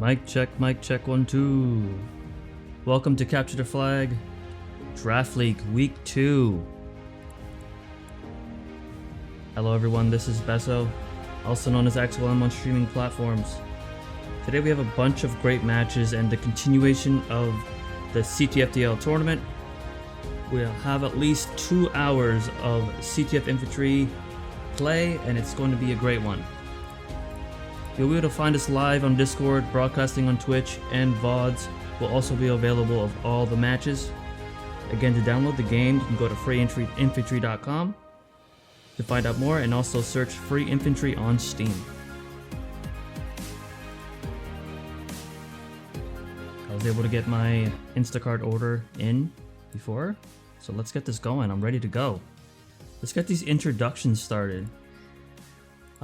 Mic check 1 2. Welcome to Capture the Flag Draft League Week 2. Hello everyone, this is Beso, also known as AxelM on streaming platforms. Today we have a bunch of great matches and the continuation of the CTFDL tournament. We'll have at least 2 hours of CTF Infantry play, and it's going to be a great one. You'll be able to find us live on Discord, broadcasting on Twitch, and VODs will also be available of all the matches. Again, to download the game, you can go to freeinfantry.com to find out more, and also search Free Infantry on Steam. I was able to get my Instacart order in before, so let's get this going. I'm ready to go. Let's get these introductions started.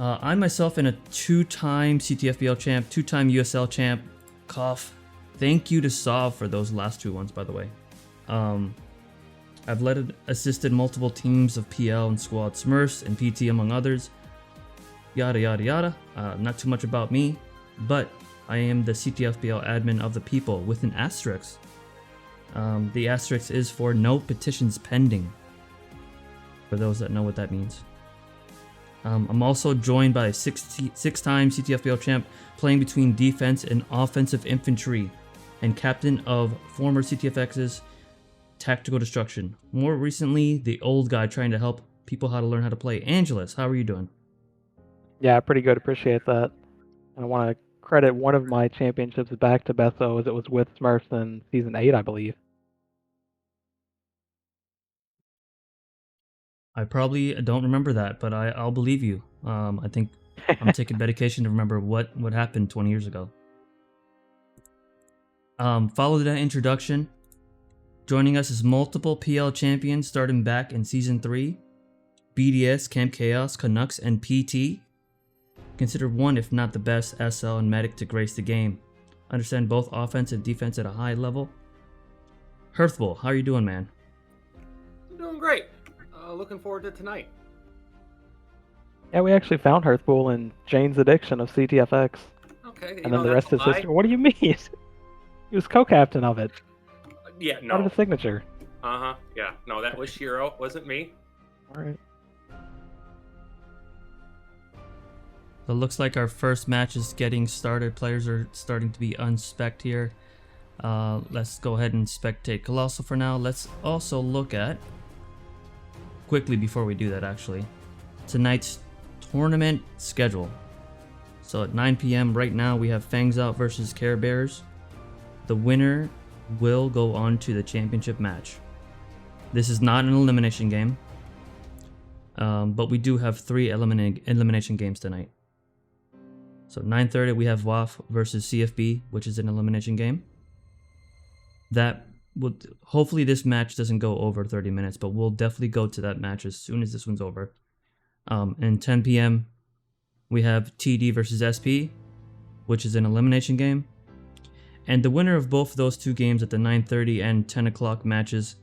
I myself am a 2-time CTFDL champ, 2-time USL champ, cough. Thank you to Sav for those last 2 ones, by the way. I've assisted multiple teams of PL and squad Smurfs and PT among others. Yada yada yada. Not too much about me, but I am the CTFDL admin of the people with an asterisk. The asterisk is for no petitions pending, for those that know what that means. I'm also joined by a 6-time CTFDL champ playing between defense and offensive infantry, and captain of former CTFX's Tactical Destruction. More recently, the old guy trying to help people how to learn how to play. Angelus, how are you doing? Yeah, pretty good. Appreciate that. And I want to credit one of my championships back to Beso, as it was with Smurfs in Season 8, I believe. I probably don't remember that, but I'll believe you. I think I'm taking medication to remember what happened 20 years ago. Follow that introduction. Joining us is multiple PL champions starting back in Season 3. BDS, Camp Chaos, Canucks, and PT. Considered one, if not the best, SL and Medic to grace the game. Understand both offense and defense at a high level. Herthbull, how are you doing, man? I'm doing great. Looking forward to tonight. Yeah, we actually found Herthbull in Jane's Addiction of CTFX. Okay. And then the rest is history. What do you mean? He was co-captain of it. Yeah, Part no. of the signature. Uh-huh. Yeah. No, that was Shiro. Wasn't me. Alright. So it looks like our first match is getting started. Players are starting to be unspec'd here. Let's go ahead and spectate Colossal for now. Let's also look at, quickly before we do that actually, tonight's tournament schedule. So at 9 p.m. right now we have Fangs Out versus Care Bears. The winner will go on to the championship match. This is not an elimination game, but we do have 3 elimination games tonight. So 9:30 we have WAF versus CFB, which is an elimination game. That would, hopefully this match doesn't go over 30 minutes, but we'll definitely go to that match as soon as this one's over. And 10 p.m. we have TD versus SP, which is an elimination game. And the winner of both those 2 games at the 9:30 and 10 o'clock matches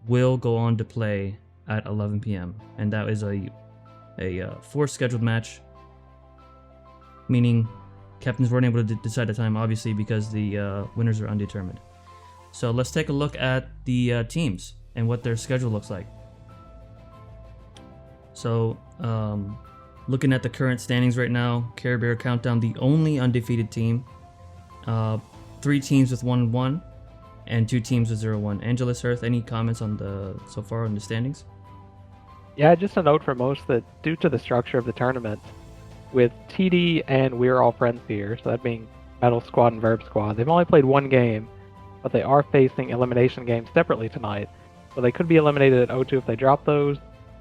will go on to play at 11 p.m. And that is a forced scheduled match, meaning captains weren't able to decide the time, obviously, because the winners are undetermined. So let's take a look at the teams and what their schedule looks like. So looking at the current standings right now, Care Bear Countdown, the only undefeated team. 3 teams with 1-1 and 2 teams with 0-1. Angelus, Hearth, any comments on so far on the standings? Yeah, just a note for most that due to the structure of the tournament, with TD and We're All Friends here, so that being Metal Squad and Verb Squad, they've only played 1 game, but they are facing elimination games separately tonight. So they could be eliminated at O2 if they drop those,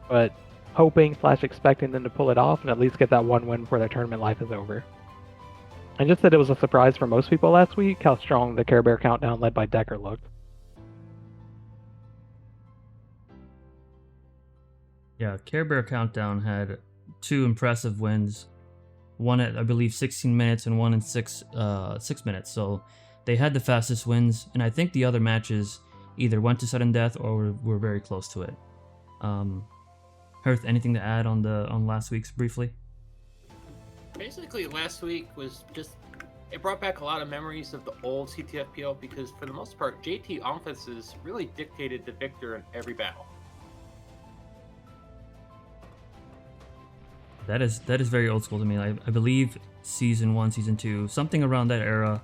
but hoping/expecting them to pull it off and at least get that 1 win before their tournament life is over. And just that it was a surprise for most people last week how strong the Care Bear Countdown led by Decker looked. Yeah, Care Bear Countdown had 2 impressive wins. One at, I believe, 16 minutes and one in 6 minutes. So they had the fastest wins, and I think the other matches either went to sudden death or were very close to it. Hearth, anything to add on last week's briefly? Basically, last week was just It brought back a lot of memories of the old CTFPL because, for the most part, JT offenses really dictated the victor in every battle. That is very old school to me. I believe season 1, season 2, something around that era,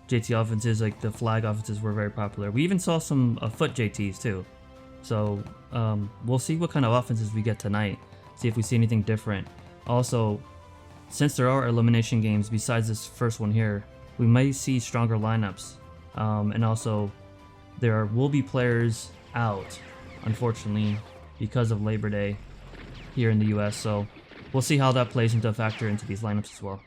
JT offenses, like the flag offenses, were very popular. We even saw some foot JTs too. So we'll see what kind of offenses we get tonight. See if we see anything different. Also, since there are elimination games besides this first one here, we might see stronger lineups. And also, there will be players out, unfortunately, because of Labor Day here in the US. So we'll see how that plays into a factor into these lineups as well.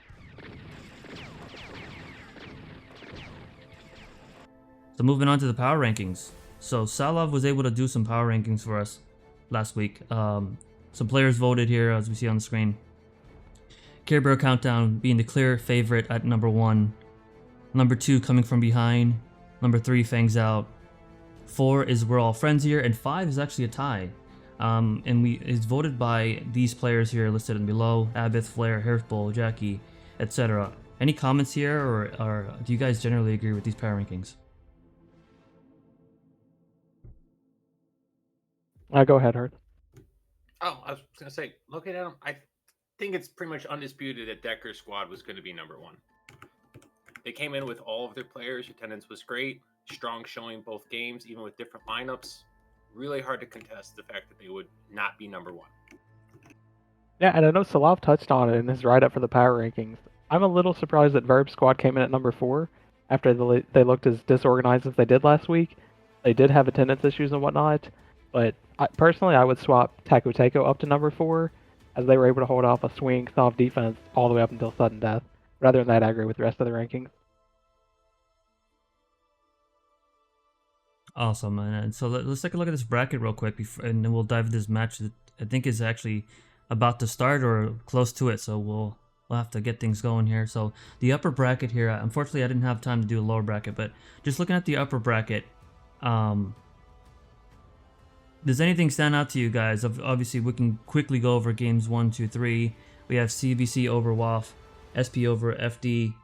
So moving on to the power rankings. So Salov was able to do some power rankings for us last week. Some players voted here, as we see on the screen. Care Bear Countdown being the clear favorite at number 1. Number 2 coming from behind. Number 3 Fangs Out. 4 is We're All Friends here, and 5 is actually a tie. And it's voted by these players here listed in below: Abith, Flair, Herthbull, Jackie, etc. Any comments here, or do you guys generally agree with these power rankings? Go ahead, Herth. Oh, I was going to say, looking at them, I think it's pretty much undisputed that Decker's squad was going to be number 1. They came in with all of their players. Attendance was great. Strong showing both games, even with different lineups. Really hard to contest the fact that they would not be number 1. Yeah, and I know Salav touched on it in his write-up for the power rankings. I'm a little surprised that Verb Squad came in at number 4 after they looked as disorganized as they did last week. They did have attendance issues and whatnot, but personally, I would swap Taco Taco up to number 4, as they were able to hold off a swing soft defense all the way up until sudden death. Rather than that, I agree with the rest of the rankings. Awesome, and so let's take a look at this bracket real quick, and then we'll dive into this match that I think is actually about to start or close to it. So we'll have to get things going here. So the upper bracket here, unfortunately, I didn't have time to do a lower bracket, but just looking at the upper bracket, does anything stand out to you guys? Obviously, we can quickly go over games 1, 2, 3. We have CBC over WAF, SP over FD.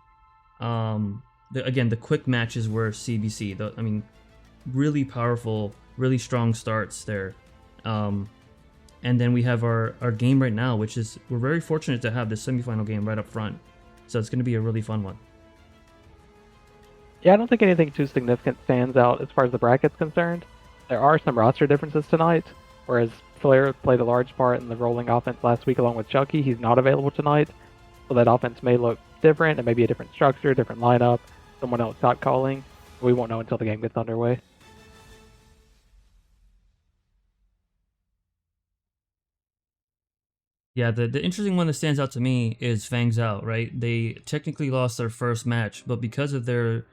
Again, the quick matches were CBC. I mean, really powerful, really strong starts there. And then we have our game right now, which is, we're very fortunate to have this semifinal game right up front. So it's going to be a really fun one. Yeah, I don't think anything too significant stands out as far as the bracket's concerned. There are some roster differences tonight, whereas Flair played a large part in the rolling offense last week along with Chucky. He's not available tonight, so that offense may look different. It may be a different structure, different lineup, someone else not calling. We won't know until the game gets underway. Yeah, the interesting one that stands out to me is Fangs Out, right? They technically lost their first match, but because of their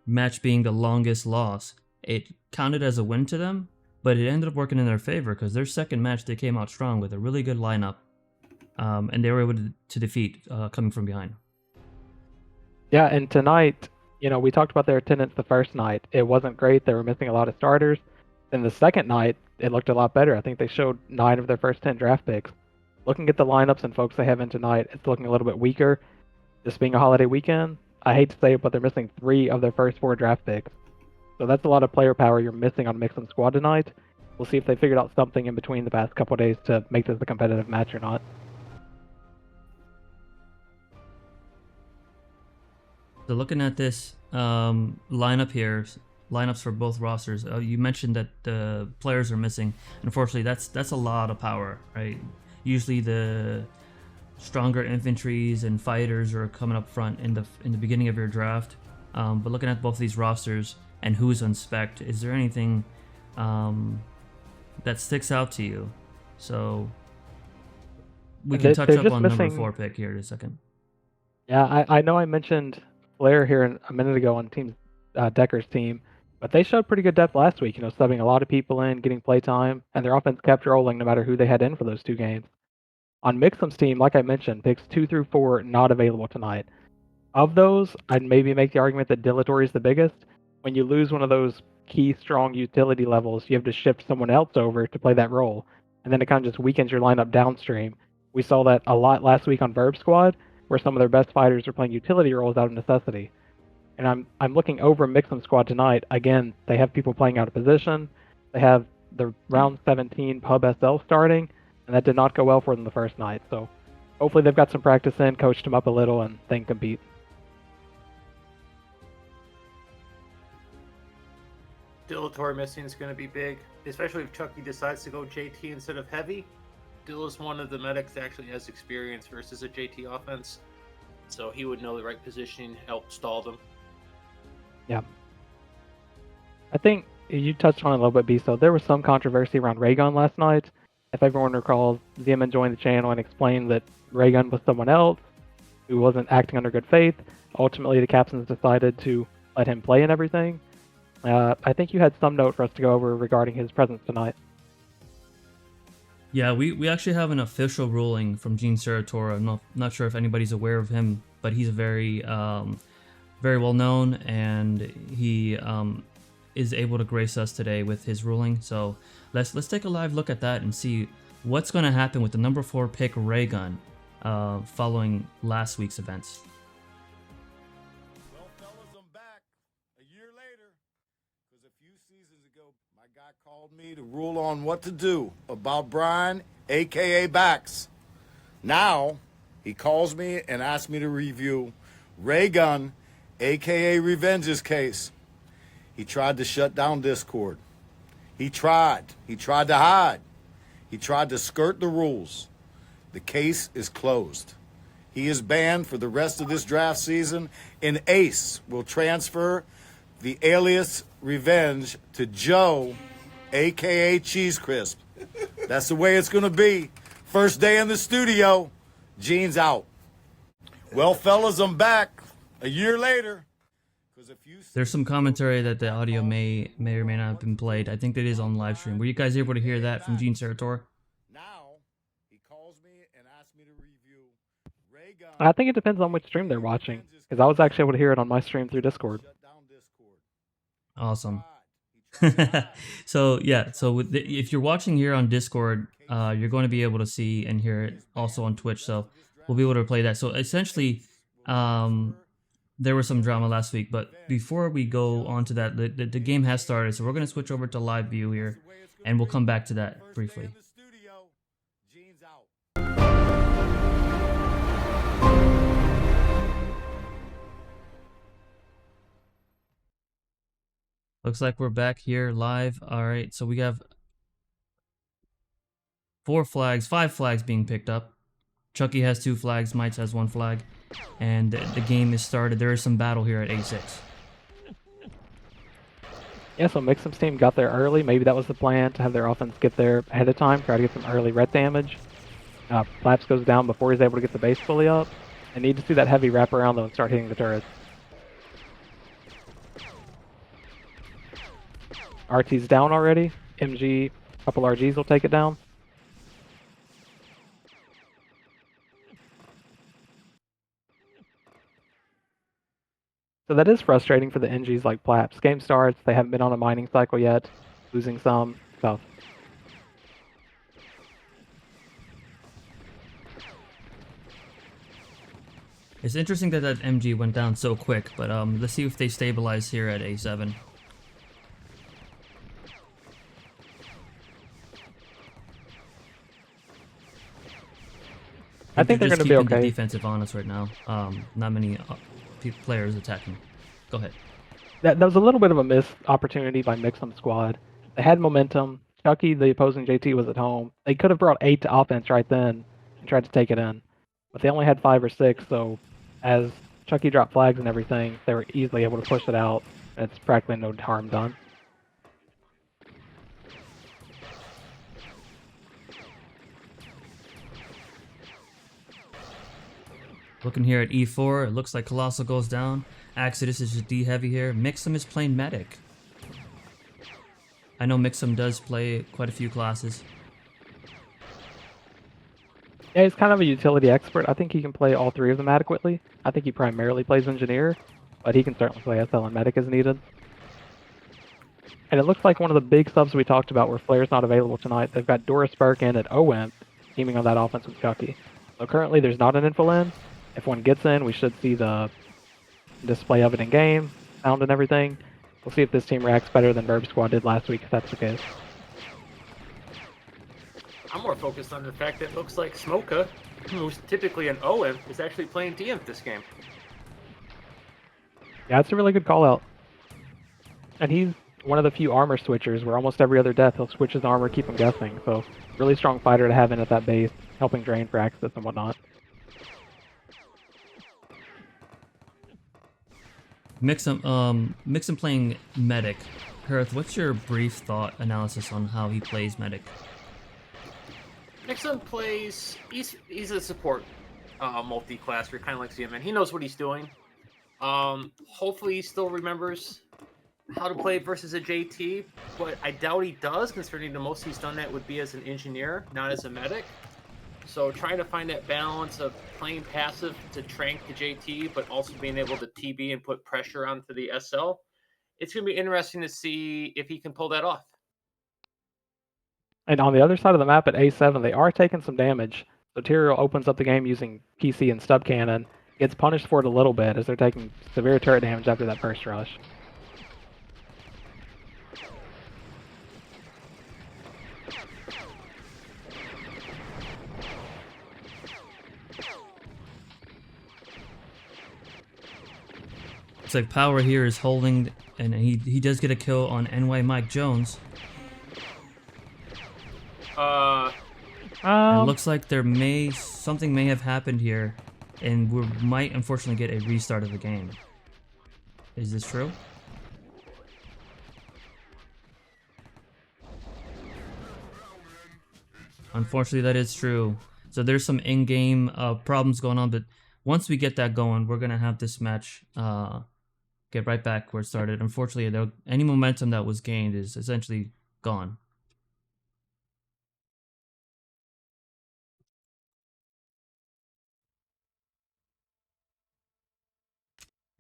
match being the longest loss, it counted as a win to them, but it ended up working in their favor because their second match, they came out strong with a really good lineup, and they were able to defeat coming from behind. Yeah, and tonight, we talked about their attendance the first night. It wasn't great. They were missing a lot of starters. Then the second night, it looked a lot better. I think they showed 9 of their first 10 draft picks. Looking at the lineups and folks they have in tonight, it's looking a little bit weaker. This being a holiday weekend, I hate to say it, but they're missing 3 of their first 4 draft picks. So that's a lot of player power you're missing on Mix'em Squad tonight. We'll see if they figured out something in between the past couple days to make this a competitive match or not. So looking at this lineup here, lineups for both rosters, you mentioned that the players are missing. Unfortunately, that's a lot of power, right? Usually the stronger infantries and fighters are coming up front in the beginning of your draft. But looking at both these rosters and who's on spec, is there anything that sticks out to you? So we can touch up on number 4 pick here in a second. Yeah, I know I mentioned Flair here a minute ago on Team Decker's team, but they showed pretty good depth last week, subbing a lot of people in, getting play time, and their offense kept rolling no matter who they had in for those 2 games. On Mix'em's team, like I mentioned, picks 2 through 4 not available tonight. Of those, I'd maybe make the argument that Dilatory is the biggest. When you lose one of those key strong utility levels, you have to shift someone else over to play that role, and then it kind of just weakens your lineup downstream. We saw that a lot last week on Verb Squad, where some of their best fighters are playing utility roles out of necessity. And I'm looking over Mixum squad tonight. Again, they have people playing out of position. They have the round 17 pub SL starting, and that did not go well for them the first night. So hopefully they've got some practice in, coached them up a little, and they can compete. Dillator missing is going to be big, especially if Chucky decides to go JT instead of heavy. Dill is one of the medics that actually has experience versus a JT offense, so he would know the right positioning, help stall them. Yeah. I think you touched on it a little bit, Beso. There was some controversy around Raygun last night. If everyone recalls, Zeman joined the channel and explained that Raygun was someone else who wasn't acting under good faith. Ultimately, the captains decided to let him play and everything. I think you had some note for us to go over regarding his presence tonight. Yeah, we actually have an official ruling from Gene Seratora. I'm not sure if anybody's aware of him, but he's very very well known, and he is able to grace us today with his ruling. So let's take a live look at that and see what's going to happen with the number 4 pick Raygun following last week's events. Well, fellas, I'm back a year later, because a few seasons ago, my guy called me to rule on what to do about Brian, a.k.a. Bax. Now, he calls me and asks me to review Raygun, a.k.a. Revenge's case. He tried to shut down Discord. He tried to hide. He tried to skirt the rules. The case is closed. He is banned for the rest of this draft season, and Ace will transfer the alias Revenge to Joe, a.k.a. Cheese Crisp. That's the way it's going to be. First day in the studio, Gene's out. Well, fellas, I'm back a year later. There's some commentary that the audio may or may not have been played. I think that is on live stream. Were you guys able to hear that from Gene Serator? Now, he calls me and asks me to review Raygun. I think it depends on which stream they're watching, because I was actually able to hear it on my stream through Discord. Awesome. So yeah, if you're watching here on Discord, you're going to be able to see and hear it also on Twitch. So we'll be able to play that. So essentially, there was some drama last week, but before we go on to that, the game has started. So we're going to switch over to live view here, and we'll come back to that briefly. Looks like we're back here live. All right, so we have 5 flags being picked up. Chucky has 2 flags, Mites has 1 flag, and the game is started. There is some battle here at A6. Yeah, so Mixum's team got there early. Maybe that was the plan, to have their offense get there ahead of time, try to get some early ret damage. Flaps goes down before he's able to get the base fully up. They need to see that heavy wrap around though and start hitting the turrets. RT's down already. MG, a couple RGs will take it down. So that is frustrating for the NGs like Plaps. Game starts, they haven't been on a mining cycle yet, losing some. So it's interesting that MG went down so quick, but let's see if they stabilize here at A7. I think they're going to be okay. The defensive on us right now. Not many players attacking. Go ahead. That was a little bit of a missed opportunity by Mixum squad. They had momentum. Chucky, the opposing JT, was at home. They could have brought 8 to offense right then and tried to take it in. But they only had 5 or 6, so as Chucky dropped flags and everything, they were easily able to push it out. It's practically no harm done. Looking here at E4, it looks like Colossal goes down. Exodus is just D heavy here. Mixum is playing medic. I know Mixum does play quite a few classes. Yeah, he's kind of a utility expert. I think he can play all 3 of them adequately. I think he primarily plays engineer, but he can certainly play SL and medic as needed. And it looks like one of the big subs we talked about where Flair's not available tonight. They've got Doris Burke in at OM, teaming on that offense with Chucky. So currently there's not an info in, If one gets in, we should see the display of it in game, sound and everything. We'll see if this team reacts better than Verb Squad did last week, if that's the case. I'm more focused on the fact that it looks like Smoka, who's typically an OM, is actually playing DM this game. Yeah, it's a really good call out. And he's one of the few armor switchers where almost every other death he'll switch his armor, keep him guessing. So, really strong fighter to have in at that base, helping drain for access and whatnot. Mixon playing medic. Herth, what's your brief thought analysis on how he plays medic? Nixon plays. He's a support multi-classer, kind of like ZMN. He knows what he's doing. Hopefully, he still remembers how to play versus a JT, but I doubt he does, considering the most he's done that would be as an engineer, not as a medic. So trying to find that balance of playing passive to trank the JT, but also being able to TB and put pressure onto the SL. It's going to be interesting to see if he can pull that off. And on the other side of the map at A7, they are taking some damage. So Tyrael opens up the game using PC and stub cannon, gets punished for it a little bit as they're taking severe turret damage after that first rush. Looks like Power here is holding, and he does get a kill on NY Mike Jones. It looks like something may have happened here, and we might unfortunately get a restart of the game. Is this true? Unfortunately, that is true. So there's some in-game problems going on, but once we get that going, we're gonna have this match get right back where it started. Unfortunately, any momentum that was gained is essentially gone.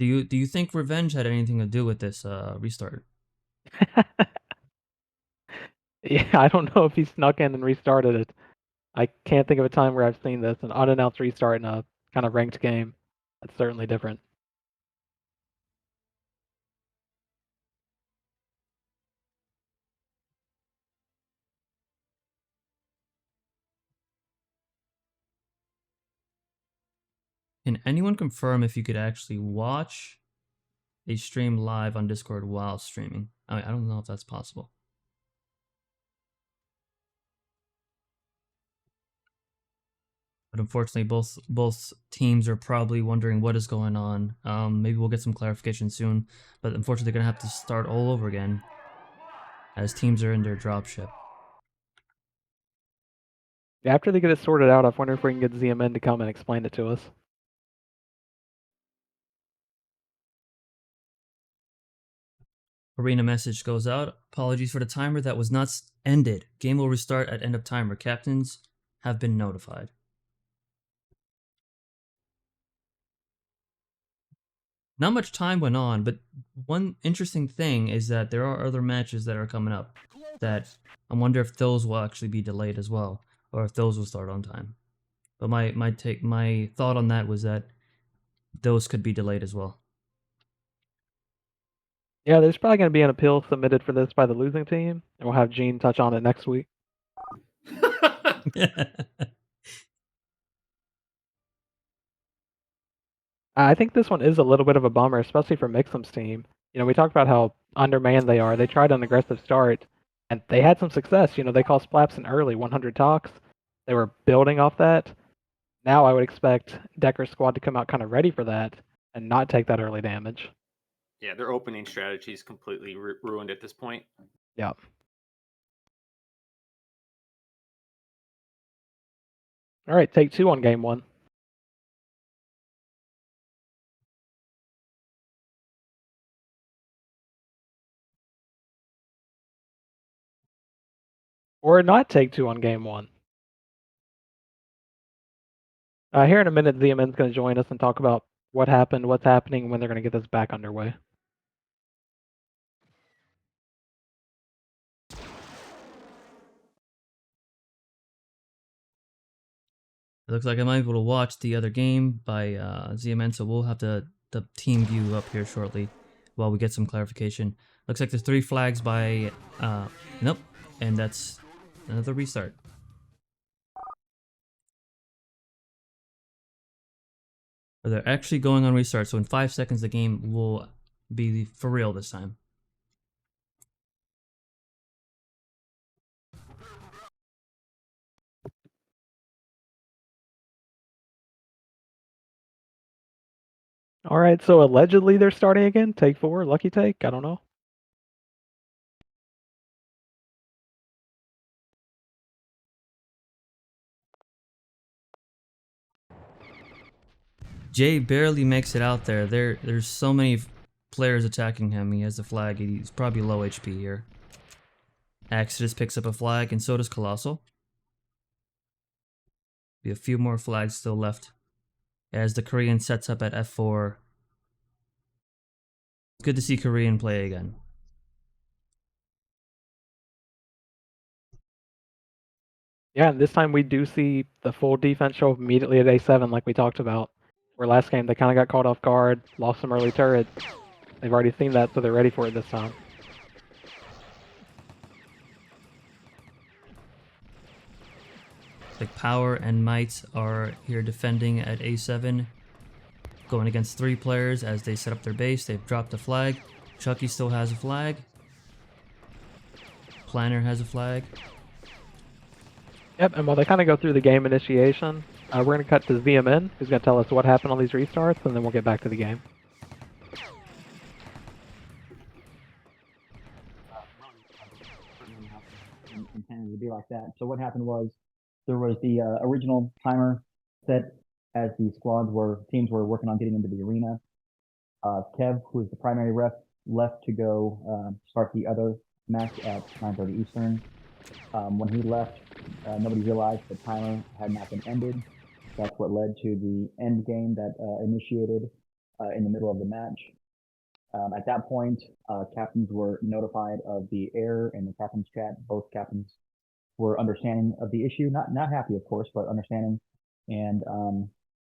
Do you think revenge had anything to do with this restart? Yeah, I don't know if he snuck in and restarted it. I can't think of a time where I've seen this, an unannounced restart in a kind of ranked game. That's certainly different. Can anyone confirm if you could actually watch a stream live on Discord while streaming? I don't know if that's possible. But unfortunately, both teams are probably wondering what is going on. Maybe we'll get some clarification soon. But unfortunately, they're gonna have to start all over again, as teams are in their dropship. After they get it sorted out, I wonder if we can get ZMN to come and explain it to us. Arena message goes out. Apologies for the timer that was not ended. Game will restart at end of timer. Captains have been notified. Not much time went on, but one interesting thing is that there are other matches that are coming up that I wonder if those will actually be delayed as well, or if those will start on time. But my thought on that was that those could be delayed as well. Yeah, there's probably going to be an appeal submitted for this by the losing team, and we'll have Gene touch on it next week. I think this one is a little bit of a bummer, especially for Mixum's team. We talked about how undermanned they are. They tried an aggressive start, and they had some success. They called Splaps an early 100 talks. They were building off that. Now I would expect Decker's squad to come out kind of ready for that and not take that early damage. Yeah, their opening strategy is completely ruined at this point. Yeah. All right, take 2 on game 1. Or not take 2 on game 1. Here in a minute, ZMN's going to join us and talk about what happened, what's happening, and when they're going to get this back underway. It looks like I'm able to watch the other game by ZMN, so we'll have the team view up here shortly while we get some clarification. Looks like there's 3 flags by nope, and that's another restart. They're actually going on restart, so in 5 seconds the game will be for real this time. All right, so allegedly they're starting again. Take 4, lucky take. I don't know. Jay barely makes it out there. There's so many players attacking him. He has a flag. He's probably low HP here. Exodus picks up a flag, and so does Colossal. Be a few more flags still left as the Korean sets up at F4. It's good to see Korean play again. Yeah, and this time we do see the full defense show up immediately at A7 like we talked about. Where last game they kind of got caught off guard, lost some early turrets. They've already seen that, so they're ready for it this time. Like Power and Might are here defending at A7, going against 3 players as they set up their base. They've dropped a flag. Chucky still has a flag. Planner has a flag. Yep, and while they kind of go through the game initiation, we're going to cut to ZMN, who's going to tell us what happened on these restarts, and then we'll get back to the game. Intended to be like that. So what happened was there was the original timer set as the teams were working on getting into the arena. Kev, who is the primary ref, left to go start the other match at 9:30 Eastern. When he left, nobody realized the timer had not been ended. That's what led to the end game that initiated in the middle of the match. At that point, captains were notified of the error in the captain's chat. Both captains were understanding of the issue, not happy, of course, but understanding. And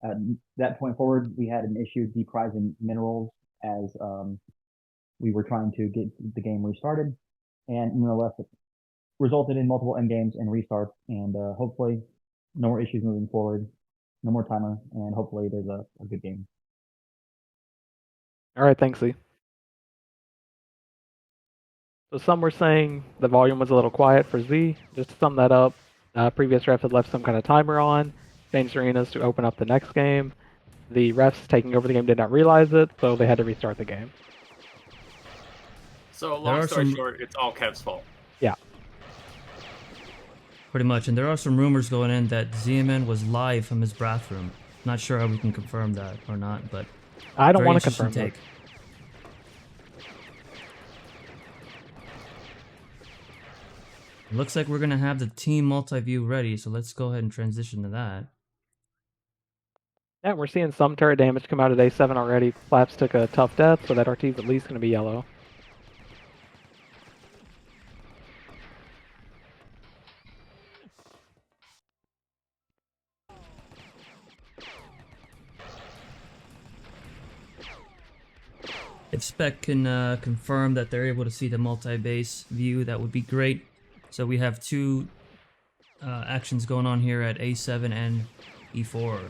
at that point forward, we had an issue deprising minerals as we were trying to get the game restarted. And nonetheless, it resulted in multiple end games and restarts. And hopefully, no more issues moving forward, no more timer, and hopefully there's a good game. All right, thanks, Z. So some were saying the volume was a little quiet for Z. Just to sum that up, previous ref had left some kind of timer on, changed arenas to open up the next game. The refs taking over the game did not realize it, so they had to restart the game. So long are story some- short, it's all Kev's fault. Yeah. Pretty much, and there are some rumors going in that ZMN was live from his bathroom. Not sure how we can confirm that or not, but I don't very want to interesting confirm take. that. Looks like we're gonna have the team multi-view ready, so let's go ahead and transition to that. Yeah, we're seeing some turret damage come out of A7 already. Flaps took a tough death, so that RT's at least going to be yellow. If Spec can confirm that they're able to see the multi-base view, that would be great. So we have 2 actions going on here at A7 and E4.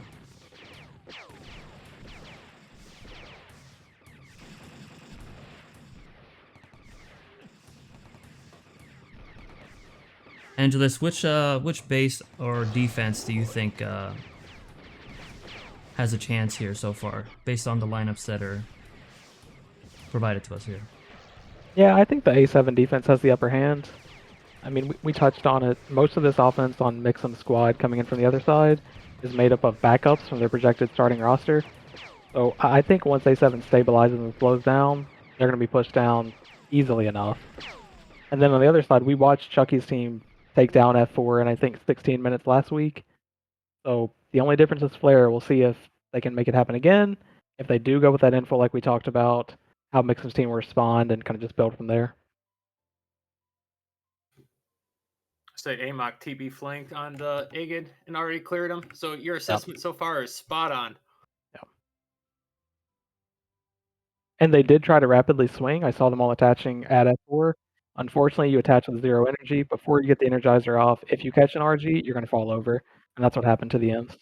Angelus, which base or defense do you think has a chance here so far, based on the lineups that are provided to us here? Yeah, I think the A7 defense has the upper hand. I mean, we touched on it. Most of this offense on Mixum's squad coming in from the other side is made up of backups from their projected starting roster. So I think once A7 stabilizes and slows down, they're going to be pushed down easily enough. And then on the other side, we watched Chucky's team take down F4 in, I think, 16 minutes last week. So the only difference is Flare. We'll see if they can make it happen again. If they do go with that info like we talked about, how Mixum's team will respond and kind of just build from there. Say AMOC TB flanked on the Igid and already cleared him. So your assessment so far is spot on. And they did try to rapidly swing. I saw them all attaching at F4. Unfortunately, you attach with 0 energy. Before you get the Energizer off, if you catch an RG, you're going to fall over. And that's what happened to the Imps.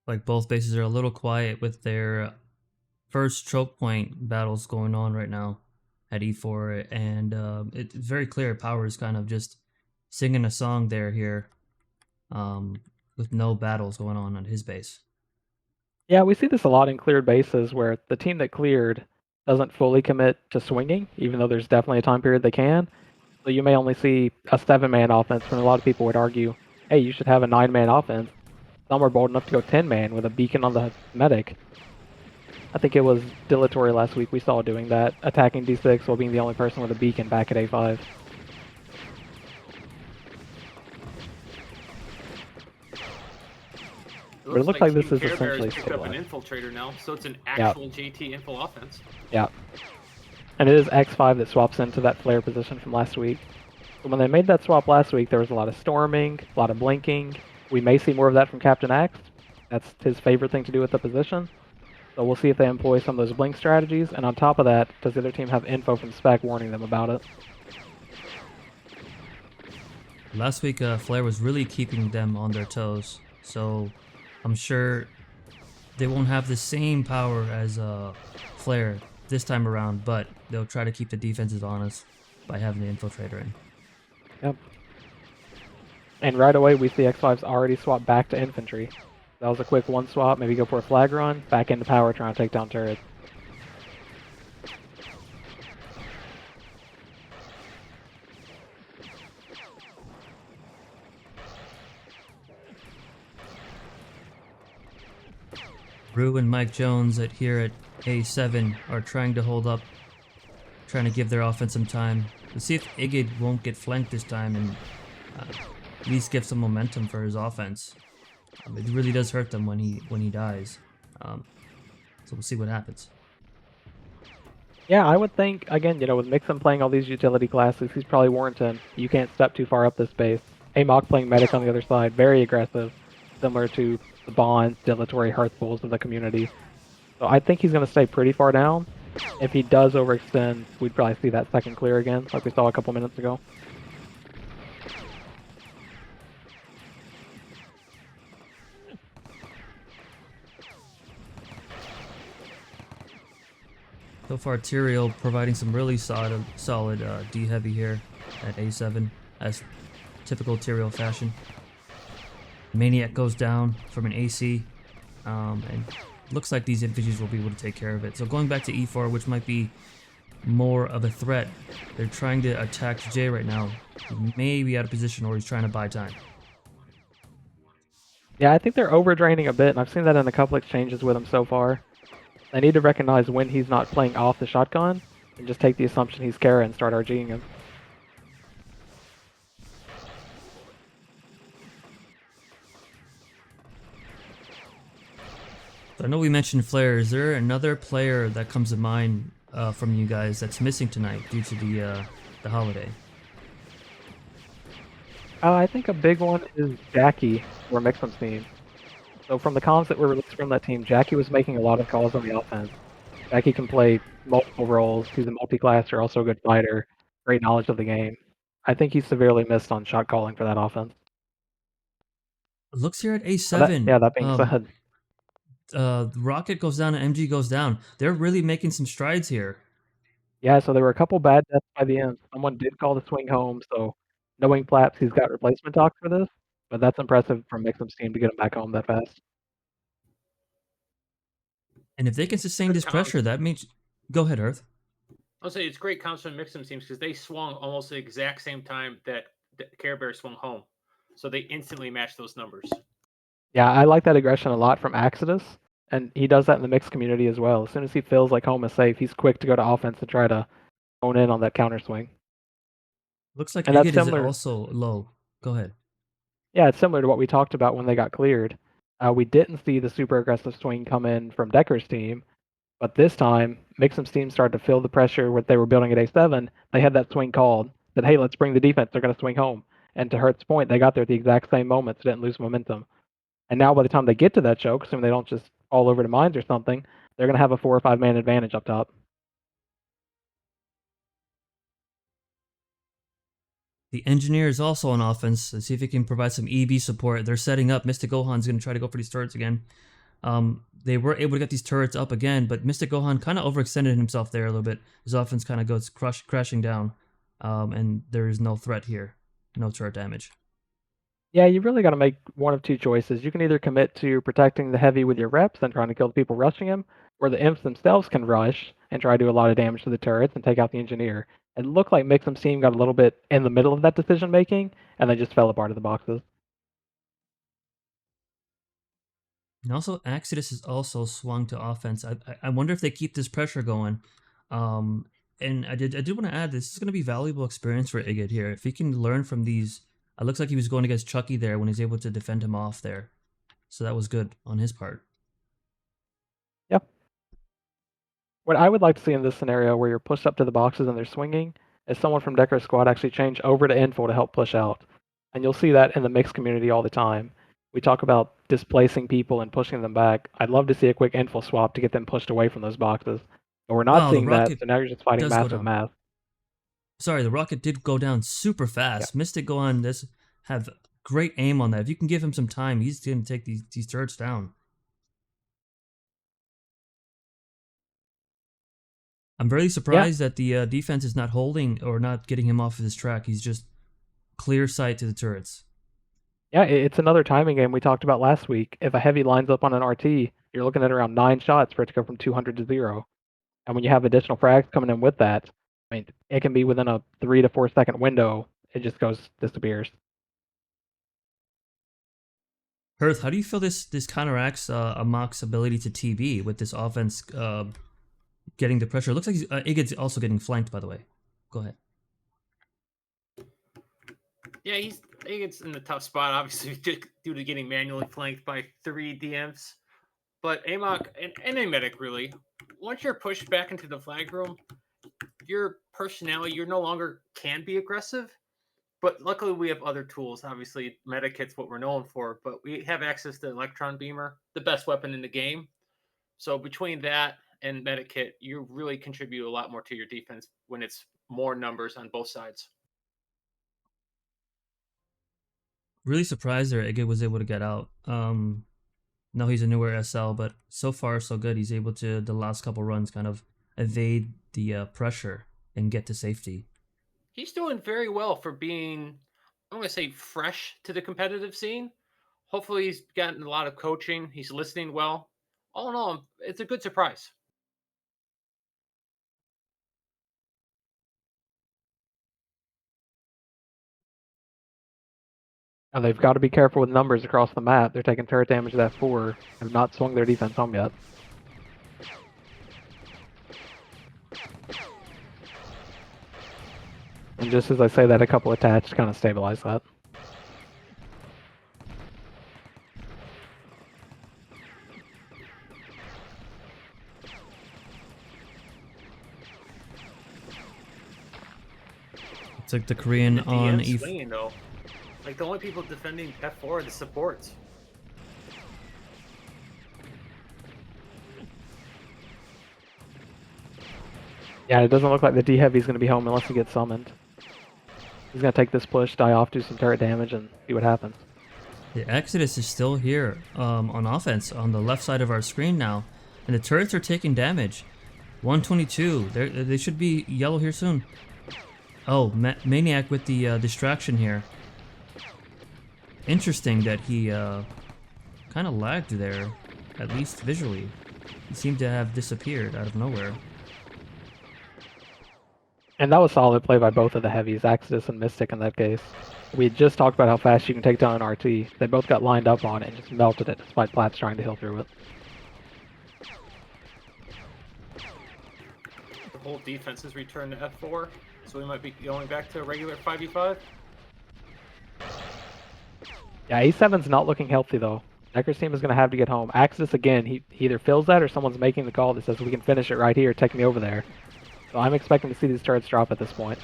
Like both bases are a little quiet with their first choke point battles going on right now at E4, and it's very clear Power is kind of just singing a song here, with no battles going on his base. Yeah, we see this a lot in cleared bases where the team that cleared doesn't fully commit to swinging, even though there's definitely a time period they can. So you may only see a 7-man offense when a lot of people would argue, hey, you should have a 9-man offense. Some are bold enough to go 10-man with a beacon on the medic. I think it was Dilatory last week we saw doing that, attacking D6 while being the only person with a beacon back at A5. But it looks like this is essentially picked up an infiltrator now, so it's an actual JT info offense. Yeah. And it is X5 that swaps into that flare position from last week. So when they made that swap last week, there was a lot of storming, a lot of blinking. We may see more of that from Captain Axe. That's his favorite thing to do with the position. So we'll see if they employ some of those blink strategies. And on top of that, does the other team have info from Spec warning them about it? Last week, Flare was really keeping them on their toes. So I'm sure they won't have the same power as Flare this time around, but they'll try to keep the defenses honest by having the infiltrator in. Yep. And right away, we see X5's already swapped back to Infantry. That was a quick one swap, maybe go for a flag run, back into Power trying to take down turrets. Rue and Mike Jones here at A7 are trying to hold up, trying to give their offense some time. Let's see if Igid won't get flanked this time and at least give some momentum for his offense. It really does hurt them when he dies. So we'll see what happens. Yeah, I would think, again, with Mixon playing all these utility classes, he's probably warranted. You can't step too far up this base. Amok playing Medic on the other side, very aggressive, similar to the Bonds, Dilatory, Herthbulls of the community. So I think he's going to stay pretty far down. If he does overextend, we'd probably see that second clear again, like we saw a couple minutes ago. So far, Tyrael providing some really solid D heavy here at A7, as typical Tyrael fashion. Maniac goes down from an AC, and looks like these infantries will be able to take care of it. So going back to E4, which might be more of a threat, they're trying to attack J right now. He may be out of position, or he's trying to buy time. Yeah, I think they're overdraining a bit, and I've seen that in a couple exchanges with him so far. They need to recognize when he's not playing off the shotgun, and just take the assumption he's Kara and start RGing him. So I know we mentioned Flare. Is there another player that comes to mind from you guys that's missing tonight due to the holiday? I think a big one is Jackie, or Mixum's team. So from the comms that were released from that team, Jackie was making a lot of calls on the offense. Jackie can play multiple roles. He's a multi-classer, also a good fighter, great knowledge of the game. I think he's severely missed on shot calling for that offense. Looks here at A7. That being said. Rocket goes down and MG goes down. They're really making some strides here. Yeah, so there were a couple bad deaths by the end. Someone did call the swing home, so knowing Flaps, he's got replacement talk for this. But that's impressive from Mixum's team to get him back home that fast. And if they can sustain this pressure, that means... Go ahead, Earth. I'll say it's great comps from Mixum teams because they swung almost the exact same time that Care Bear swung home. So they instantly matched those numbers. Yeah, I like that aggression a lot from Exodus, and he does that in the mixed community as well. As soon as he feels like home is safe, he's quick to go to offense to try to hone in on that counter swing. Looks like Igid is also low. Go ahead. Yeah, it's similar to what we talked about when they got cleared. We didn't see the super aggressive swing come in from Decker's team, but this time, Mixum's team started to feel the pressure what they were building at A7. They had that swing called, said, hey, let's bring the defense. They're going to swing home. And to Hertz's point, they got there at the exact same moment, so didn't lose momentum. And now by the time they get to that choke, assuming they don't just fall over to mines or something, they're going to have a 4 or 5 man advantage up top. The engineer is also on offense. Let's see if he can provide some EB support. They're setting up. Mystic Gohan's going to try to go for these turrets again. They were able to get these turrets up again, but Mystic Gohan kind of overextended himself there a little bit. His offense kind of goes crashing down, and there is no threat here. No turret damage. Yeah, you really got to make one of two choices. You can either commit to protecting the heavy with your reps and trying to kill the people rushing him, or the imps themselves can rush and try to do a lot of damage to the turrets and take out the engineer. It looked like Mixum's team got a little bit in the middle of that decision making, and they just fell apart of the boxes. And also, Exodus has also swung to offense. I wonder if they keep this pressure going. And I did want to add, this is going to be valuable experience for Igit here. If he can learn from these, it looks like he was going against Chucky there when he's able to defend him off there. So that was good on his part. Yep. What I would like to see in this scenario where you're pushed up to the boxes and they're swinging is someone from Decker's squad actually change over to info to help push out. And you'll see that in the mixed community all the time. We talk about displacing people and pushing them back. I'd love to see a quick info swap to get them pushed away from those boxes. But we're not Wow, seeing the that, rocket so now you're just fighting does go massive down. mass. Sorry, the rocket did go down super fast. Yeah. Mystic Gohan does have great aim on that. If you can give him some time, he's going to take these turrets down. I'm really surprised that the defense is not holding or not getting him off of his track. He's just clear sight to the turrets. Yeah, it's another timing game we talked about last week. If a heavy lines up on an RT, you're looking at around 9 shots for it to go from 200 to 0. And when you have additional frags coming in with that, I mean, it can be within a 3 to 4 second window. It just disappears. Herth, how do you feel this counteracts Amok's ability to TB with this offense getting the pressure? It looks like Igit's also getting flanked, by the way. Go ahead. Yeah, Igit's in the tough spot, obviously, due to getting manually flanked by 3 DMs. But Amok and any medic, really, once you're pushed back into the flag room, your personality, you no longer can be aggressive. But luckily, we have other tools. Obviously, Medikit's what we're known for, but we have access to Electron Beamer, the best weapon in the game. So between that and Medikit, you really contribute a lot more to your defense when it's more numbers on both sides. Really surprised there Igit was able to get out. No, he's a newer SL, but so far so good. He's able to, the last couple runs, kind of evade the pressure and get to safety. He's doing very well for being, I'm going to say, fresh to the competitive scene. Hopefully he's gotten a lot of coaching. He's listening well. All in all, it's a good surprise. Now they've got to be careful with numbers across the map. They're taking turret damage at F4, have not swung their defense home yet. And just as I say that, a couple attached kind of stabilize that. It's like the Korean The on DM swinging, though. Like, the only people defending F4 are the supports. Yeah, it doesn't look like the D Heavy is going to be home unless he gets summoned. He's going to take this push, die off, do some turret damage, and see what happens. The Exodus is still here on offense on the left side of our screen now. And the turrets are taking damage. 122. They should be yellow here soon. Oh, Maniac with the distraction here. Interesting that he kind of lagged there, at least visually. He seemed to have disappeared out of nowhere. And that was solid play by both of the heavies, Exodus and Mystic in that case. We had just talked about how fast you can take down an RT. They both got lined up on it and just melted it despite Platts trying to heal through it. The whole defense has returned to F4, so we might be going back to a regular 5v5. Yeah, A7's not looking healthy though. Decker's team is going to have to get home. Axis, again, he either fills that or someone's making the call that says, we can finish it right here, take me over there. So I'm expecting to see these turrets drop at this point.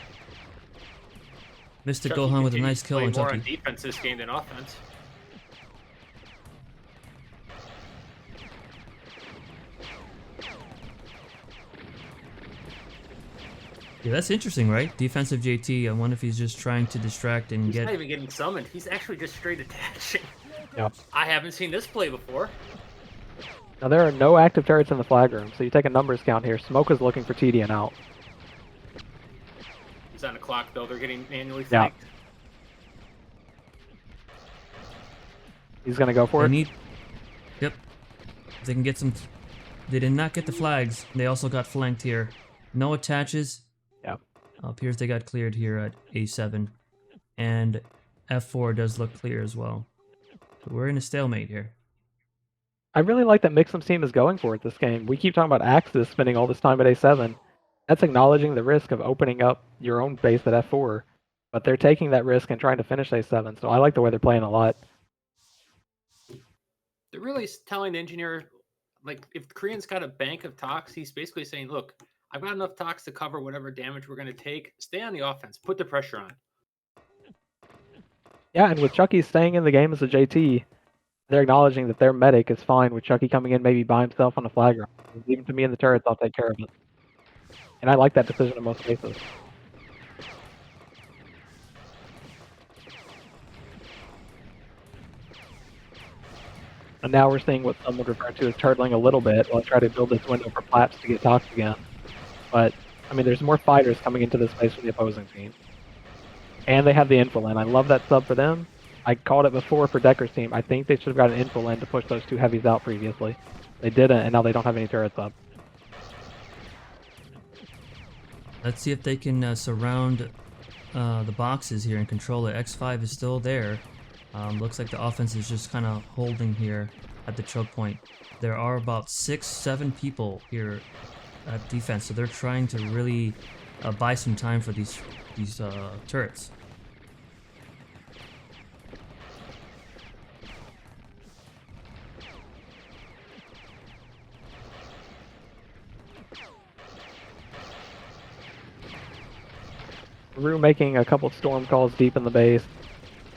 Mr. Chucky Gohan with a continues nice to kill play on more Chucky. on defense this game than offense. Yeah, that's interesting, right? Defensive JT. I wonder if he's just trying to distract and He's get. not even getting summoned. He's actually just straight attaching. Yep. I haven't seen this play before. Now there are no active turrets in the flag room, so you take a numbers count here. Smoke is looking for TD and out. He's on the clock, though. They're getting manually Yeah. flanked. He's going to go for They it. need. Yep. If they can get some. They did not get the flags. They also got flanked here. No attaches. Yeah. Appears they got cleared here at A7. And F4 does look clear as well. So we're in a stalemate here. I really like that Mixum's team is going for it this game. We keep talking about Axis spending all this time at A7. That's acknowledging the risk of opening up your own base at F4. But they're taking that risk and trying to finish A7, so I like the way they're playing a lot. They're really telling the engineer, like, if the Korean's got a bank of tox, he's basically saying, look, I've got enough tox to cover whatever damage we're going to take. Stay on the offense. Put the pressure on. Yeah, and with Chucky staying in the game as a JT, they're acknowledging that their medic is fine with Chucky coming in maybe by himself on the flag round. Leave him to me in the turrets, I'll take care of it. And I like that decision in most cases. And now we're seeing what some would refer to as turtling a little bit while I try to build this window for Plaps to get tox again. But, I mean, there's more fighters coming into this space from the opposing team. And they have the info in. I love that sub for them. I called it before for Decker's team. I think they should have got an info in to push those two heavies out previously. They didn't, and now they don't have any turrets up. Let's see if they can surround the boxes here and control it. X5 is still there. Looks like the offense is just kind of holding here at the choke point. There are about 6-7 people here at defense, so they're trying to really buy some time for these turrets. Rue making a couple storm calls deep in the base.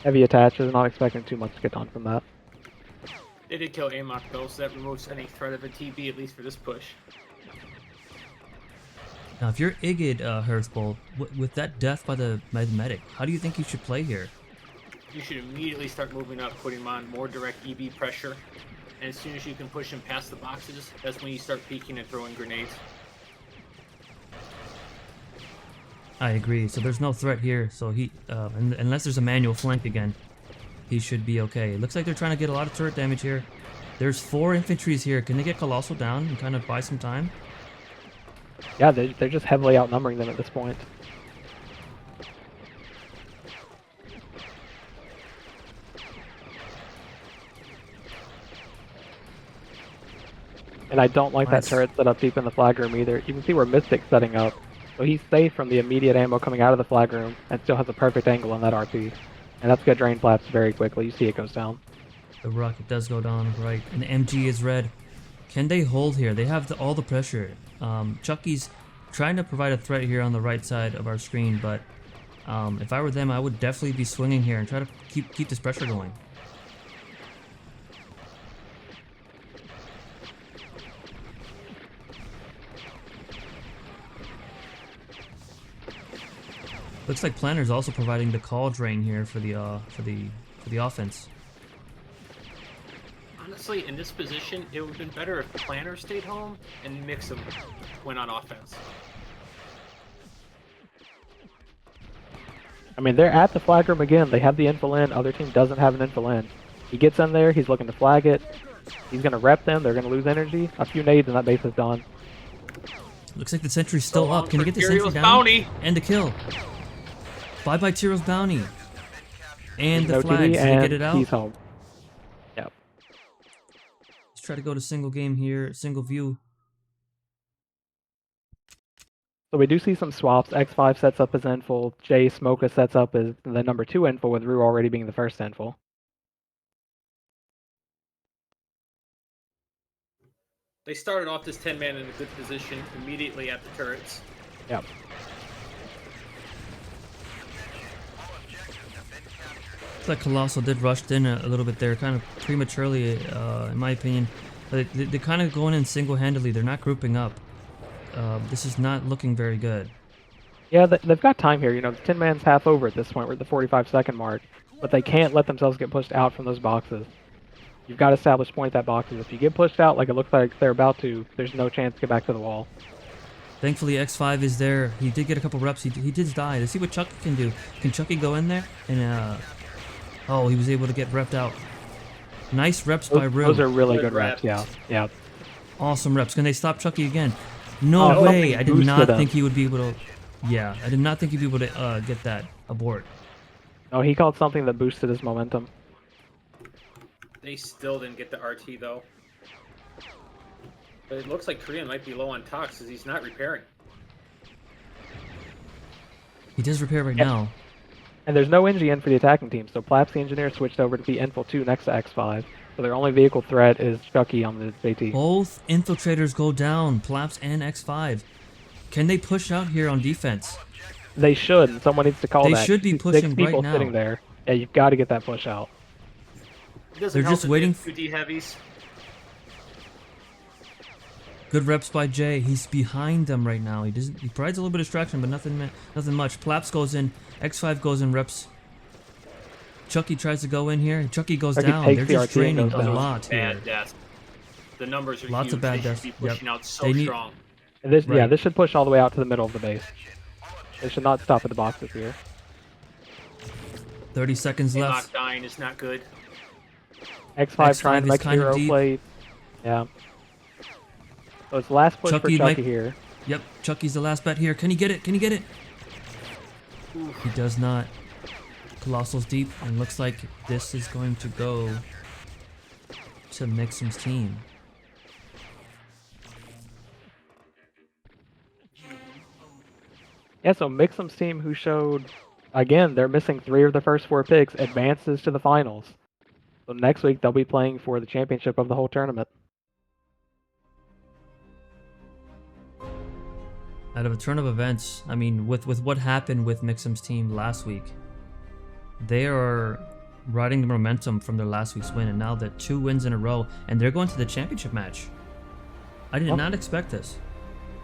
Heavy attaches, not expecting too much to get done from that. They did kill Amok, though, so that removes any threat of a TB, at least for this push. Now, if you're Igid Herthbull, with that death by the medic, how do you think you should play here? You should immediately start moving up, putting him on more direct EB pressure. And as soon as you can push him past the boxes, that's when you start peeking and throwing grenades. I agree. So there's no threat here. So he, unless there's a manual flank again, he should be okay. It looks like they're trying to get a lot of turret damage here. There's 4 infantries here. Can they get Colossal down and kind of buy some time? Yeah, they're just heavily outnumbering them at this point. And I don't like Nice. that turret set up deep in the flag room either. You can see where Mystic's setting up. So he's safe from the immediate ammo coming out of the flag room and still has a perfect angle on that RP. And that's going to drain Plaps very quickly. You see it goes down. The rocket does go down, right. And the MG is red. Can they hold here? They have all the pressure. Chucky's trying to provide a threat here on the right side of our screen, but if I were them, I would definitely be swinging here and try to keep this pressure going. Looks like Planner's also providing the call drain here for the offense. Honestly, in this position, it would have been better if Planner stayed home and Mixum went on offense. I mean, they're at the flag room again. They have the info in. Other team doesn't have an info in. He gets in there. He's looking to flag it. He's going to rep them. They're going to lose energy. A few nades and that base is done. Looks like the sentry's still So up. Can you get the sentry Tyrio's down? bounty. And the kill. Bye-bye Tyro's bounty. And the No flags. TD, Did they and get it out? he's home. Yep. Let's try to go to single game here. Single view. So we do see some swaps. X5 sets up his info. J Smoka sets up as the number 2 info with Rue already being the first info. They started off this 10-man in a good position immediately at the turrets. Yep. Looks like Colossal did rush in a little bit there, kind of prematurely, in my opinion. They're kind of going in single-handedly. They're not grouping up. This is not looking very good. Yeah, they've got time here. You know, the 10-man's half over at this point. We're at the 45-second mark. But they can't let themselves get pushed out from those boxes. You've got to establish point at boxes. If you get pushed out like it looks like they're about to, there's no chance to get back to the wall. Thankfully, X5 is there. He did get a couple reps. He did die. Let's see what Chucky can do. Can Chucky go in there? And, oh, he was able to get repped out. Nice reps by Rue. Those are really good reps, yeah. Yeah. Awesome reps. Can they stop Chucky again? No way. I did not think he would be able to... Yeah, I did not think he'd be able to get that abort. No, he called something that boosted his momentum. They still didn't get the RT, though. But it looks like Korean might be low on tox because he's not repairing. He does repair right now. And there's no NG for the attacking team, so Plaps the Engineer switched over to be Infil 2 next to X5. So their only vehicle threat is Chucky on the JT. Both infiltrators go down, Plaps and X5. Can they push out here on defense? They should, and someone needs to call that. They should be pushing Six people right now. sitting there. Yeah, you've got to get that push out. They're just waiting. 2D heavies. Good reps by Jay. He's behind them right now. He provides a little bit of distraction, but nothing much. Plaps goes in. X5 goes in reps. Chucky tries to go in here. Chucky goes down. They're just draining a lot here. Bad deaths. The numbers are Lots huge. of bad They deaths. should be pushing out so They need- strong. And this, yeah, Right. this should push all the way out to the middle of the base. They should not stop at the boxes here. 30 seconds left. Lock dying is not good. X5 X5 trying to is make kind of hero deep. play. Yeah. So it's last push Chucky for Chucky might- here. Yep, Chucky's the last bet here. Can he get it? Can he get it? He does not. Colossal's deep, and looks like this is going to go to Mixum's team. Yeah, so Mixum's team, who showed, again, they're missing 3 of the first 4 picks, advances to the finals. So next week they'll be playing for the championship of the whole tournament. Out of a turn of events, I mean, with what happened with Mixum's team last week, they are riding the momentum from their last week's win, and now they're 2 wins in a row, and they're going to the championship match. I did not expect this.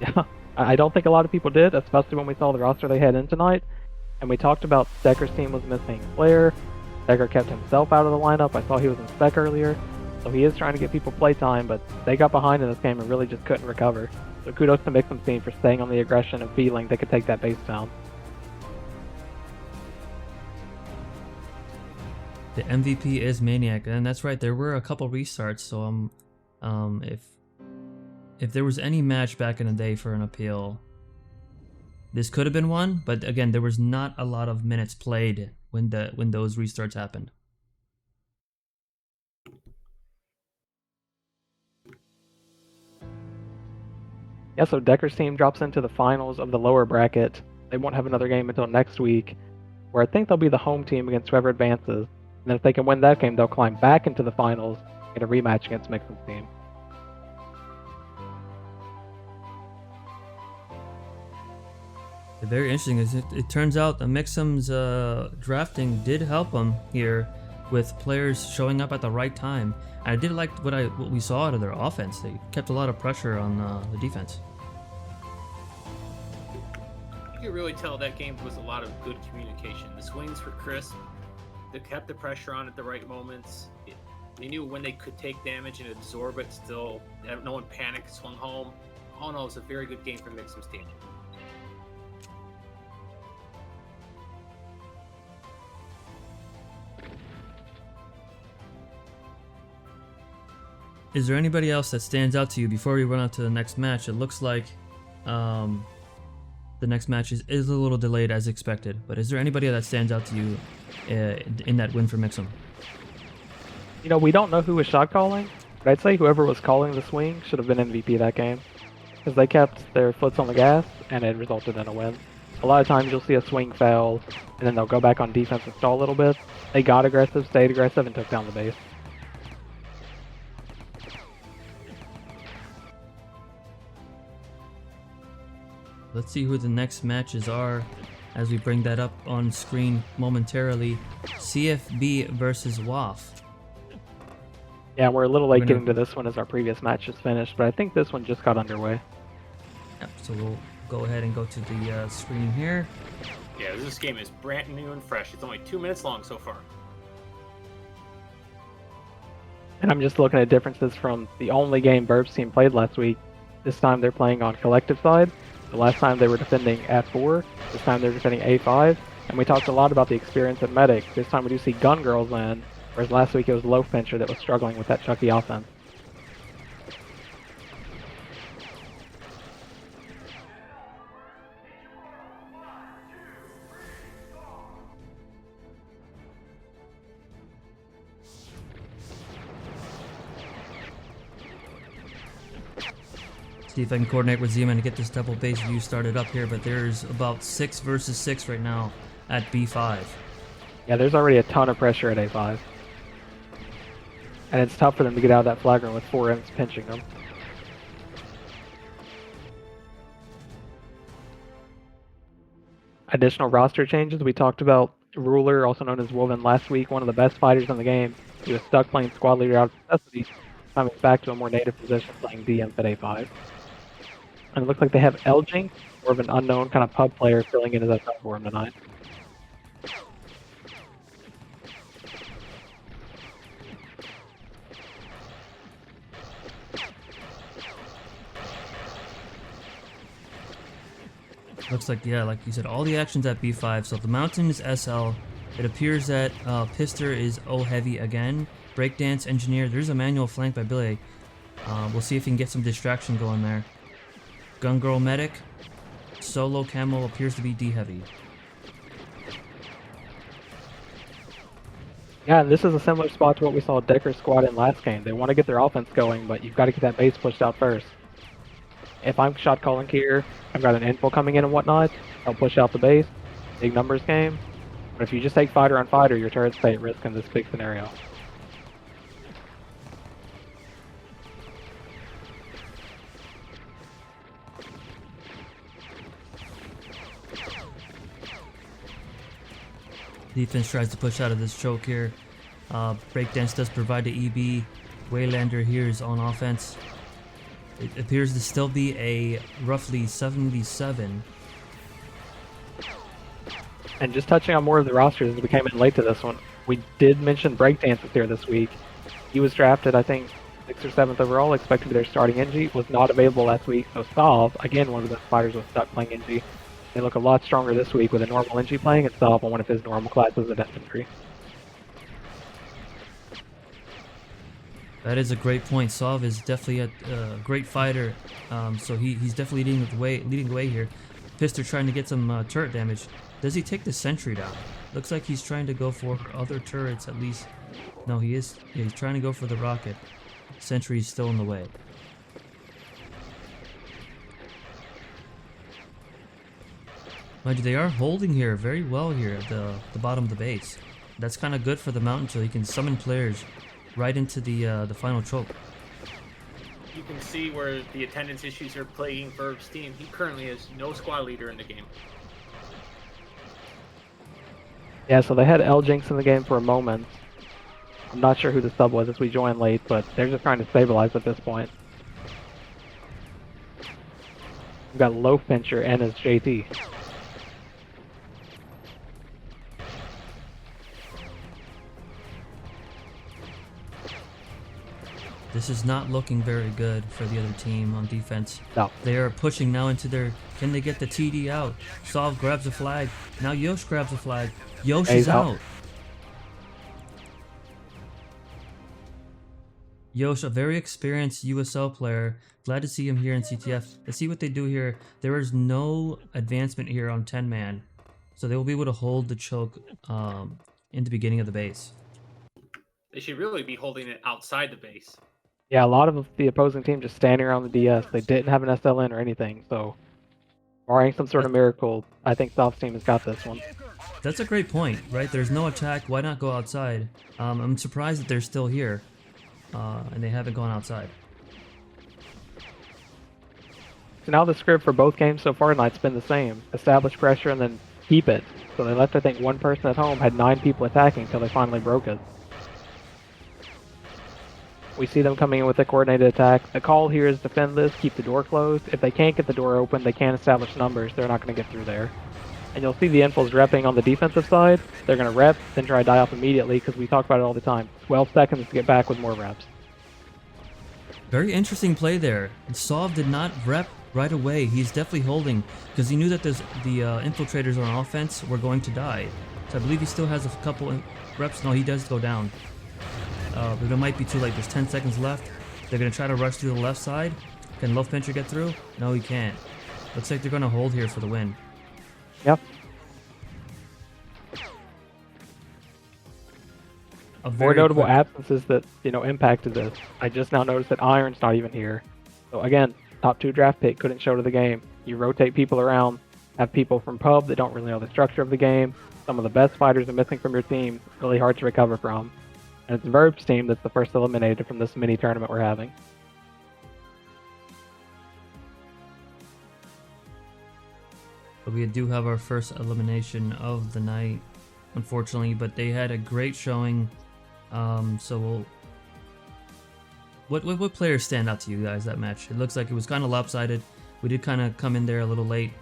Yeah, I don't think a lot of people did, especially when we saw the roster they had in tonight. And we talked about Decker's team was missing Flair. Decker kept himself out of the lineup. I saw he was in spec earlier. So he is trying to get people playtime, but they got behind in this game and really just couldn't recover. So kudos to Mixum's team for staying on the aggression and feeling they could take that base down. The MVP is Maniac, and that's right. There were a couple restarts, so if there was any match back in the day for an appeal, this could have been one. But again, there was not a lot of minutes played when those restarts happened. Yeah, so Decker's team drops into the finals of the lower bracket. They won't have another game until next week, where I think they'll be the home team against whoever advances. And then if they can win that game, they'll climb back into the finals and get a rematch against Mixum's team. Very interesting. Is it turns out that Mixum's drafting did help him here, with players showing up at the right time. And I did like what we saw out of their offense. They kept a lot of pressure on the defense. You could really tell that game was a lot of good communication. The swings were crisp. They kept the pressure on at the right moments. They knew when they could take damage and absorb it still. No one panicked, swung home. All in all, it was a very good game for Mixum's team. Is there anybody else that stands out to you before we run on to the next match? It looks like the next match is a little delayed as expected, but is there anybody that stands out to you in that win for Mixum? You know, we don't know who was shot calling, but I'd say whoever was calling the swing should have been MVP that game, because they kept their foots on the gas, and it resulted in a win. A lot of times you'll see a swing fail, and then they'll go back on defense and stall a little bit. They got aggressive, stayed aggressive, and took down the base. Let's see who the next matches are as we bring that up on screen momentarily. CFB versus WAF. Yeah, we're a little late We're getting gonna- to this one as our previous match just finished, but I think this one just got underway. Yep, so we'll go ahead and go to the screen here. Yeah, this game is brand new and fresh. It's only 2 minutes long so far. And I'm just looking at differences from the only game Burb's team played last week. This time they're playing on collective side. The last time they were defending F4. This time they're defending A5. And we talked a lot about the experience at Medic. This time we do see Gun Girls in, whereas last week it was Low Fincher that was struggling with that Chucky offense. See if I can coordinate with Z-Man to get this double base view started up here, but there's about 6 versus 6 right now at B5. Yeah, there's already a ton of pressure at A5. And it's tough for them to get out of that flag room with 4 imps pinching them. Additional roster changes. We talked about Ruler, also known as Woven, last week, one of the best fighters in the game. He was stuck playing squad leader out of necessity, coming back to a more native position playing DM at A5. And it looks like they have Elging, more of an unknown kind of pub player, filling in as a sub for him tonight. Looks like, yeah, like you said, all the actions at B5. So the Mountain is SL. It appears that Pister is O heavy again. Breakdance Engineer. There's a manual flank by Billy. We'll see if he can get some distraction going there. Gun Girl Medic. Solo Camo appears to be D heavy. Yeah, and this is a similar spot to what we saw Decker's squad in last game. They want to get their offense going, but you've got to get that base pushed out first. If I'm shot calling here, I've got an info coming in and whatnot, I'll push out the base. Big numbers game. But if you just take fighter on fighter, your turrets stay at risk in this big scenario. Defense tries to push out of this choke here. Breakdance does provide the EB. Waylander here is on offense. It appears to still be a roughly 77. And just touching on more of the rosters as we came in late to this one, we did mention Breakdance was here this week. He was drafted, I think, 6th or 7th overall, expected to be their starting NG, was not available last week, so Solve, again, one of the fighters was stuck playing NG. They look a lot stronger this week with a normal NG playing and Solve on one of his normal classes at Infantry. That is a great point. Sov is definitely a great fighter, so he's definitely leading the way here. Pister trying to get some turret damage. Does he take the sentry down? Looks like he's trying to go for other turrets at least. No, he is. Yeah, he's trying to go for the rocket. Sentry is still in the way. Mind you, they are holding here very well here at the bottom of the base. That's kind of good for the Mountain so he can summon players right into the final choke. You can see where the attendance issues are plaguing Burb's team. He currently has no squad leader in the game. Yeah, so they had L Jinx in the game for a moment. I'm not sure who the sub was as we joined late, but they're just trying to stabilize at this point. We've got Low Fincher and his JT. This is not looking very good for the other team on defense. No. They are pushing now into their... Can they get the TD out? Solve grabs a flag. Now Yosh grabs a flag. Yosh is out. Yosh, a very experienced USL player. Glad to see him here in CTF. Let's see what they do here. There is no advancement here on 10-man. So they will be able to hold the choke in the beginning of the base. They should really be holding it outside the base. Yeah, a lot of the opposing team just standing around the DS. They didn't have an SLN or anything, so barring some sort of miracle, I think Soft's team has got this one. That's a great point, right? There's no attack. Why not go outside? I'm surprised that they're still here and they haven't gone outside. So now the script for both games so far tonight's been the same. Establish pressure and then keep it. So they left, I think, one person at home, had 9 people attacking until they finally broke it. We see them coming in with a coordinated attack. The call here is defend this, keep the door closed. If they can't get the door open, they can't establish numbers. They're not going to get through there. And you'll see the Infils repping on the defensive side. They're going to rep, then try to die off immediately because we talk about it all the time. 12 seconds to get back with more reps. Very interesting play there. Sov did not rep right away. He's definitely holding because he knew that the infiltrators on offense were going to die. So I believe he still has a couple reps. No, he does go down. But it might be too late. There's 10 seconds left. They're going to try to rush through the left side. Can Love Pincher get through? No, he can't. Looks like they're going to hold here for the win. Yep. More notable absences that, impacted this. I just now noticed that Iron's not even here. So again, top 2 draft pick couldn't show to the game. You rotate people around, have people from pub that don't really know the structure of the game. Some of the best fighters are missing from your team. Really hard to recover from. And it's Verb's team that's the first eliminated from this mini tournament we're having. But we do have our first elimination of the night, unfortunately, but they had a great showing. So what players stand out to you guys that match? It looks like it was kind of lopsided. We did kind of come in there a little late,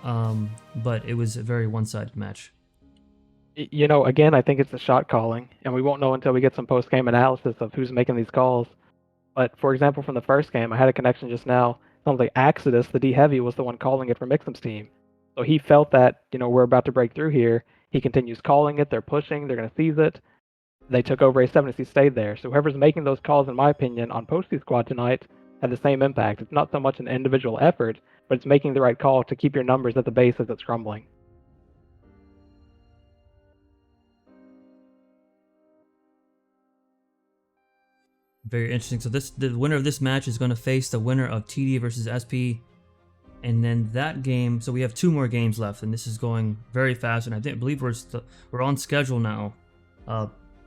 but it was a very one-sided match. Again, I think it's the shot calling, and we won't know until we get some post-game analysis of who's making these calls. But for example, from the first game, I had a connection just now. Sounds like Exodus, the D Heavy, was the one calling it for Mixum's team. So he felt that, we're about to break through here. He continues calling it. They're pushing. They're going to seize it. They took over A7 as he stayed there. So whoever's making those calls, in my opinion, on Posty Squad tonight had the same impact. It's not so much an individual effort, but it's making the right call to keep your numbers at the base as it's crumbling. Very interesting. So the winner of this match is going to face the winner of TD versus SP. And then that game, so we have 2 more games left, and this is going very fast. And I believe we're on schedule now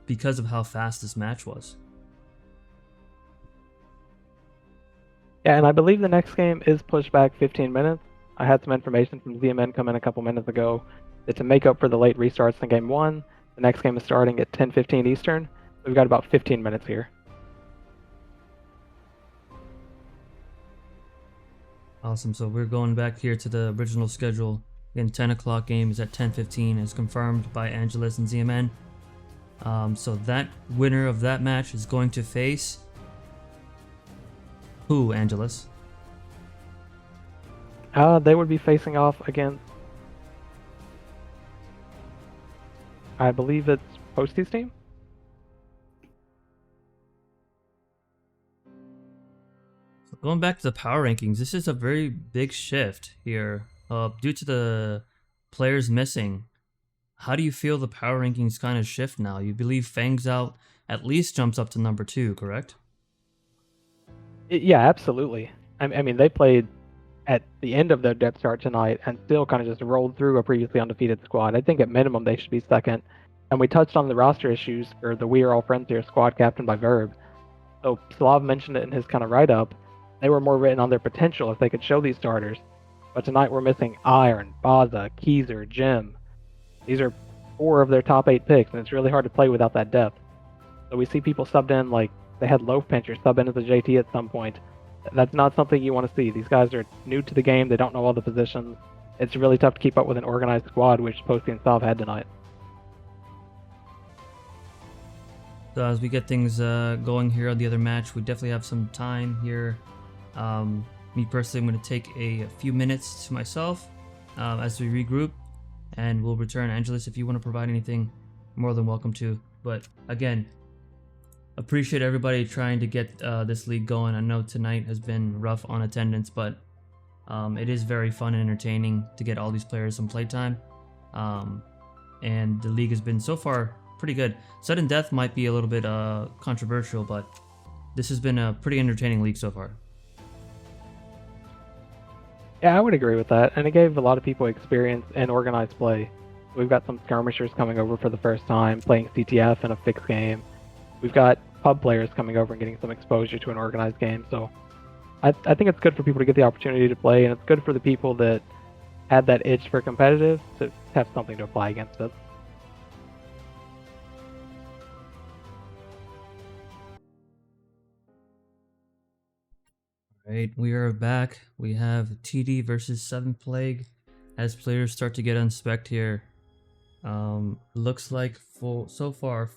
because of how fast this match was. Yeah, and I believe the next game is pushed back 15 minutes. I had some information from ZMN come in a couple minutes ago that to make up for the late restarts in Game 1, the next game is starting at 10:15 Eastern. We've got about 15 minutes here. Awesome. So we're going back here to the original schedule. Again, 10 o'clock game is at 10:15, as confirmed by Angelus and ZMN. So that winner of that match is going to face who, Angelus? They would be facing off against, I believe it's Posty's team? So going back to the power rankings, this is a very big shift here due to the players missing. How do you feel the power rankings kind of shift now? You believe Fang's Out at least jumps up to number 2, correct? Yeah, absolutely. I mean, they played at the end of their depth start tonight and still kind of just rolled through a previously undefeated squad. I think at minimum they should be second. And we touched on the roster issues for the We Are All Friends Here squad captained by Verb. So Slav mentioned it in his kind of write-up. They were more written on their potential if they could show these starters. But tonight we're missing Iron, Baza, Keezer, Jim. These are 4 of their top 8 picks, and it's really hard to play without that depth. So we see people subbed in, like they had Loaf Pincher sub in as a JT at some point. That's not something you want to see. These guys are new to the game. They don't know all the positions. It's really tough to keep up with an organized squad, which Posty and Sav had tonight. So as we get things going here on the other match, we definitely have some time here. Me personally, I'm going to take a few minutes to myself as we regroup, and we'll return. Angelus, if you want to provide anything, more than welcome to. But again, appreciate everybody trying to get this league going. I know tonight has been rough on attendance, but it is very fun and entertaining to get all these players some playtime. And the league has been so far pretty good. Sudden Death might be a little bit controversial, but this has been a pretty entertaining league so far. Yeah, I would agree with that, and it gave a lot of people experience in organized play. We've got some skirmishers coming over for the first time, playing CTF in a fixed game. We've got pub players coming over and getting some exposure to an organized game, so I think it's good for people to get the opportunity to play, and it's good for the people that had that itch for competitive to have something to apply against it. Right, we are back. We have TD versus 7 Plague as players start to get unspec'd here. Looks like so far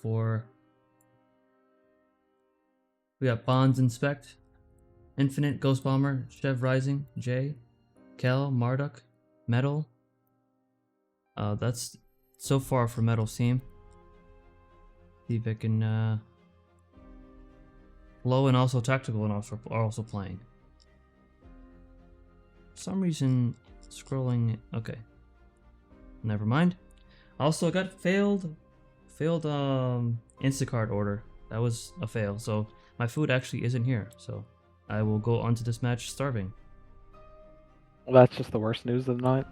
we got Bonds inspect, Infinite, Ghost Bomber, Chev Rising, Jay, Kel, Marduk, Metal. That's so far for Metal's team. See if I can Low and also Tactical and also are also playing. For some reason scrolling okay. Never mind. Also got failed Instacart order. That was a fail. So my food actually isn't here. So I will go onto this match starving. Well, that's just the worst news of the night.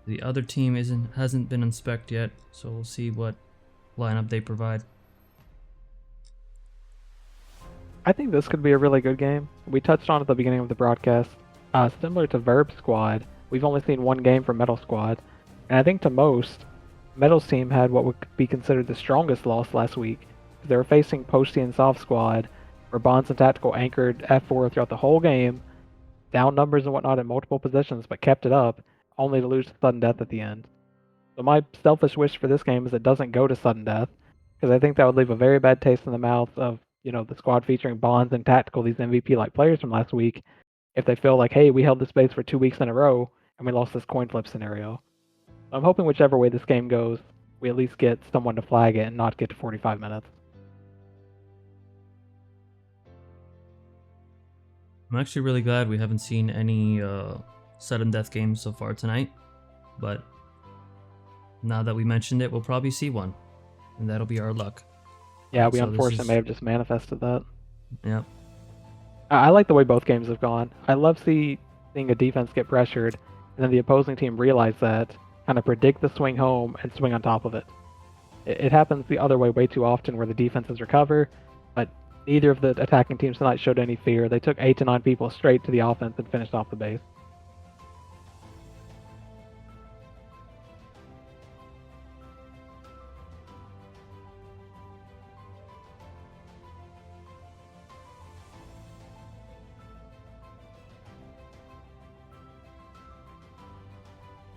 The other team hasn't been unspec'd yet, so we'll see what lineup they provide. I think this could be a really good game. We touched on at the beginning of the broadcast. Similar to Verb Squad, we've only seen one game from Metal Squad, and I think to most, Metal's team had what would be considered the strongest loss last week. They were facing Posty and Soft Squad, where Bonds and Tactical anchored F4 throughout the whole game, down numbers and whatnot in multiple positions, but kept it up, only to lose to sudden death at the end. So my selfish wish for this game is it doesn't go to sudden death, because I think that would leave a very bad taste in the mouth of, the squad featuring Bonds and Tactical, these MVP-like players from last week, if they feel like, hey, we held this base for 2 weeks in a row, and we lost this coin flip scenario. So I'm hoping whichever way this game goes, we at least get someone to flag it and not get to 45 minutes. I'm actually really glad we haven't seen any sudden death games so far tonight, but now that we mentioned it, we'll probably see one, and that'll be our luck. Yeah, we unfortunately may have just manifested that. Yep. I like the way both games have gone. I love seeing a defense get pressured, and then the opposing team realize that, kind of predict the swing home, and swing on top of it. It happens the other way too often where the defenses recover, but neither of the attacking teams tonight showed any fear. They took 8 to 9 people straight to the offense and finished off the base.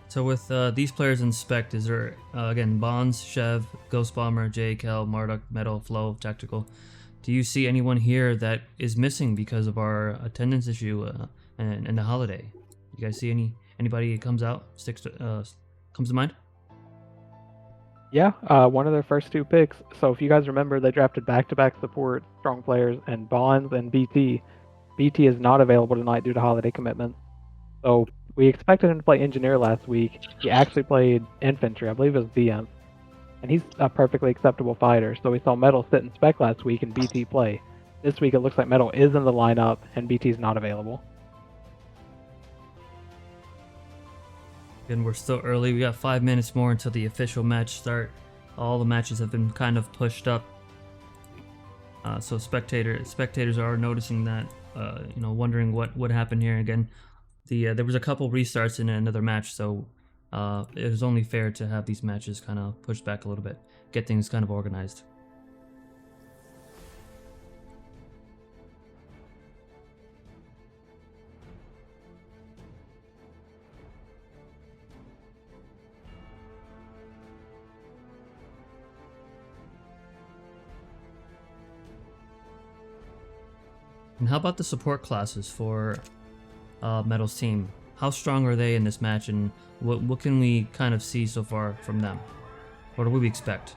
So with these players in spec, is there, again, Bonds, Chev, Ghost Bomber, Jay, Kel, Marduk, Metal, Flow, Tactical. Do you see anyone here that is missing because of our attendance issue and the holiday? You guys see anybody that comes to mind? Yeah, one of their first 2 picks. So if you guys remember, they drafted back-to-back support strong players and Bonds and BT. BT is not available tonight due to holiday commitments. So we expected him to play Engineer last week. He actually played Infantry. I believe it was VM. And he's a perfectly acceptable fighter. So we saw Metal sit in spec last week and BT play. This week it looks like Metal is in the lineup and BT is not available. Again, we're still early. We got 5 minutes more until the official match start. All the matches have been kind of pushed up. So spectators are noticing that, wondering what would happen here. Again, there was a couple restarts in another match, so it was only fair to have these matches kind of pushed back a little bit, get things kind of organized. And how about the support classes for Metal's team? How strong are they in this match, and what can we kind of see so far from them? What do we expect?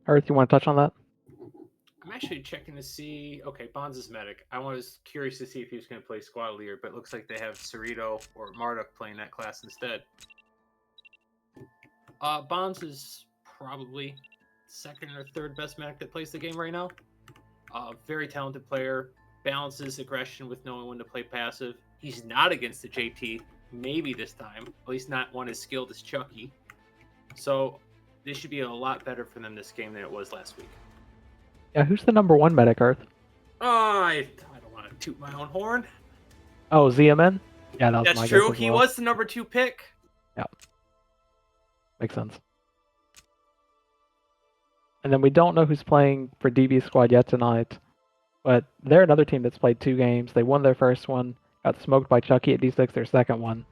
Earth, you want to touch on that? I'm actually checking to see. Okay, Bonds is medic. I was curious to see if he was going to play squad leader, but it looks like they have Cerrito or Marduk playing that class instead. Bonds is probably second or third best medic that plays the game right now. Very talented player, balances aggression with knowing when to play passive. He's not against the JT, maybe this time, at least not one as skilled as Chucky. So this should be a lot better for them this game than it was last week. Yeah, who's the number 1 medic, Earth? I don't want to toot my own horn. Oh, ZMN? Yeah, that was That's my true. guess as He well. was the number 2 pick. Yeah. Makes sense. And then we don't know who's playing for DB squad yet tonight, but they're another team that's played 2 games. They won their first one, got smoked by Chucky at D6 their second one.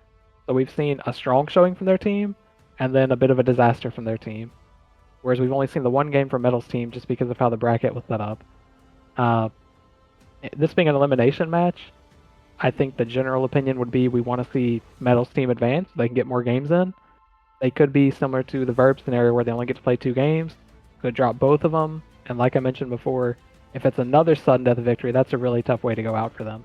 So we've seen a strong showing from their team, and then a bit of a disaster from their team. Whereas we've only seen the 1 game from Metal's team just because of how the bracket was set up. This being an elimination match, I think the general opinion would be we want to see Metal's team advance so they can get more games in. They could be similar to the Verb scenario where they only get to play 2 games, could drop both of them, and like I mentioned before, if it's another sudden death victory, that's a really tough way to go out for them.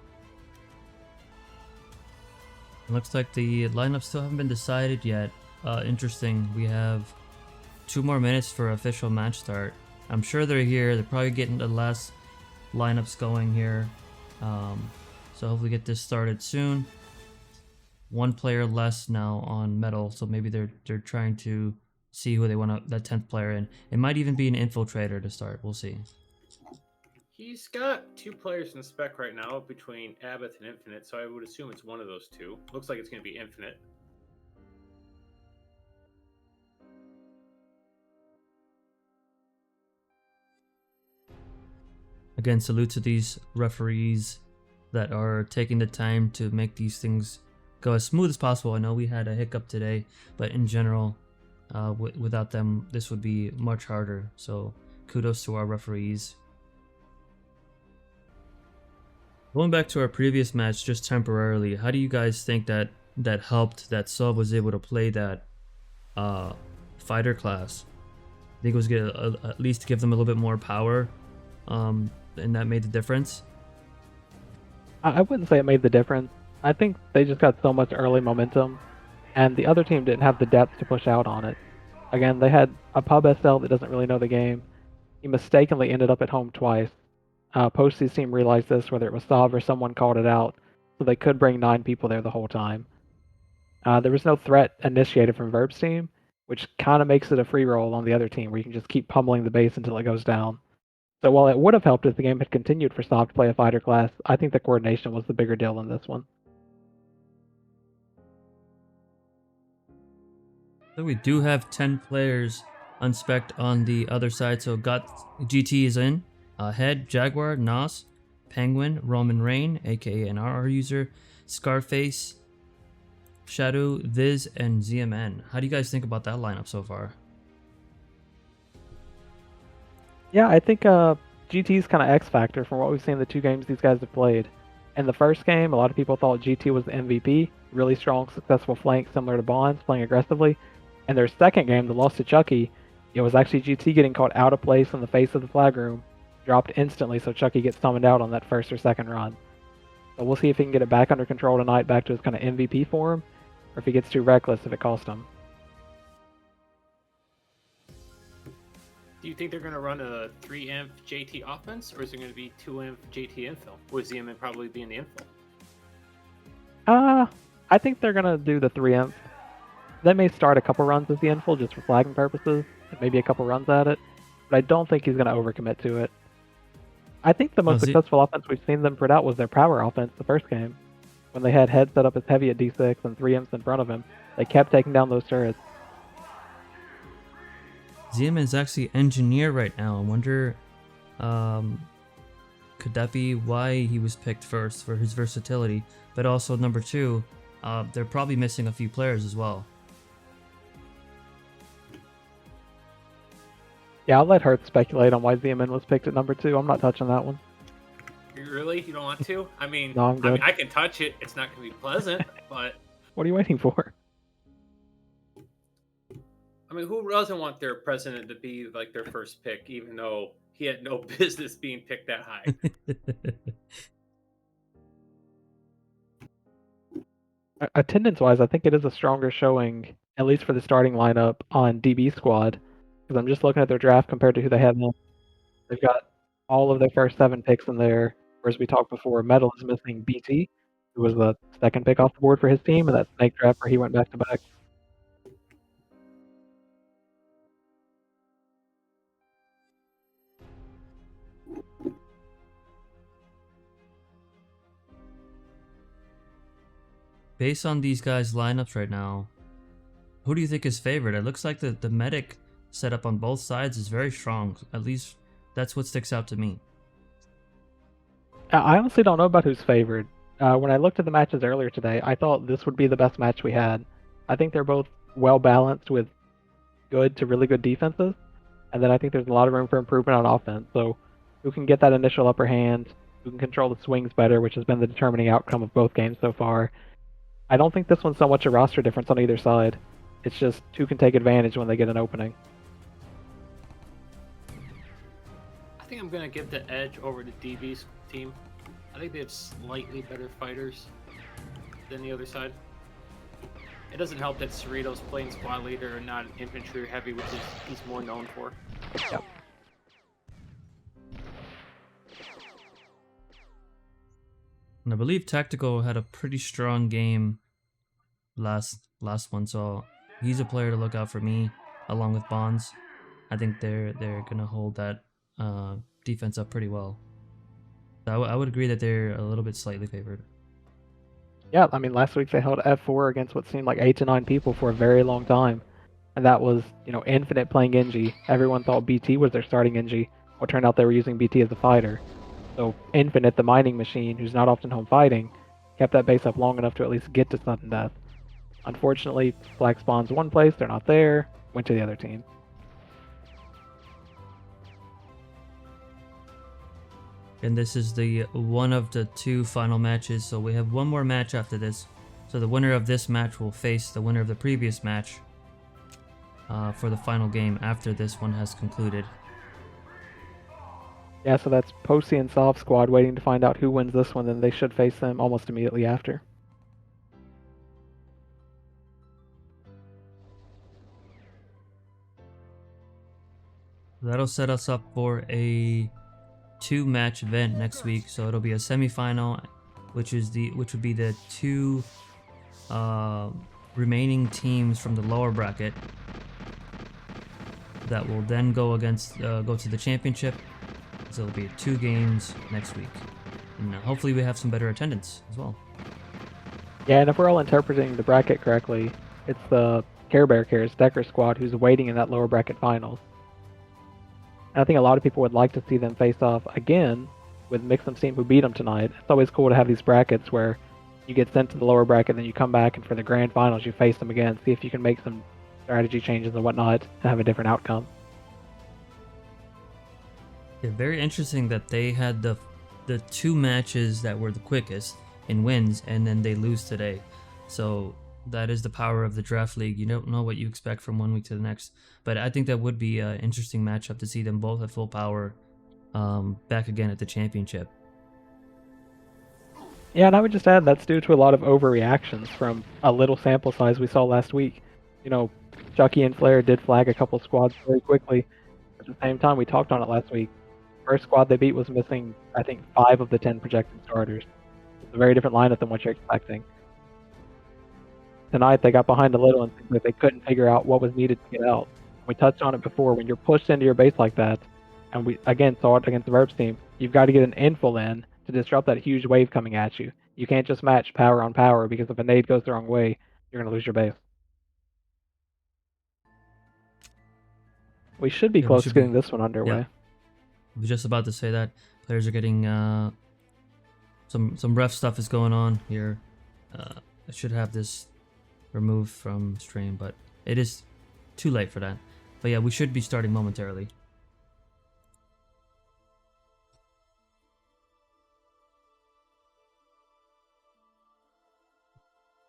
It looks like the lineups still haven't been decided yet. Interesting. We have 2 more minutes for official match start. I'm sure they're here. They're probably getting the last lineups going here. So hopefully get this started soon. 1 player less now on Metal, so maybe they're trying to see who they want that 10th player in. It might even be an infiltrator to start. We'll see. He's got 2 players in spec right now between Abbott and Infinite, so I would assume it's one of those 2. Looks like it's going to be Infinite. Again, salute to these referees that are taking the time to make these things go as smooth as possible. I know we had a hiccup today, but in general, without them, this would be much harder. So kudos to our referees. Going back to our previous match just temporarily, how do you guys think that helped that Sub was able to play that fighter class? I think it was gonna at least give them a little bit more power, and that made the difference. I wouldn't say it made the difference. I think they just got so much early momentum, and the other team didn't have the depth to push out on it. Again, they had a pub SL that doesn't really know the game. He mistakenly ended up at home twice. Posty's team realized this, whether it was Sav or someone called it out, so they could bring 9 people there the whole time. There was no threat initiated from Verb's team, which kind of makes it a free roll on the other team, where you can just keep pummeling the base until it goes down. So while it would have helped if the game had continued for Sav to play a fighter class, I think the coordination was the bigger deal in this one. So we do have 10 players unspec'd on the other side. So got GT is in. Head, Jaguar, Nos, Penguin, Roman Rain, aka an RR user, Scarface, Shadow, Viz, and ZMN. How do you guys think about that lineup so far? Yeah, I think GT's kind of X factor from what we've seen in the 2 games these guys have played. In the first game, a lot of people thought GT was the MVP, really strong, successful flank similar to Bonds, playing aggressively. In their second game, the loss to Chucky, it was actually GT getting caught out of place in the face of the flag room, dropped instantly so Chucky gets summoned out on that first or second run. So we'll see if he can get it back under control tonight, back to his kind of MVP form, or if he gets too reckless if it costs him. Do you think they're going to run a 3-inf JT offense, or is it going to be 2-inf JT infill? With ZMN probably being the infill? I think they're going to do the 3-inf. They may start a couple runs as the infill just for flagging purposes, and maybe a couple runs at it, but I don't think he's going to overcommit to it. I think the most successful offense we've seen them put out was their power offense the first game. When they had head set up as heavy at D6 and 3-imps in front of him, they kept taking down those turrets. ZMN is actually engineer right now. I wonder, could that be why he was picked first, for his versatility? But also number 2, they're probably missing a few players as well. Yeah, I'll let Herth speculate on why ZMN was picked at number 2. I'm not touching that one. Really? You don't want to? I mean, No, I'm good. I can touch it. It's not going to be pleasant, but... What are you waiting for? I mean, who doesn't want their president to be like their first pick, even though he had no business being picked that high? Attendance-wise, I think it is a stronger showing, at least for the starting lineup, on DB squad. Because I'm just looking at their draft compared to who they have now. They've got all of their first 7 picks in there, whereas we talked before, Metal is missing BT, who was the second pick off the board for his team, and that snake draft where he went back-to-back. based on these guys' lineups right now, who do you think is favored? It looks like the medic setup on both sides is very strong. At least that's what sticks out to me. I honestly don't know about who's favored. When I looked at the matches earlier today, I thought this would be the best match we had. I think they're both well balanced with good to really good defenses, and then I think there's a lot of room for improvement on offense. So, who can get that initial upper hand, who can control the swings better, which has been the determining outcome of both games so far. I don't think this one's so much a roster difference on either side. It's just who can take advantage when they get an opening. I think I'm going to give the edge over the DB's team. I think they have slightly better fighters than the other side. It doesn't help that Cerrito's playing squad leader and not infantry heavy, which is he's more known for. Yep. And I believe Tactical had a pretty strong game last one, so he's a player to look out for me, along with Bonds. I think they're gonna hold that defense up pretty well. I would agree that they're a little bit slightly favored. Yeah, I mean, last week they held F4 against what seemed like 8 to 9 people for a very long time. And that was, Infinite playing Genji. Everyone thought BT was their starting Genji. Well, it turned out they were using BT as a fighter. So Infinite, the mining machine, who's not often home fighting, kept that base up long enough to at least get to sudden death. Unfortunately, Black spawns one place, they're not there, went to the other team. And this is the one of the 2 final matches, so we have one more match after this. So the winner of this match will face the winner of the previous match for the final game after this one has concluded. Yeah, so that's Posey and Soft Squad waiting to find out who wins this one, then they should face them almost immediately after. That'll set us up for a 2-match event next week, so it'll be a semifinal, which would be the 2 remaining teams from the lower bracket that will then go to the championship. So it'll be 2 games next week, and hopefully we have some better attendance as well. Yeah, and if we're all interpreting the bracket correctly, it's the Care Bear Cares Decker squad who's waiting in that lower bracket finals. And I think a lot of people would like to see them face off again with Mixum's team who beat them tonight. It's always cool to have these brackets where you get sent to the lower bracket, then you come back, and for the grand finals you face them again, see if you can make some strategy changes and whatnot and have a different outcome. Yeah, very interesting that they had the 2 matches that were the quickest in wins, and then they lose today. So that is the power of the draft league. You don't know what you expect from one week to the next, but I think that would be an interesting matchup to see them both at full power back again at the championship. Yeah, and I would just add that's due to a lot of overreactions from a little sample size we saw last week. Chucky and Flair did flag a couple squads very quickly. At the same time, we talked on it last week. First squad they beat was missing, I think, 5 of the 10 projected starters. It's a very different lineup than what you're expecting. Tonight they got behind a little and seemed like they couldn't figure out what was needed to get out. We touched on it before. When you're pushed into your base like that, and we again saw it against the Verbs team, you've got to get an infill in to disrupt that huge wave coming at you. You can't just match power on power, because if a nade goes the wrong way, you're going to lose your base. We should be close to getting this one underway. Yeah. I was just about to say that players are getting some ref stuff is going on here. I should have this removed from stream, but it is too late for that. But yeah, we should be starting momentarily.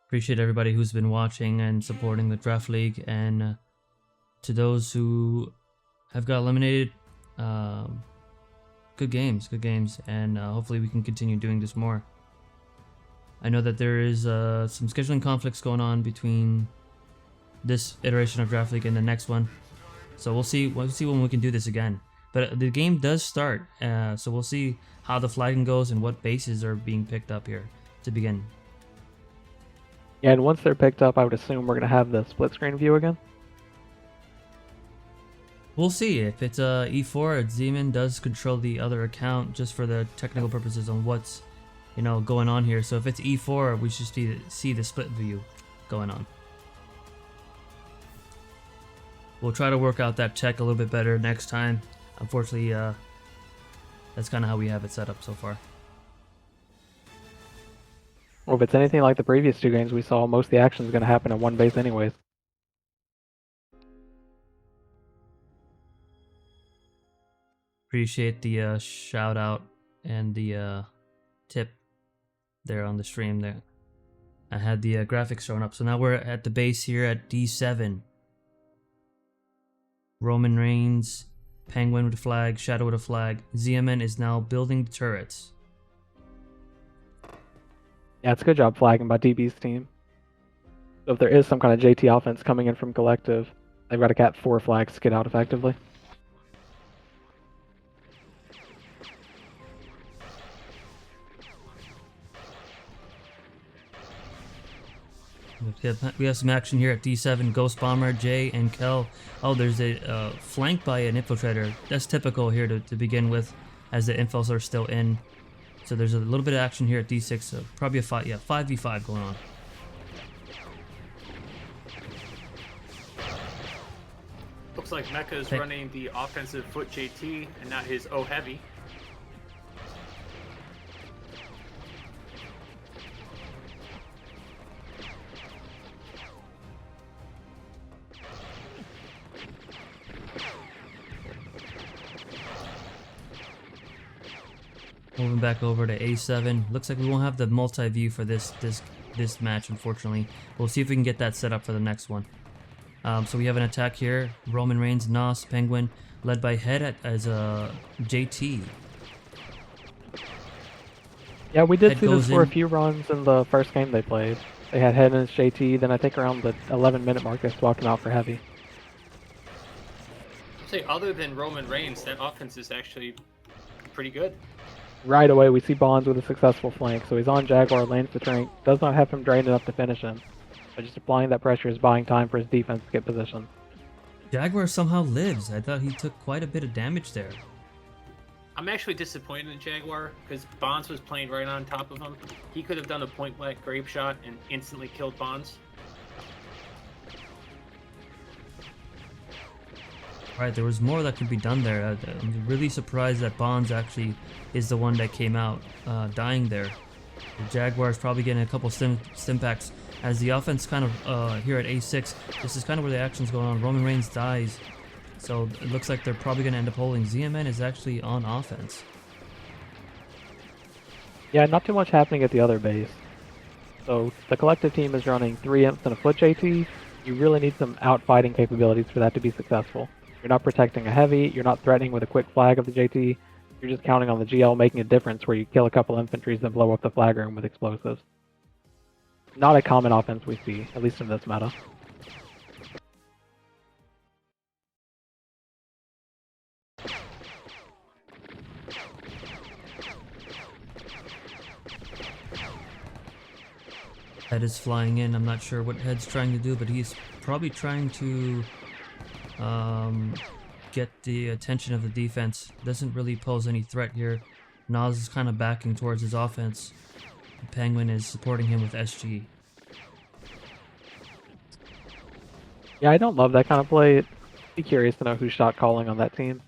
Appreciate everybody who's been watching and supporting the draft league, and to those who have got eliminated, good games, and hopefully we can continue doing this more. I know that there is some scheduling conflicts going on between this iteration of Draft League and the next one, so we'll see when we can do this again. But the game does start, so we'll see how the flagging goes and what bases are being picked up here to begin. Yeah, and once they're picked up, I would assume we're going to have the split screen view again. We'll see. If it's E4, Zeman does control the other account just for the technical purposes on what's going on here. So if it's E4, we should see the split view going on. We'll try to work out that check a little bit better next time. Unfortunately, that's kind of how we have it set up so far. Well, if it's anything like the previous 2 games we saw, most of the action is going to happen in one base anyways. Appreciate the shout out and the tip there on the stream there. I had the graphics showing up. So now we're at the base here at D7. Roman Reigns, Penguin with a flag, Shadow with a flag. ZMN is now building the turrets. Yeah, it's a good job flagging by DB's team. So if there is some kind of JT offense coming in from Collective, they've got to cap 4 flags to get out effectively. We have some action here at D7. Ghost Bomber, Jay, and Kel. Oh, there's a flank by an infiltrator. That's typical here to begin with, as the infos are still in. So there's a little bit of action here at D6. So probably a 5v5 going on. Looks like Mecha is running the offensive foot JT and not his O heavy. Moving back over to A7. Looks like we won't have the multi-view for this match, unfortunately. We'll see if we can get that set up for the next one. So we have an attack here. Roman Reigns, Nos, Penguin, led by Head as a JT. Yeah, we did Head see this goes for a in. few runs in the first game they played. They had Head and his JT, then I think around the 11-minute mark they swapped him out for Heavy. I'd say other than Roman Reigns, that offense is actually pretty good. Right away, we see Bonds with a successful flank, so he's on Jaguar, lanes the Trank, does not have him drained enough to finish him. But just applying that pressure is buying time for his defense to get position. Jaguar somehow lives. I thought he took quite a bit of damage there. I'm actually disappointed in Jaguar because Bonds was playing right on top of him. He could have done a point blank grape shot and instantly killed Bonds. Right, there was more that could be done there. I'm really surprised that Bonds actually is the one that came out dying there. The Jaguars probably getting a couple stimpacks as the offense kind of here at A6. This is kind of where the action's going on. Roman Reigns dies, so it looks like they're probably going to end up holding. ZMN is actually on offense. Yeah, not too much happening at the other base. So the collective team is running 3 imps and a foot JT. You really need some outfighting capabilities for that to be successful. You're not protecting a heavy, you're not threatening with a quick flag of the JT, you're just counting on the GL making a difference where you kill a couple infantries and blow up the flag room with explosives. Not a common offense we see, at least in this meta. Head is flying in. I'm not sure what Head's trying to do, but he's probably trying to get the attention of the defense. Doesn't really pose any threat here. Nas is kind of backing towards his offense. Penguin is supporting him with SG. Yeah, I don't love that kind of play. Be curious to know who's shot calling on that team.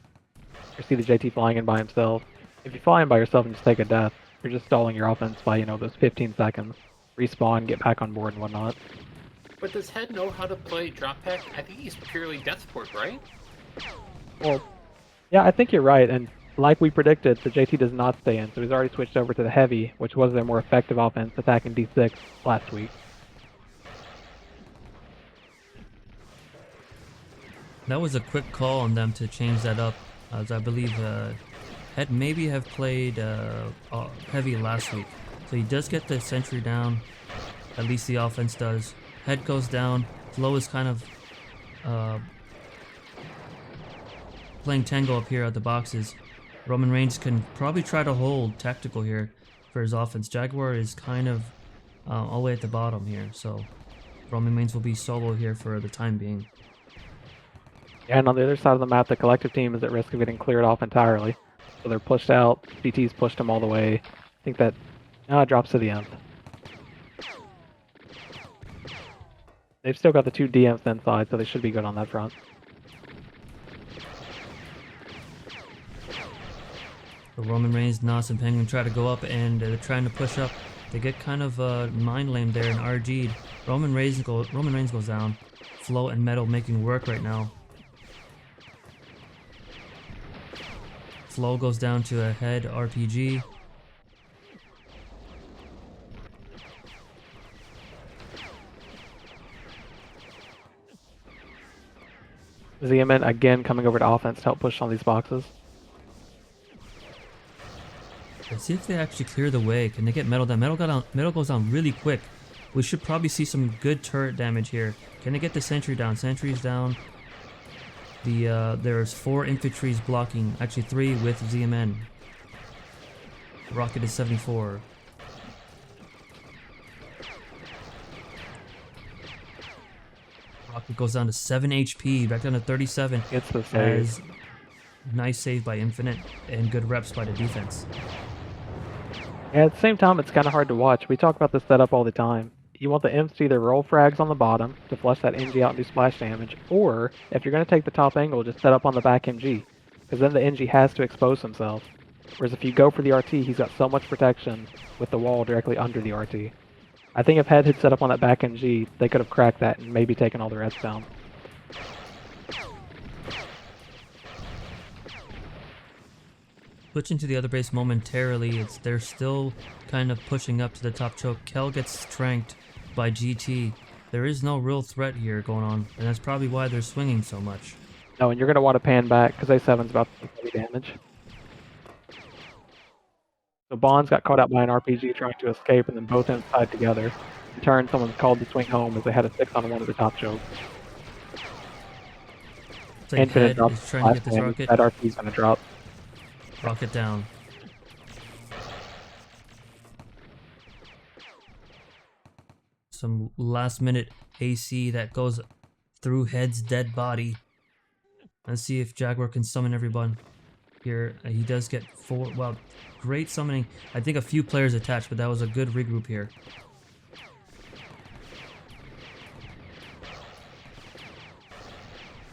Or see the JT flying in by himself. If you fly in by yourself and just take a death, you're just stalling your offense by, those 15 seconds. Respawn, get back on board and whatnot. But does Head know how to play drop pack? I think he's purely death support, right? Well, yeah, I think you're right, and like we predicted, the JT does not stay in, so he's already switched over to the heavy, which was their more effective offense, attacking D6 last week. That was a quick call on them to change that up, as I believe Head maybe have played heavy last week. So he does get the sentry down, at least the offense does. Head goes down, Flo is kind of playing tango up here at the boxes. Roman Reigns can probably try to hold tactical here for his offense. Jaguar is kind of all the way at the bottom here, so Roman Reigns will be solo here for the time being. Yeah, and on the other side of the map, the collective team is at risk of getting cleared off entirely. So they're pushed out, CT's pushed them all the way. I think that Now it drops to the nth. They've still got the 2 DMs inside, so they should be good on that front. The Roman Reigns, Nas, and Penguin try to go up, and they're trying to push up. They get kind of mind lamed there and RG'd. Roman Reigns goes down. Flo and Metal making work right now. Flo goes down to a head RPG. Zeman again coming over to offense to help push on these boxes. Let's see if they actually clear the way. Can they get Metal down? Metal goes down really quick. We should probably see some good turret damage here. Can they get the sentry down? Sentry's down. There's 4 infantries blocking. Actually 3 with ZMN. Rocket is 74. Rocket goes down to 7 HP, back down to 37. Gets the save. Nice save by Infinite and good reps by the defense. Yeah, at the same time, it's kind of hard to watch. We talk about this setup all the time. You want the imps to either roll frags on the bottom to flush that NG out and do splash damage, or if you're going to take the top angle, just set up on the back MG, because then the NG has to expose himself. Whereas if you go for the RT, he's got so much protection with the wall directly under the RT. I think if Head had set up on that back MG, they could have cracked that and maybe taken all the reds down. Switching to the other base momentarily, they're still kind of pushing up to the top choke. Kel gets stranked by GT. There is no real threat here going on, and that's probably why they're swinging so much. No, and you're going to want to pan back, because A7's about to take heavy damage. So Bonds got caught out by an RPG trying to escape, and then both ends tied together. In turn, someone's called to swing home as they had a 6-on-1 at the top choke. It's like Infinite Head drops is trying to get this rocket. That RP's going to drop. Rocket down. Some last minute AC that goes through Head's dead body. Let's see if Jaguar can summon everyone here. He does get 4. Well, great summoning. I think a few players attached, but that was a good regroup here.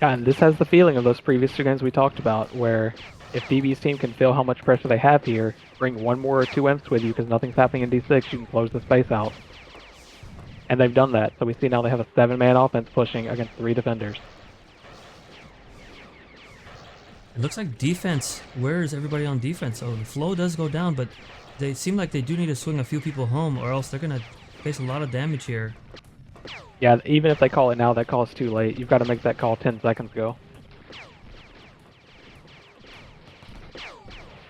Yeah, and this has the feeling of those previous 2 games we talked about, where if DB's team can feel how much pressure they have here, bring 1 more or 2 imps with you because nothing's happening in D6, you can close the space out. And they've done that, so we see now they have a 7-man offense pushing against 3 defenders. It looks like defense. Where is everybody on defense? Oh, the flow does go down, but they seem like they do need to swing a few people home, or else they're going to face a lot of damage here. Yeah, even if they call it now, that call is too late. You've got to make that call 10 seconds ago.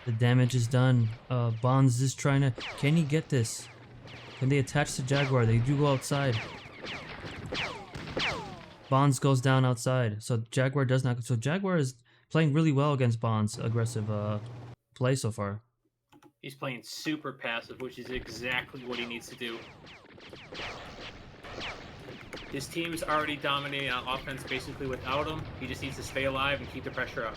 The damage is done. Bonds is trying to... Can he get this? Can they attach to Jaguar? They do go outside. Bonds goes down outside. So Jaguar does not... So Jaguar is playing really well against Bonds' aggressive play so far. He's playing super passive, which is exactly what he needs to do. His team's already dominating on offense basically without him. He just needs to stay alive and keep the pressure up.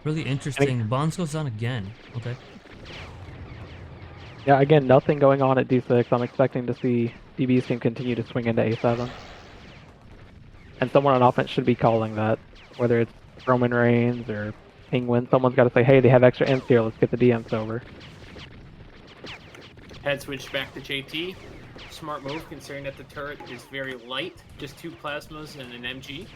Really interesting. Bonds goes down again. Okay. Yeah, again, nothing going on at D6. I'm expecting to see DB's team continue to swing into A7. And someone on offense should be calling that. Whether it's Roman Reigns or Penguin, someone's got to say, hey, they have extra imps here, let's get the DMs over. Head switch back to JT. Smart move considering that the turret is very light. Just 2 plasmas and an MG.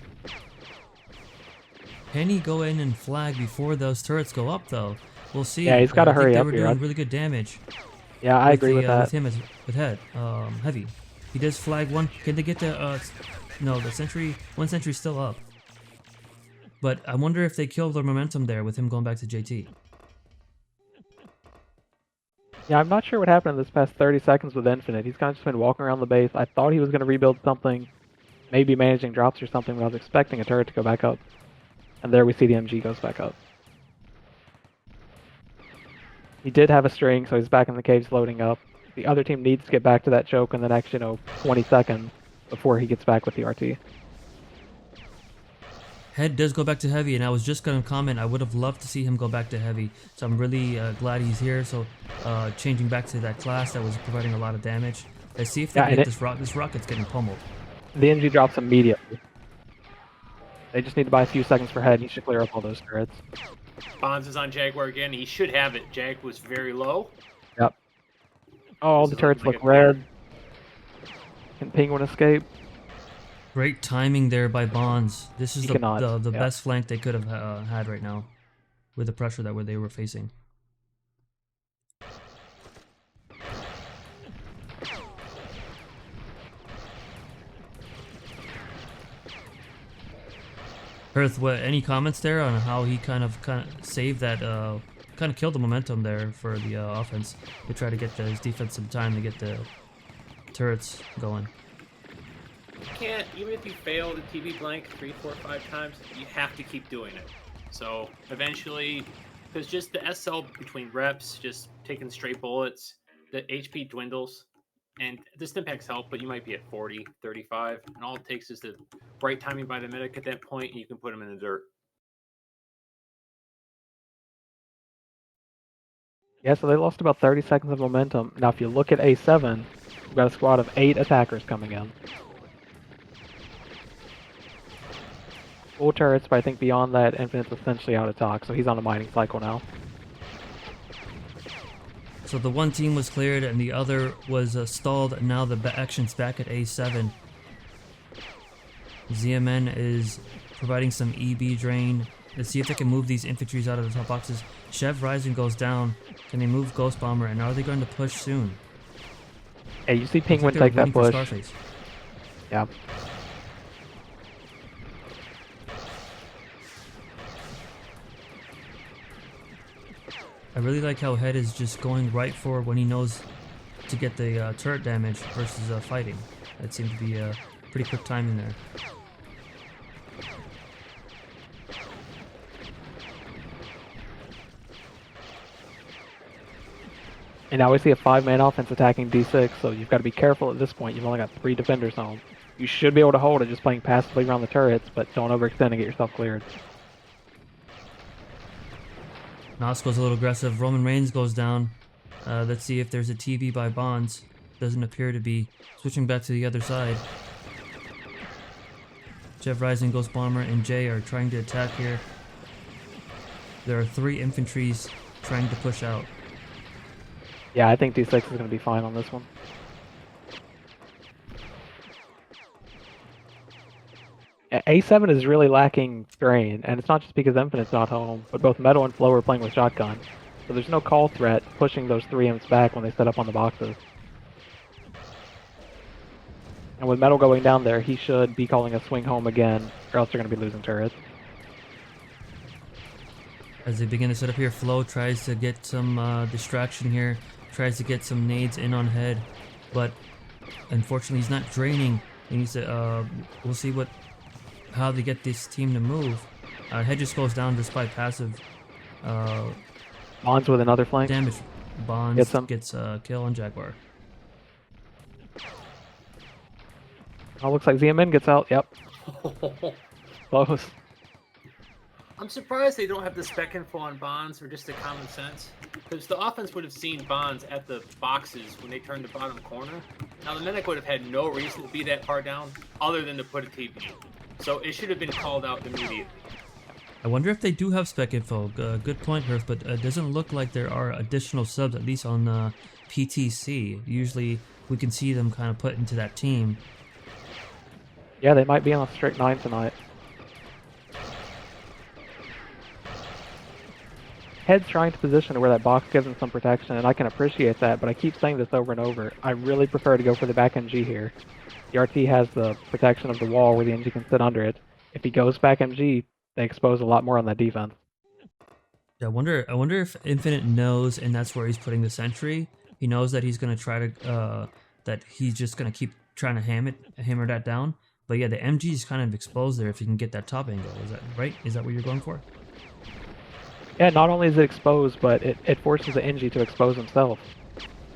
Can he go in and flag before those turrets go up, though? We'll see. Yeah, he's got to hurry they up were here. doing really good damage. Yeah, I agree with that. With him with Head. Heavy. He does flag 1. Can they get the... no, the sentry... 1 sentry's still up. But I wonder if they kill the momentum there with him going back to JT. Yeah, I'm not sure what happened in this past 30 seconds with Infinite. He's kind of just been walking around the base. I thought he was going to rebuild something, maybe managing drops or something, but I was expecting a turret to go back up. And there we see the MG goes back up. He did have a string, so he's back in the caves loading up. The other team needs to get back to that choke in the next, 20 seconds before he gets back with the RT. Head does go back to heavy, and I was just going to comment, I would have loved to see him go back to heavy. So I'm really glad he's here. So changing back to that class that was providing a lot of damage. Let's see if they can get this rock. This rocket's getting pummeled. The NG drops immediately. They just need to buy a few seconds for head. He should clear up all those turrets. Bonds is on Jaguar again. He should have it. Jag was very low. Yep. Oh, all the turrets look red. Can Penguin escape? Great timing there by Bonds. This is the yeah. best flank they could have had right now with the pressure that they were facing. Herth, any comments there on how he kind of saved that, kind of killed the momentum there for the offense to try to get his defense some time to get the turrets going? You can't, even if you fail the TV blank 3, 4, 5 times, you have to keep doing it. So eventually, because just the SL between reps, just taking straight bullets, the HP dwindles. And the stimpaks help, but you might be at 40, 35, and all it takes is the right timing by the medic at that point, and you can put them in the dirt. Yeah, so they lost about 30 seconds of momentum. Now, if you look at A7, we've got a squad of 8 attackers coming in. Full turrets, but I think beyond that, Infinite's essentially out of talk, so he's on a mining cycle now. So the one team was cleared and the other was stalled, and now the action's back at A7. ZMN is providing some EB drain. Let's see if they can move these infantries out of the top boxes. Chev Rising goes down. Can they move Ghost Bomber, and are they going to push soon? Hey, you see Penguin take that push. Yeah. I really like how Head is just going right for when he knows to get the turret damage versus fighting. That seemed to be pretty quick timing there. And now we see a 5-man offense attacking D6, so you've got to be careful at this point. You've only got 3 defenders home. You should be able to hold it just playing passively around the turrets, but don't overextend and get yourself cleared. Nos goes a little aggressive. Roman Reigns goes down. Let's see if there's a TV by Bonds. Doesn't appear to be. Switching back to the other side. Jeff Rising, Ghost Bomber, and Jay are trying to attack here. There are 3 infantries trying to push out. Yeah, I think D6 is going to be fine on this one. A7 is really lacking strain, and it's not just because Infinite's not home, but both Metal and Flow are playing with shotgun. So there's no call threat pushing those 3 imps back when they set up on the boxes. And with Metal going down there, he should be calling a swing home again, or else they're going to be losing turrets. As they begin to set up here, Flow tries to get some distraction here, tries to get some nades in on Head, but unfortunately he's not draining. He needs to, we'll see how they get this team to move. Head just goes down despite passive Bonds with another flank. damage. Bonds gets a kill on Jaguar. Oh, looks like ZMN gets out. Yep. Close. I'm surprised they don't have the spec info on Bonds or just the common sense. Because the offense would have seen Bonds at the boxes when they turned the bottom corner. Now the medic would have had no reason to be that far down other than to put a TP. So it should have been called out immediately. I wonder if they do have spec info. Good point, Herth, but it doesn't look like there are additional subs, at least on PTC. Usually we can see them kind of put into that team. Yeah, they might be on a strict 9 tonight. Head's trying to position where that box gives him some protection, and I can appreciate that, but I keep saying this over and over. I really prefer to go for the back MG here. The RT has the protection of the wall where the NG can sit under it. If he goes back MG, they expose a lot more on that defense. Yeah, I wonder if Infinite knows, and that's where he's putting the sentry. He knows that he's gonna try to that he's just gonna keep trying to hammer that down. But yeah, the MG is kind of exposed there if you can get that top angle. Is that right? Is that what you're going for? Yeah, not only is it exposed, but it forces the NG to expose himself.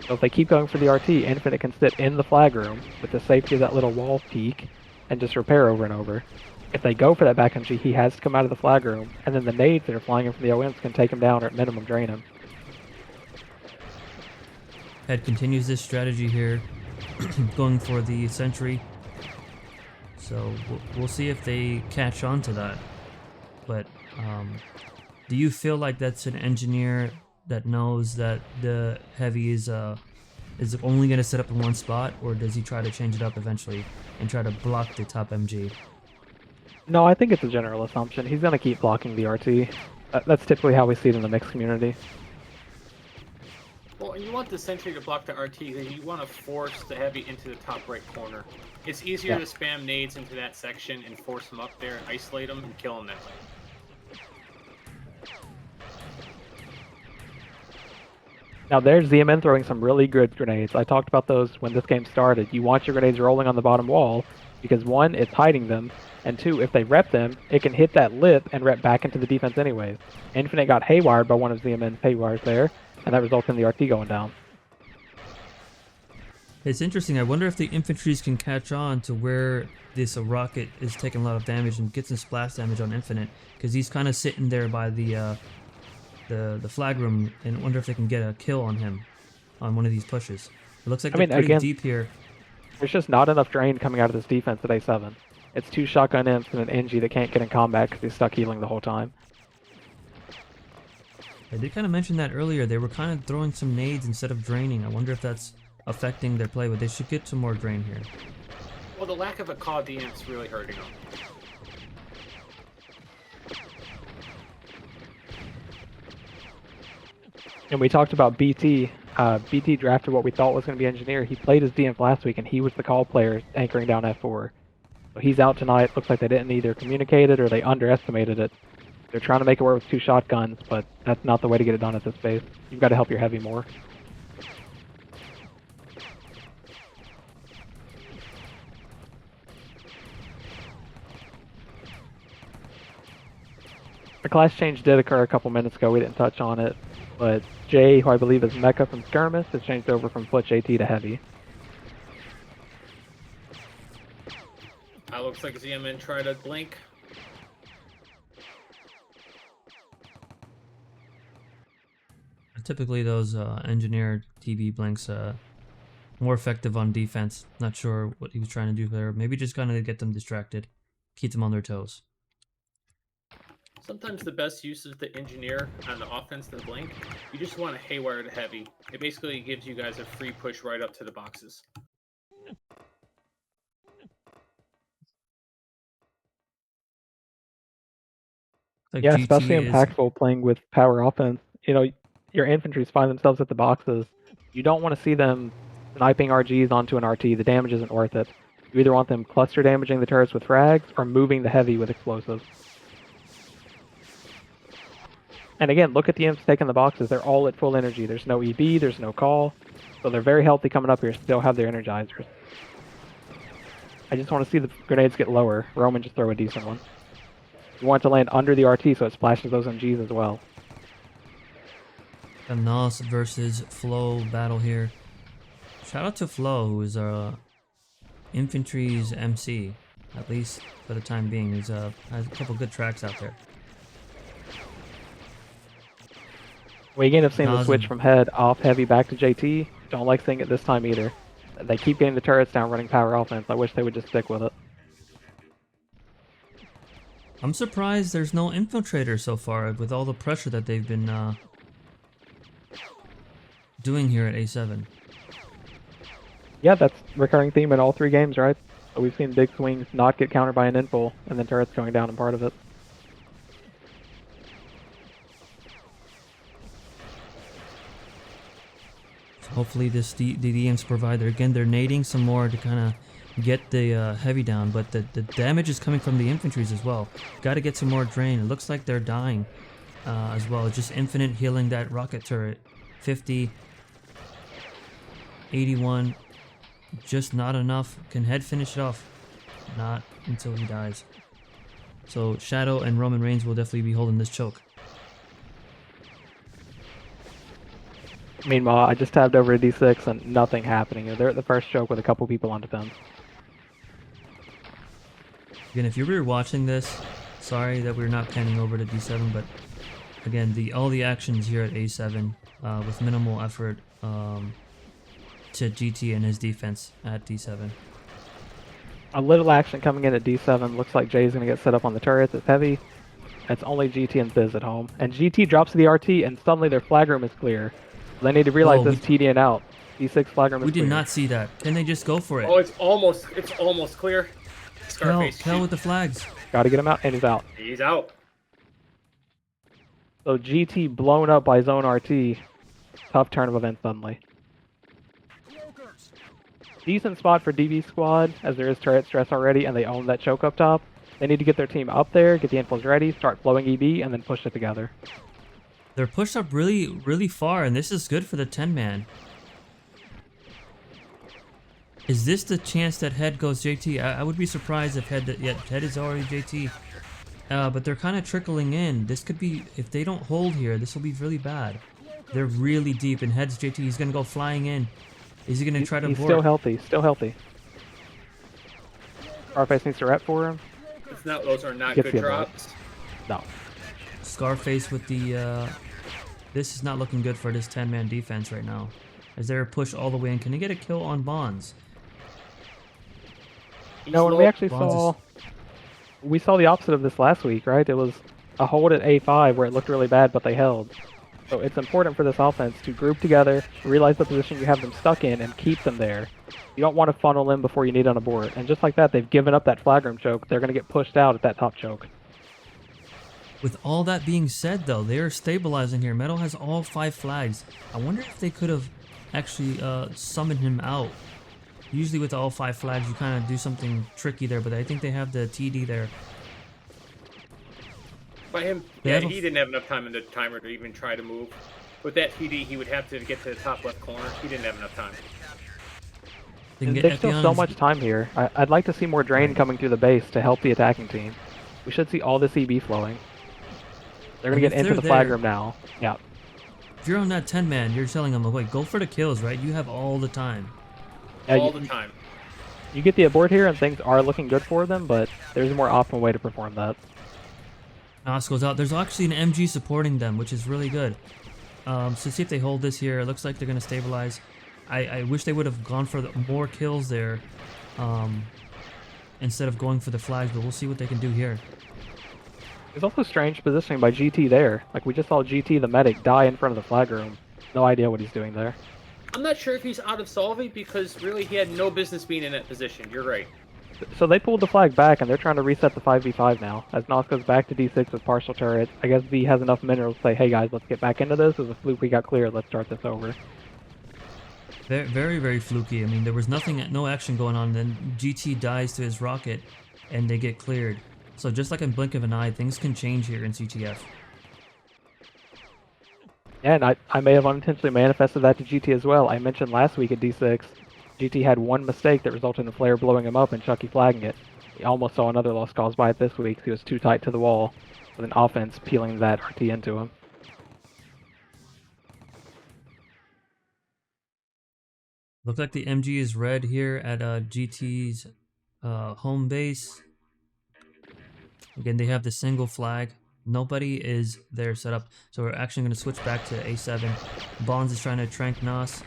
So if they keep going for the RT, Infinite can sit in the flag room with the safety of that little wall peak and just repair over and over. if they go for that back MG, he has to come out of the flag room, and then the nades that are flying in from the OMs can take him down or at minimum drain him. Head continues this strategy here, going for the sentry. So we'll see if they catch on to that. But do you feel like that's an engineer that knows that the heavy is only going to set up in one spot, or does he try to change it up eventually and try to block the top MG? No, I think it's a general assumption. He's going to keep blocking the RT. That's typically how we see it in the mixed community. Well, and you want the sentry to block the RT, then you want to force the heavy into the top right corner. It's easier to spam nades into that section and force them up there, isolate them, and kill them that way. Now there's ZMN throwing some really good grenades. I talked about those when this game started. You want your grenades rolling on the bottom wall, because one, it's hiding them, and two, if they rep them, it can hit that lip and rep back into the defense anyways. Infinite got haywired by one of ZMN's haywires there, and that results in the RT going down. It's interesting. I wonder if the infantries can catch on to where this rocket is taking a lot of damage and gets some splash damage on Infinite, because he's kind of sitting there by the flag room, and wonder if they can get a kill on him on one of these pushes. It looks like they're pretty again, deep here. There's just not enough drain coming out of this defense at A7. It's 2 shotgun imps and an NG that can't get in combat because he's stuck healing the whole time. I did kind of mention that earlier. They were kind of throwing some nades instead of draining. I wonder if that's affecting their play, but they should get some more drain here. Well, the lack of a CAW DM is really hurting them. And we talked about BT. BT drafted what we thought was going to be engineer. He played his DMs last week, and he was the call player anchoring down F4. So he's out tonight. Looks like they didn't either communicate it or they underestimated it. They're trying to make it work with 2 shotguns, but that's not the way to get it done at this base. You've got to help your heavy more. The class change did occur a couple minutes ago. We didn't touch on it, but Jay, who I believe is Mecha from Skirmish, has changed over from Foot JT to Heavy. Looks like ZMN tried to blink. Typically those engineer TV blinks more effective on defense. Not sure what he was trying to do there. Maybe just kind of get them distracted, keep them on their toes. Sometimes the best use of the engineer on the offense than blink. You just want a haywire to heavy. It basically gives you guys a free push right up to the boxes. Like yeah, GT especially is... impactful playing with power offense. You know, your infantries find themselves at the boxes. You don't want to see them sniping RGs onto an RT. The damage isn't worth it. You either want them cluster damaging the turrets with frags or moving the heavy with explosives. And again, look at the imps taking the boxes. They're all at full energy. There's no EB, there's no call. So they're very healthy coming up here, still have their energizers. I just want to see the grenades get lower. Roman, just throw a decent one. You want it to land under the RT so it splashes those MGs as well. A Nos versus Flo battle here. Shout out to Flo, who is infantry's MC, at least for the time being. He's has a couple good tracks out there. We end up seeing the switch from head off heavy back to JT. Don't like seeing it this time either. They keep getting the turrets down running power offense. I wish they would just stick with it. I'm surprised there's no infiltrator so far with all the pressure that they've been doing here at A7. Yeah, that's a recurring theme in all 3 games, right? So we've seen big swings not get countered by an infil, and then turrets going down in part of it. So hopefully the DMs provide there. Again, they're nading some more to kind of get the heavy down, but the damage is coming from the infantries as well. Got to get some more drain. It looks like they're dying as well. Just infinite healing that rocket turret. 50, 81, just not enough. Can Head finish it off? Not until he dies. So Shadow and Roman Reigns will definitely be holding this choke. Meanwhile, I just tabbed over to D6 and nothing happening. They're at the first choke with a couple people on defense. Again, if you were watching this, sorry that we're not panning over to D7, but again, all the actions here at A7 with minimal effort to GT and his defense at D7. A little action coming in at D7. Looks like Jay's going to get set up on the turrets. It's heavy. It's only GT and Fizz at home. And GT drops to the RT, and suddenly their flag room is clear. They need to realize Whoa, this TD and out. D6 flag room is We clear. did not see that. Can they just go for it? Oh, it's almost clear. Scarface. Kel with the flags. Got to get him out, and he's out. He's out. So GT blown up by Zone RT. Tough turn of events suddenly. Decent spot for DV squad, as there is turret stress already, and they own that choke up top. They need to get their team up there, get the infos ready, start flowing EB, and then push it together. They're pushed up really, really far, and this is good for the 10-man. Is this the chance that Head goes JT? I would be surprised if Head is already JT. But they're kind of trickling in. This could be, if they don't hold here, this will be really bad. They're really deep, and Head's JT. He's going to go flying in. Is he going to try to He's abort? still healthy. Scarface needs to rep for him. Those are not Gets good the abort. drops. No. Scarface with the, this is not looking good for this 10-man defense right now. As they're pushed all the way in. Can he get a kill on Bonds? No, and we actually saw the opposite of this last week, right? It was a hold at A5 where it looked really bad, but they held. So it's important for this offense to group together, realize the position you have them stuck in, and keep them there. You don't want to funnel in before you need an abort. And just like that, they've given up that flag room choke. They're going to get pushed out at that top choke. With all that being said, though, they're stabilizing here. Metal has all 5 flags. I wonder if they could have actually summoned him out. Usually with all 5 flags, you kind of do something tricky there, but I think they have the TD there. By him, yeah, he didn't have enough time in the timer to even try to move. With that TD, he would have to get to the top left corner. He didn't have enough time. There's still so much time here. I'd like to see more drain coming through the base to help the attacking team. We should see all this EB flowing. They're going to get into the flag room now. Yeah. If you're on that 10-man, you're telling them, wait, go for the kills, right? You have all the time. All the time. You get the abort here and things are looking good for them, but there's a more optimal way to perform that. Nos goes out. There's actually an MG supporting them, which is really good. So see if they hold this here. It looks like they're going to stabilize. I wish they would have gone for more kills there instead of going for the flags, but we'll see what they can do here. There's also strange positioning by GT there. Like, we just saw GT, the medic, die in front of the flag room. No idea what he's doing there. I'm not sure if he's out of solving because really he had no business being in that position. You're right. So they pulled the flag back, and they're trying to reset the 5v5 now. As Nos goes back to D6 with partial turrets, I guess V has enough minerals to say, hey guys, let's get back into this. It was a fluke we got cleared. Let's start this over. Very, very, very fluky. I mean, there was no action going on. Then GT dies to his rocket, and they get cleared. So just like in blink of an eye, things can change here in CTF. Yeah, and I may have unintentionally manifested that to GT as well. I mentioned last week at D6, GT had one mistake that resulted in the flare blowing him up and Chucky flagging it. He almost saw another loss caused by it this week. He was too tight to the wall, with an offense peeling that RT into him. Looks like the MG is red here at GT's home base. Again, they have the single flag. Nobody is there set up. So we're actually going to switch back to A7. Bonds is trying to trank Nos.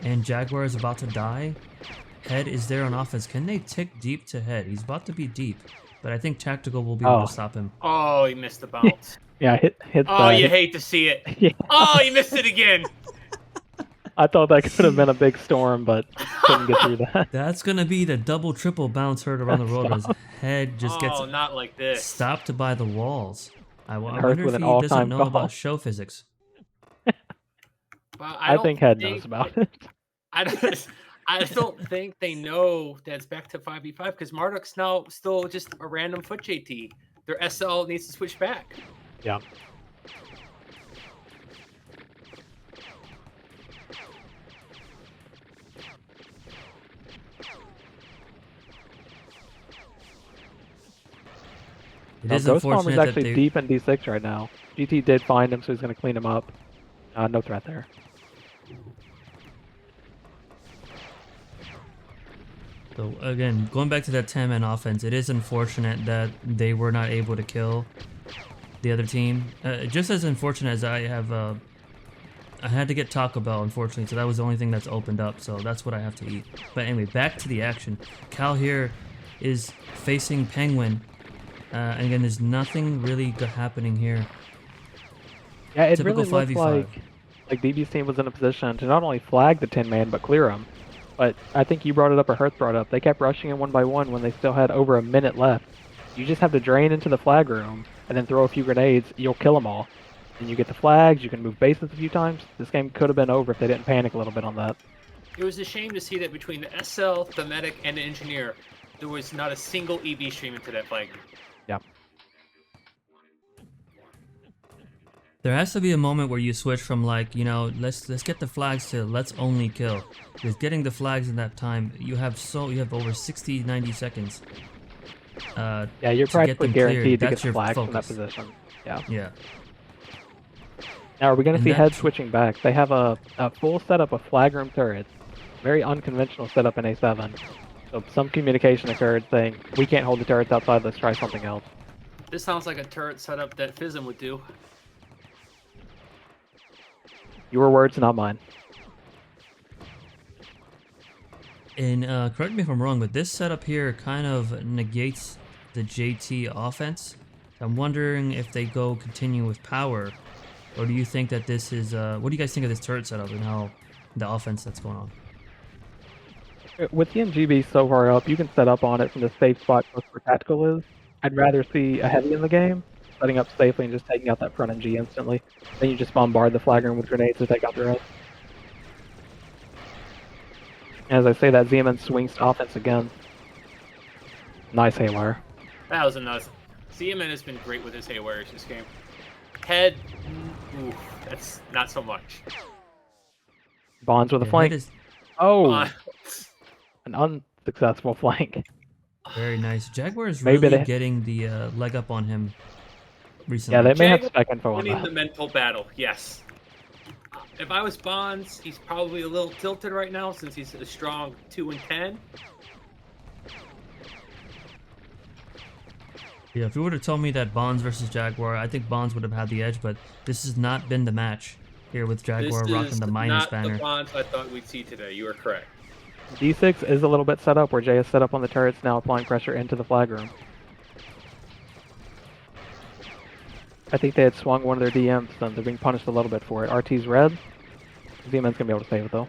And Jaguar is about to die. Head is there on offense. Can they tick deep to Head? He's about to be deep. But I think Tactical will be able to stop him. Oh, he missed the bounce. Yeah, hit Oh, you hate to see it. Yeah. Oh, he missed it again. I thought that could have been a big storm, but couldn't get through that. That's going to be the double, triple bounce heard around the road as Head just gets not like this. stopped by the walls. I wonder with if an he all-time doesn't know call. about show physics. Well, I think Head knows about it. I don't think they know that it's back to 5v5 because Marduk's now still just a random foot JT. Their SL needs to switch back. Yeah. It is Ghost Farm is unfortunate that actually they... deep in D6 right now. GT did find him, so he's going to clean him up. No threat there. So again, going back to that 10-man offense, it is unfortunate that they were not able to kill the other team. Just as unfortunate as I have, I had to get Taco Bell, unfortunately, so that was the only thing that's opened up, so that's what I have to eat. But anyway, back to the action. Cal here is facing Penguin, and again, there's nothing really good happening here. Yeah, it Typical really looked 5v5. like DB's team was in a position to not only flag the 10-man, but clear them. But I think you brought it up, or Herth brought it up. They kept rushing in one by one when they still had over a minute left. You just have to drain into the flag room and then throw a few grenades. You'll kill them all. And you get the flags. You can move bases a few times. This game could have been over if they didn't panic a little bit on that. It was a shame to see that between the SL, the medic, and the engineer, there was not a single EB stream into that flag. Yeah. There has to be a moment where you switch from like, you know, let's get the flags to let's only kill. Because getting the flags in that time, you have over 60, 90 seconds. Yeah, you're to get practically them guaranteed cleared. to That's get your flags from that focus. position. Yeah. Yeah. Now, are we going to And see that- heads switching back? They have a full setup of flag room turrets. Very unconventional setup in A7. So some communication occurred saying, we can't hold the turrets outside, let's try something else. This sounds like a turret setup that Fizzum would do. Your words, not mine. And correct me if I'm wrong, but this setup here kind of negates the JT offense. I'm wondering if they go continue with power, or do you think that this is? What do you guys think of this turret setup and how the offense that's going on? With the MGB so far up, you can set up on it from the safe spot close where tactical is. I'd rather see a heavy in the game, setting up safely and just taking out that front MG instantly. Then you just bombard the flag room with grenades to take out the rest. As I say, that Zeman swings to offense again. Nice haywire. That was a nice. CMN has been great with his haywires this game. Head, ooh, that's not so much. Bonds with a Yeah, flank. that is Oh, Uh, an unsuccessful flank. very nice. Jaguar is Maybe really they- getting the leg up on him recently. Yeah, they may have Jaguar spec info on winning that. the mental battle, yes. If I was Bonds, he's probably a little tilted right now since he's a strong 2 and 10. Yeah, if you would have told me that Bonds versus Jaguar, I think Bonds would have had the edge, but this has not been the match here with Jaguar This rocking is the minus not banner. the Bonds I thought we'd see today. You are correct. D6 is a little bit set up where Jay is set up on the turrets now applying pressure into the flag room. I think they had swung one of their DMs, so they're being punished a little bit for it. RT's red. Z-Man's gonna be able to save it though.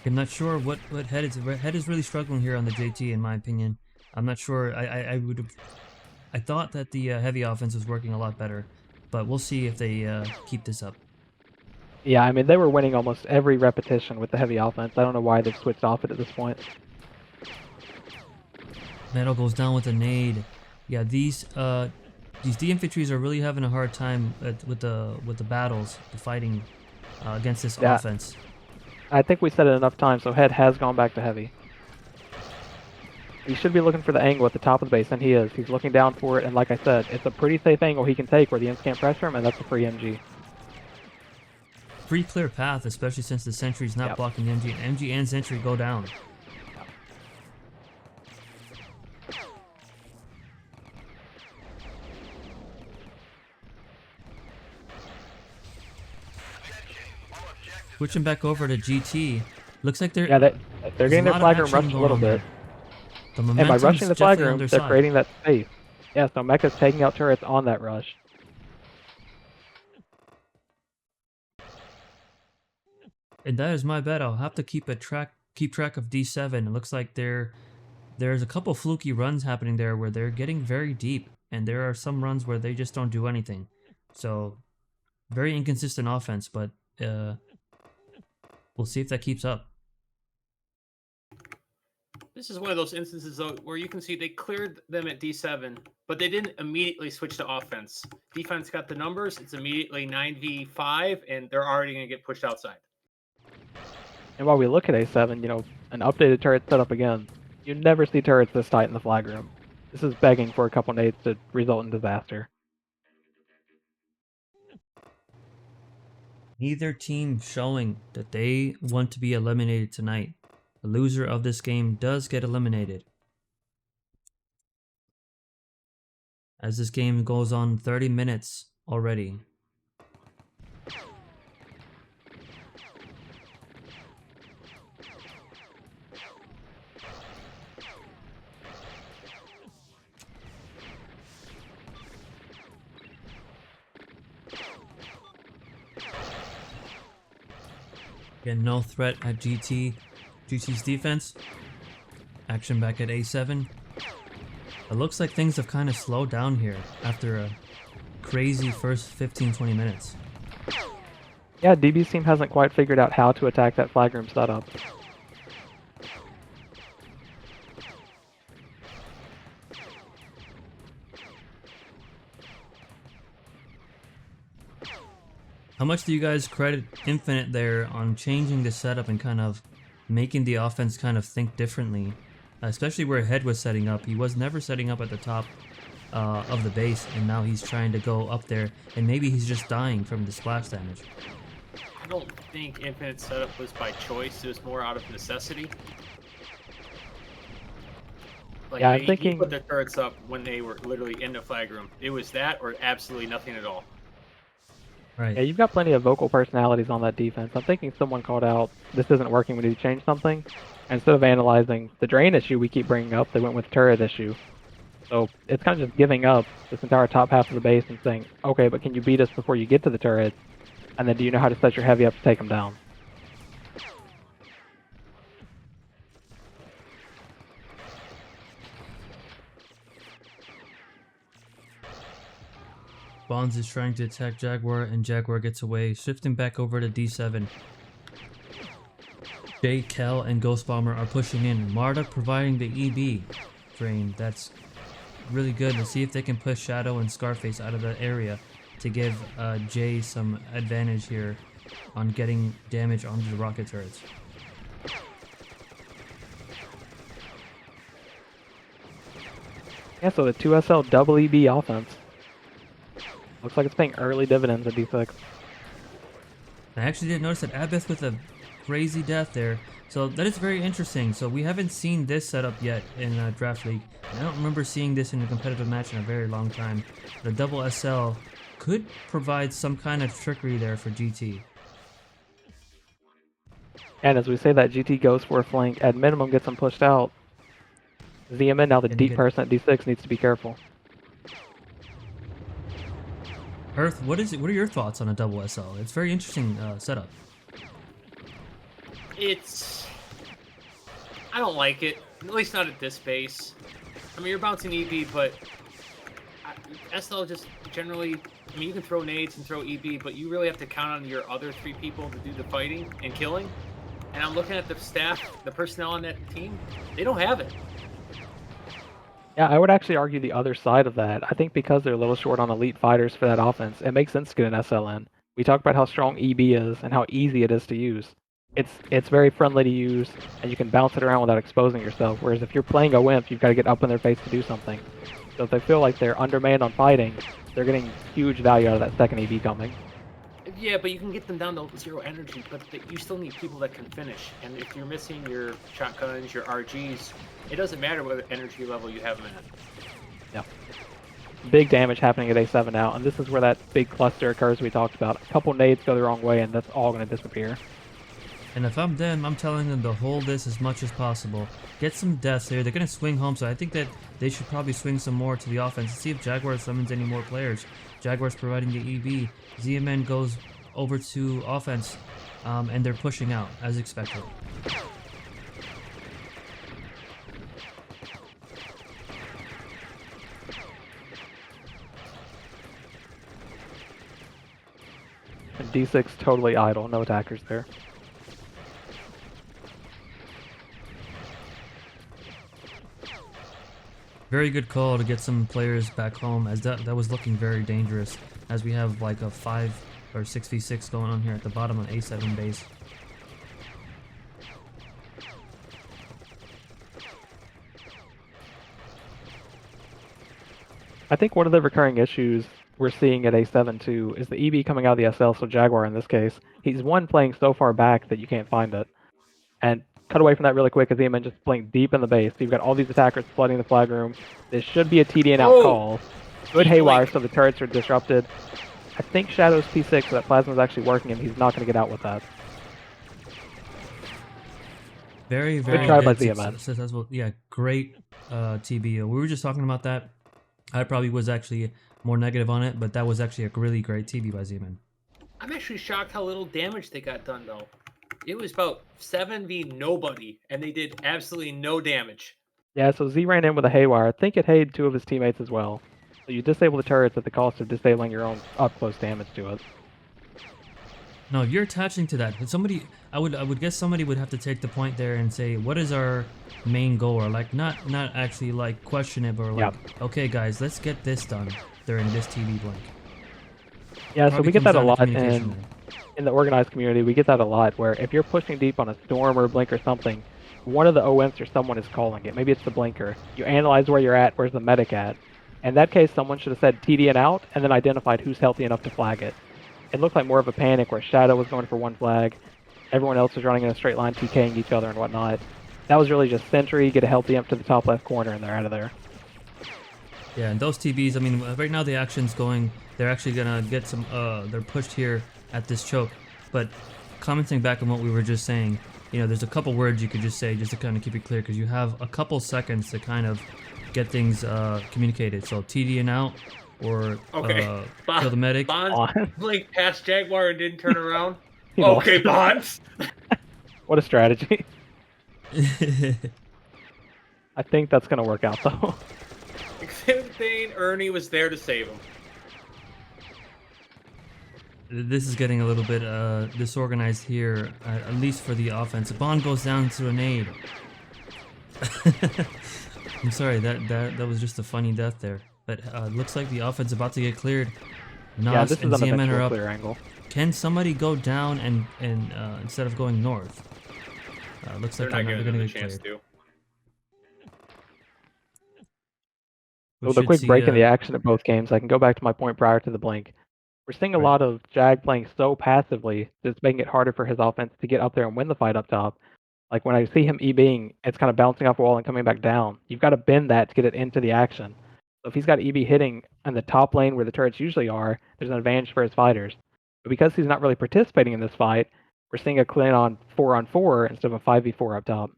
I'm not sure what head is. Head is really struggling here on the JT, in my opinion. I'm not sure. I thought that the heavy offense was working a lot better, but we'll see if they keep this up. Yeah, I mean, they were winning almost every repetition with the heavy offense. I don't know why they've switched off it at this point. Metal goes down with a nade. Yeah, these D infantries are really having a hard time with the battles, the fighting against this Yeah. offense. I think we said it enough times, so Head has gone back to heavy. He should be looking for the angle at the top of the base, and he is. He's looking down for it, and like I said, it's a pretty safe angle he can take where the Imps can't pressure him, and that's a free MG. Pretty clear path, especially since the sentry's not Yep. blocking MG. MG and sentry go down. Switching back over to GT, looks like they're Yeah, they're there's getting a their lot of flag room action rushed a going little on bit. there. The And by momentum's rushing the flag definitely on room, their they're side. creating that space. Yeah, so Mecha's taking out turrets on that rush. And that is my bet. I'll have to keep track of D7. It looks like there's a couple fluky runs happening there where they're getting very deep, and there are some runs where they just don't do anything. So very inconsistent offense, but we'll see if that keeps up. This is one of those instances though where you can see they cleared them at D7, but they didn't immediately switch to offense. Defense got the numbers. It's immediately 9v5, and they're already going to get pushed outside. And while we look at A7, you know, an updated turret set up again. You never see turrets this tight in the flag room. This is begging for a couple nades to result in disaster. Neither team showing that they want to be eliminated tonight. The loser of this game does get eliminated. As this game goes on 30 minutes already. Again, no threat at GT. GT's defense. Action back at A7. It looks like things have kind of slowed down here after a crazy first 15-20 minutes. Yeah, DB's team hasn't quite figured out how to attack that flag room setup. How much do you guys credit Infinite there on changing the setup and kind of making the offense kind of think differently? Especially where Head was setting up. He was never setting up at the top of the base, and now he's trying to go up there, and maybe he's just dying from the splash damage. I don't think Infinite's setup was by choice. It was more out of necessity. Like, Yeah, I'm he thinking- put their turrets up when they were literally in the flag room. It was that or absolutely nothing at all. Right. Yeah, you've got plenty of vocal personalities on that defense. I'm thinking someone called out, this isn't working, we need to change something. And instead of analyzing the drain issue we keep bringing up, they went with turret issue. So it's kind of just giving up this entire top half of the base and saying, okay, but can you beat us before you get to the turrets? And then do you know how to set your heavy up to take them down? Bonds is trying to attack Jaguar, and Jaguar gets away, shifting back over to D7. Jay, Kel, and Ghost Bomber are pushing in. Marta providing the EB drain. That's really good to see if they can push Shadow and Scarface out of that area to give Jay some advantage here on getting damage onto the rocket turrets. Yeah, so the 2SL double EB offense. Looks like it's paying early dividends at D6. I actually did notice that Abyss with a crazy death there. So that is very interesting. So we haven't seen this setup yet in Draft League. And I don't remember seeing this in a competitive match in a very long time. The double SL could provide some kind of trickery there for GT. And as we say that, GT goes for a flank, at minimum gets them pushed out. ZMN, now the Can you deep get- person at D6 needs to be careful. Earth, what are your thoughts on a double SL? It's a very interesting setup. I don't like it. At least not at this base. I mean, you're bouncing EB, but SL just generally, I mean, you can throw nades and throw EB, but you really have to count on your other 3 people to do the fighting and killing. And I'm looking at the staff, the personnel on that team, they don't have it. Yeah, I would actually argue the other side of that. I think because they're a little short on elite fighters for that offense, it makes sense to get an SLN. We talked about how strong EB is and how easy it is to use. It's very friendly to use, and you can bounce it around without exposing yourself. Whereas if you're playing a Wimp, you've got to get up in their face to do something. So if they feel like they're undermanned on fighting, they're getting huge value out of that second EB coming. Yeah, but you can get them down to 0 energy, but you still need people that can finish. And if you're missing your shotguns, your RGs, it doesn't matter what energy level you have them at. Yeah. Big damage happening at A7 now, and this is where that big cluster occurs we talked about. A couple nades go the wrong way, and that's all going to disappear. And if I'm them, I'm telling them to hold this as much as possible. Get some deaths here. They're going to swing home, so I think that they should probably swing some more to the offense and see if Jaguar summons any more players. Jaguar's providing the EB. ZMN goes over to offense, and they're pushing out, as expected. And D6 totally idle, no attackers there. Very good call to get some players back home, as that was looking very dangerous, as we have like a 5 or 6v6 going on here at the bottom on A7 base. I think one of the recurring issues we're seeing at A7 too is the EB coming out of the SL, so Jaguar in this case. He's playing so far back that you can't find it. And cut away from that really quick as Eamon just blinked deep in the base. So you've got all these attackers flooding the flag room. This should be a TD and out Oh! call. Good Deep haywire, blink. so the turrets are disrupted. I think Shadow's P6, so that Plasma's actually working, and he's not going to get out with that. Very, very try by good, ZMN. successful. Yeah, great TBO. We were just talking about that. I probably was actually more negative on it, but that was actually a really great TB by ZMN. I'm actually shocked how little damage they got done, though. It was about 7v nobody, and they did absolutely no damage. Yeah, so Z ran in with a haywire. I think it hayed 2 of his teammates as well. So you disable the turrets at the cost of disabling your own up-close damage to it. No, if you're attaching to that, somebody, I would guess somebody would have to take the point there and say, what is our main goal? Or like, not actually like question it, but like, okay guys, let's get this done during this TB blink. Yeah, so we get that a lot in in the organized community. We get that a lot, where if you're pushing deep on a storm or a blink or something, one of the OMs or someone is calling it. Maybe it's the blinker. You analyze where you're at, where's the medic at. In that case, someone should have said TD and out, and then identified who's healthy enough to flag it. It looked like more of a panic where Shadow was going for one flag, everyone else was running in a straight line, TKing each other and whatnot. That was really just Sentry, get a healthy imp to the top left corner, and they're out of there. Yeah, and those TBs, I mean, right now the action's going, they're actually gonna get some, they're pushed here at this choke. But commenting back on what we were just saying, you know, there's a couple words you could just say just to kind of keep it clear, because you have a couple seconds to kind of get things communicated. So TD and out, or kill the medic. Bonds blinked past Jaguar and didn't turn around. He Okay, lost. Bonds. What a strategy. I think that's going to work out, though. Exhibit Thane, Ernie was there to save him. This is getting a little bit disorganized here, at least for the offense. Bond goes down to a nade. I'm sorry, that was just a funny death there. But looks like the offense is about to get cleared. Nas Yeah, this is and an ZMN eventual are up. clear angle. Can somebody go down and instead of going north? Looks They're like not they're giving gonna them a get chance cleared. to. We So the should quick see, break in the action at both games, I can go back to my point prior to the blink. We're seeing a Right. lot of Jag playing so passively that it's making it harder for his offense to get up there and win the fight up top. Like when I see him EBing, it's kind of bouncing off a wall and coming back down. You've got to bend that to get it into the action. So if he's got EB hitting in the top lane where the turrets usually are, there's an advantage for his fighters. But because he's not really participating in this fight, we're seeing a clean on 4-on-4 instead of a 5v4 up top.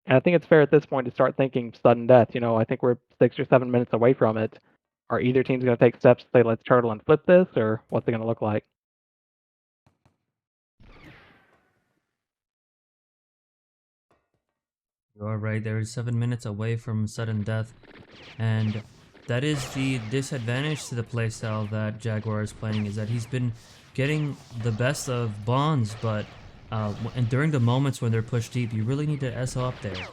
And I think it's fair at this point to start thinking sudden death. You know, I think we're 6 or 7 minutes away from it. Are either team's going to take steps to say, let's turtle and flip this, or what's it going to look like? You are right, there is 7 minutes away from sudden death, and that is the disadvantage to the playstyle that Jaguar is playing, is that he's been getting the best of Bonds, but and during the moments when they're pushed deep, you really need to SO up there.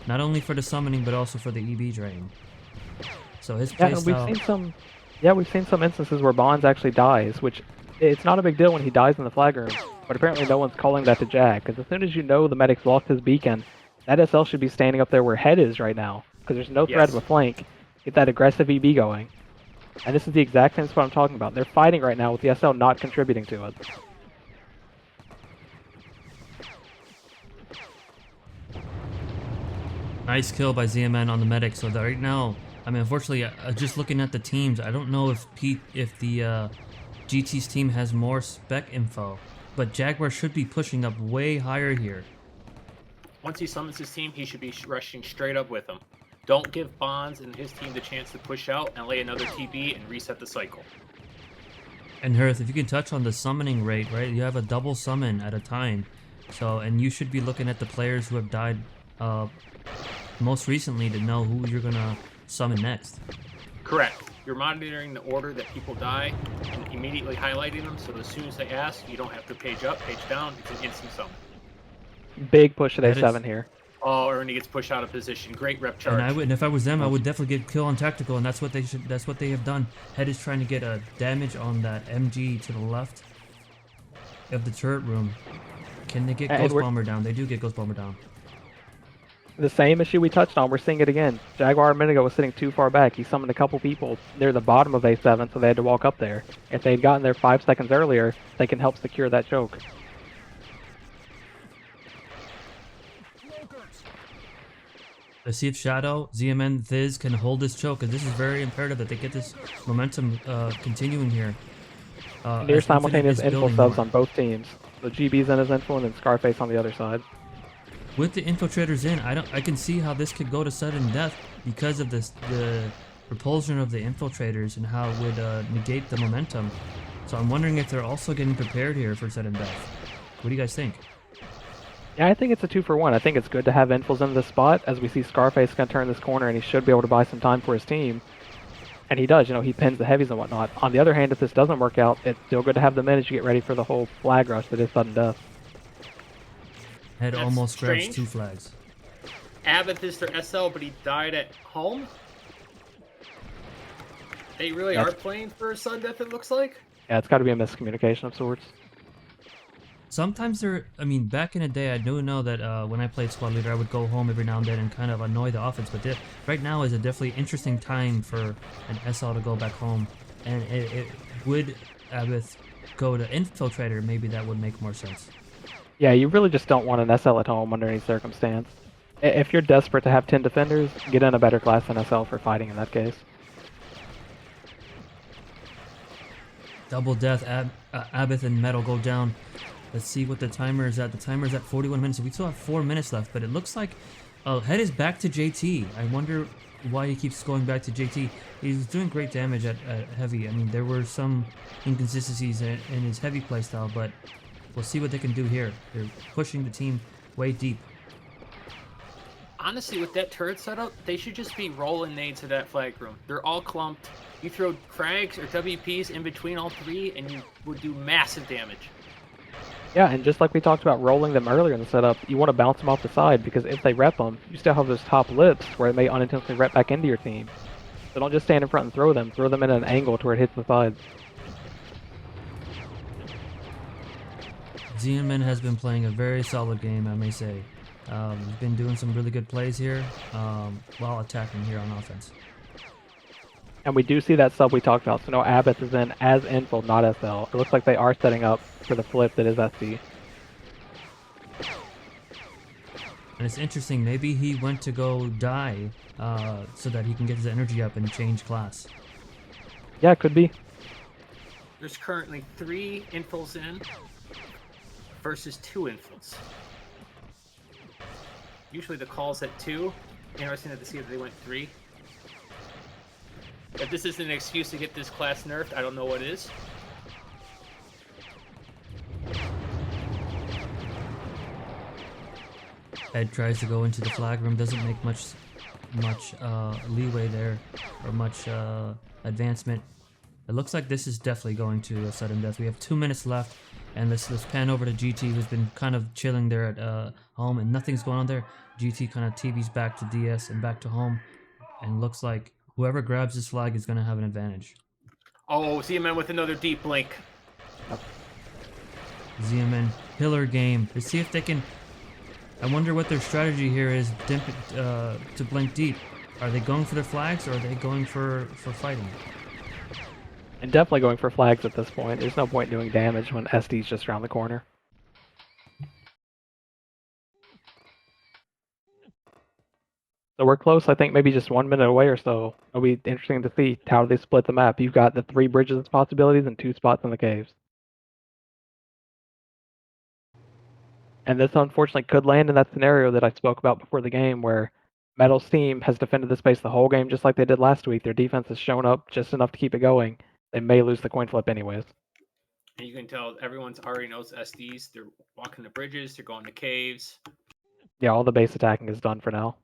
Not only for the summoning, but also for the EB drain. So his Yeah, playstyle... and we've seen some instances where Bonds actually dies, which it's not a big deal when he dies in the flag room, but apparently no one's calling that to Jag, because as soon as you know the medic's lost his beacon, that SL should be standing up there where Head is right now, because there's no threat of a flank. Get that aggressive EB going. And this is the exact same spot I'm talking about. They're fighting right now with the SL not contributing to it. Nice kill by ZMN on the medic. So that right now, I mean, unfortunately, just looking at the teams, I don't know if the GT's team has more spec info, but Jaguar should be pushing up way higher here. Once he summons his team, he should be rushing straight up with him. Don't give Bonds and his team the chance to push out and lay another TB and reset the cycle. And Herth, if you can touch on the summoning rate, right? You have a double summon at a time. So, and you should be looking at the players who have died most recently to know who you're gonna summon next. Correct. You're monitoring the order that people die and immediately highlighting them, so as soon as they ask, you don't have to page up, page down. It's an instant summon. Big push at A7 here. Oh, Ernie gets pushed out of position. Great rep charge. And if I was them, I would definitely get kill on tactical, and that's what they should. That's what they have done. Head is trying to get a damage on that MG to the left of the turret room. Can they get Ghost Bomber down? They do get Ghost Bomber down. The same issue we touched on, we're seeing it again. Jaguar a minute ago was sitting too far back. He summoned a couple people near the bottom of A7, so they had to walk up there. If they had gotten there 5 seconds earlier, they can help secure that choke. Let's see if Shadow, ZMN, Thiz can hold this choke, because this is very imperative that they get this momentum continuing here. Near as Infinite simultaneous is info building subs more. on both teams. So GB's in his info and then Scarface on the other side. With the infiltrators in, I can see how this could go to sudden death because of the repulsion of the infiltrators and how it would negate the momentum. So I'm wondering if they're also getting prepared here for sudden death. What do you guys think? Yeah, I think it's a 2-for-1. I think it's good to have infos in this spot as we see Scarface gonna turn this corner and he should be able to buy some time for his team. And he does, he pins the heavies and whatnot. On the other hand, if this doesn't work out, it's still good to have the minutes to get ready for the whole flag rush that is sudden death. Head That's almost grabs strange. 2 flags. Abbott is their SL, but he died at home. They really That's- are playing for sudden death, it looks like. Yeah, it's got to be a miscommunication of sorts. Sometimes back in the day, I do know that when I played squad leader, I would go home every now and then and kind of annoy the offense. But right now is a definitely interesting time for an SL to go back home. And it would, with go to infiltrator, maybe that would make more sense. Yeah, you really just don't want an SL at home under any circumstance. If you're desperate to have 10 defenders, get in a better class than SL for fighting in that case. Double death, Abbott and Metal go down. Let's see what the timer is at. The timer is at 41 minutes. We still have 4 minutes left, but it looks like head is back to JT. I wonder why he keeps going back to JT. He's doing great damage at heavy. I mean, there were some inconsistencies in his heavy playstyle, but we'll see what they can do here. They're pushing the team way deep. Honestly, with that turret setup, they should just be rolling nades to that flag room. They're all clumped. You throw frags or WPs in between all 3, and you would do massive damage. Yeah, and just like we talked about rolling them earlier in the setup, you want to bounce them off the side because if they rep them, you still have those top lips where it may unintentionally rep back into your team. So don't just stand in front and throw them. Throw them in an angle to where it hits the sides. ZMN has been playing a very solid game, I may say. He's been doing some really good plays here while attacking here on offense. And we do see that sub we talked about. So no Abbott is in as info, not SL. It looks like they are setting up for the flip that is SD. And it's interesting, maybe he went to go die so that he can get his energy up and change class. Yeah, it could be. There's currently 3 infils in versus 2 infils. Usually the call's at 2. Interesting to see that they went 3. If this isn't an excuse to get this class nerfed, I don't know what is. Ed tries to go into the flag room, doesn't make much leeway there, or much advancement. It looks like this is definitely going to a sudden death. We have 2 minutes left, and let's pan over to GT, who's been kind of chilling there at home, and nothing's going on there. GT kind of TVs back to DS and back to home, and looks like whoever grabs this flag is going to have an advantage. Oh, ZMN with another deep blink. ZMN, pillar game. Let's see if they can... I wonder what their strategy here is to blink deep. Are they going for their flags, or are they going for fighting? And definitely going for flags at this point. There's no point doing damage when SD's just around the corner. So we're close, I think maybe just 1 minute away or so. It'll be interesting to see how they split the map. You've got the 3 bridges possibilities and 2 spots in the caves. And this unfortunately could land in that scenario that I spoke about before the game where Metal's team has defended the space the whole game just like they did last week. Their defense has shown up just enough to keep it going. They may lose the coin flip anyways. And you can tell everyone's already knows SDs. They're walking the bridges, they're going to caves. Yeah, all the base attacking is done for now.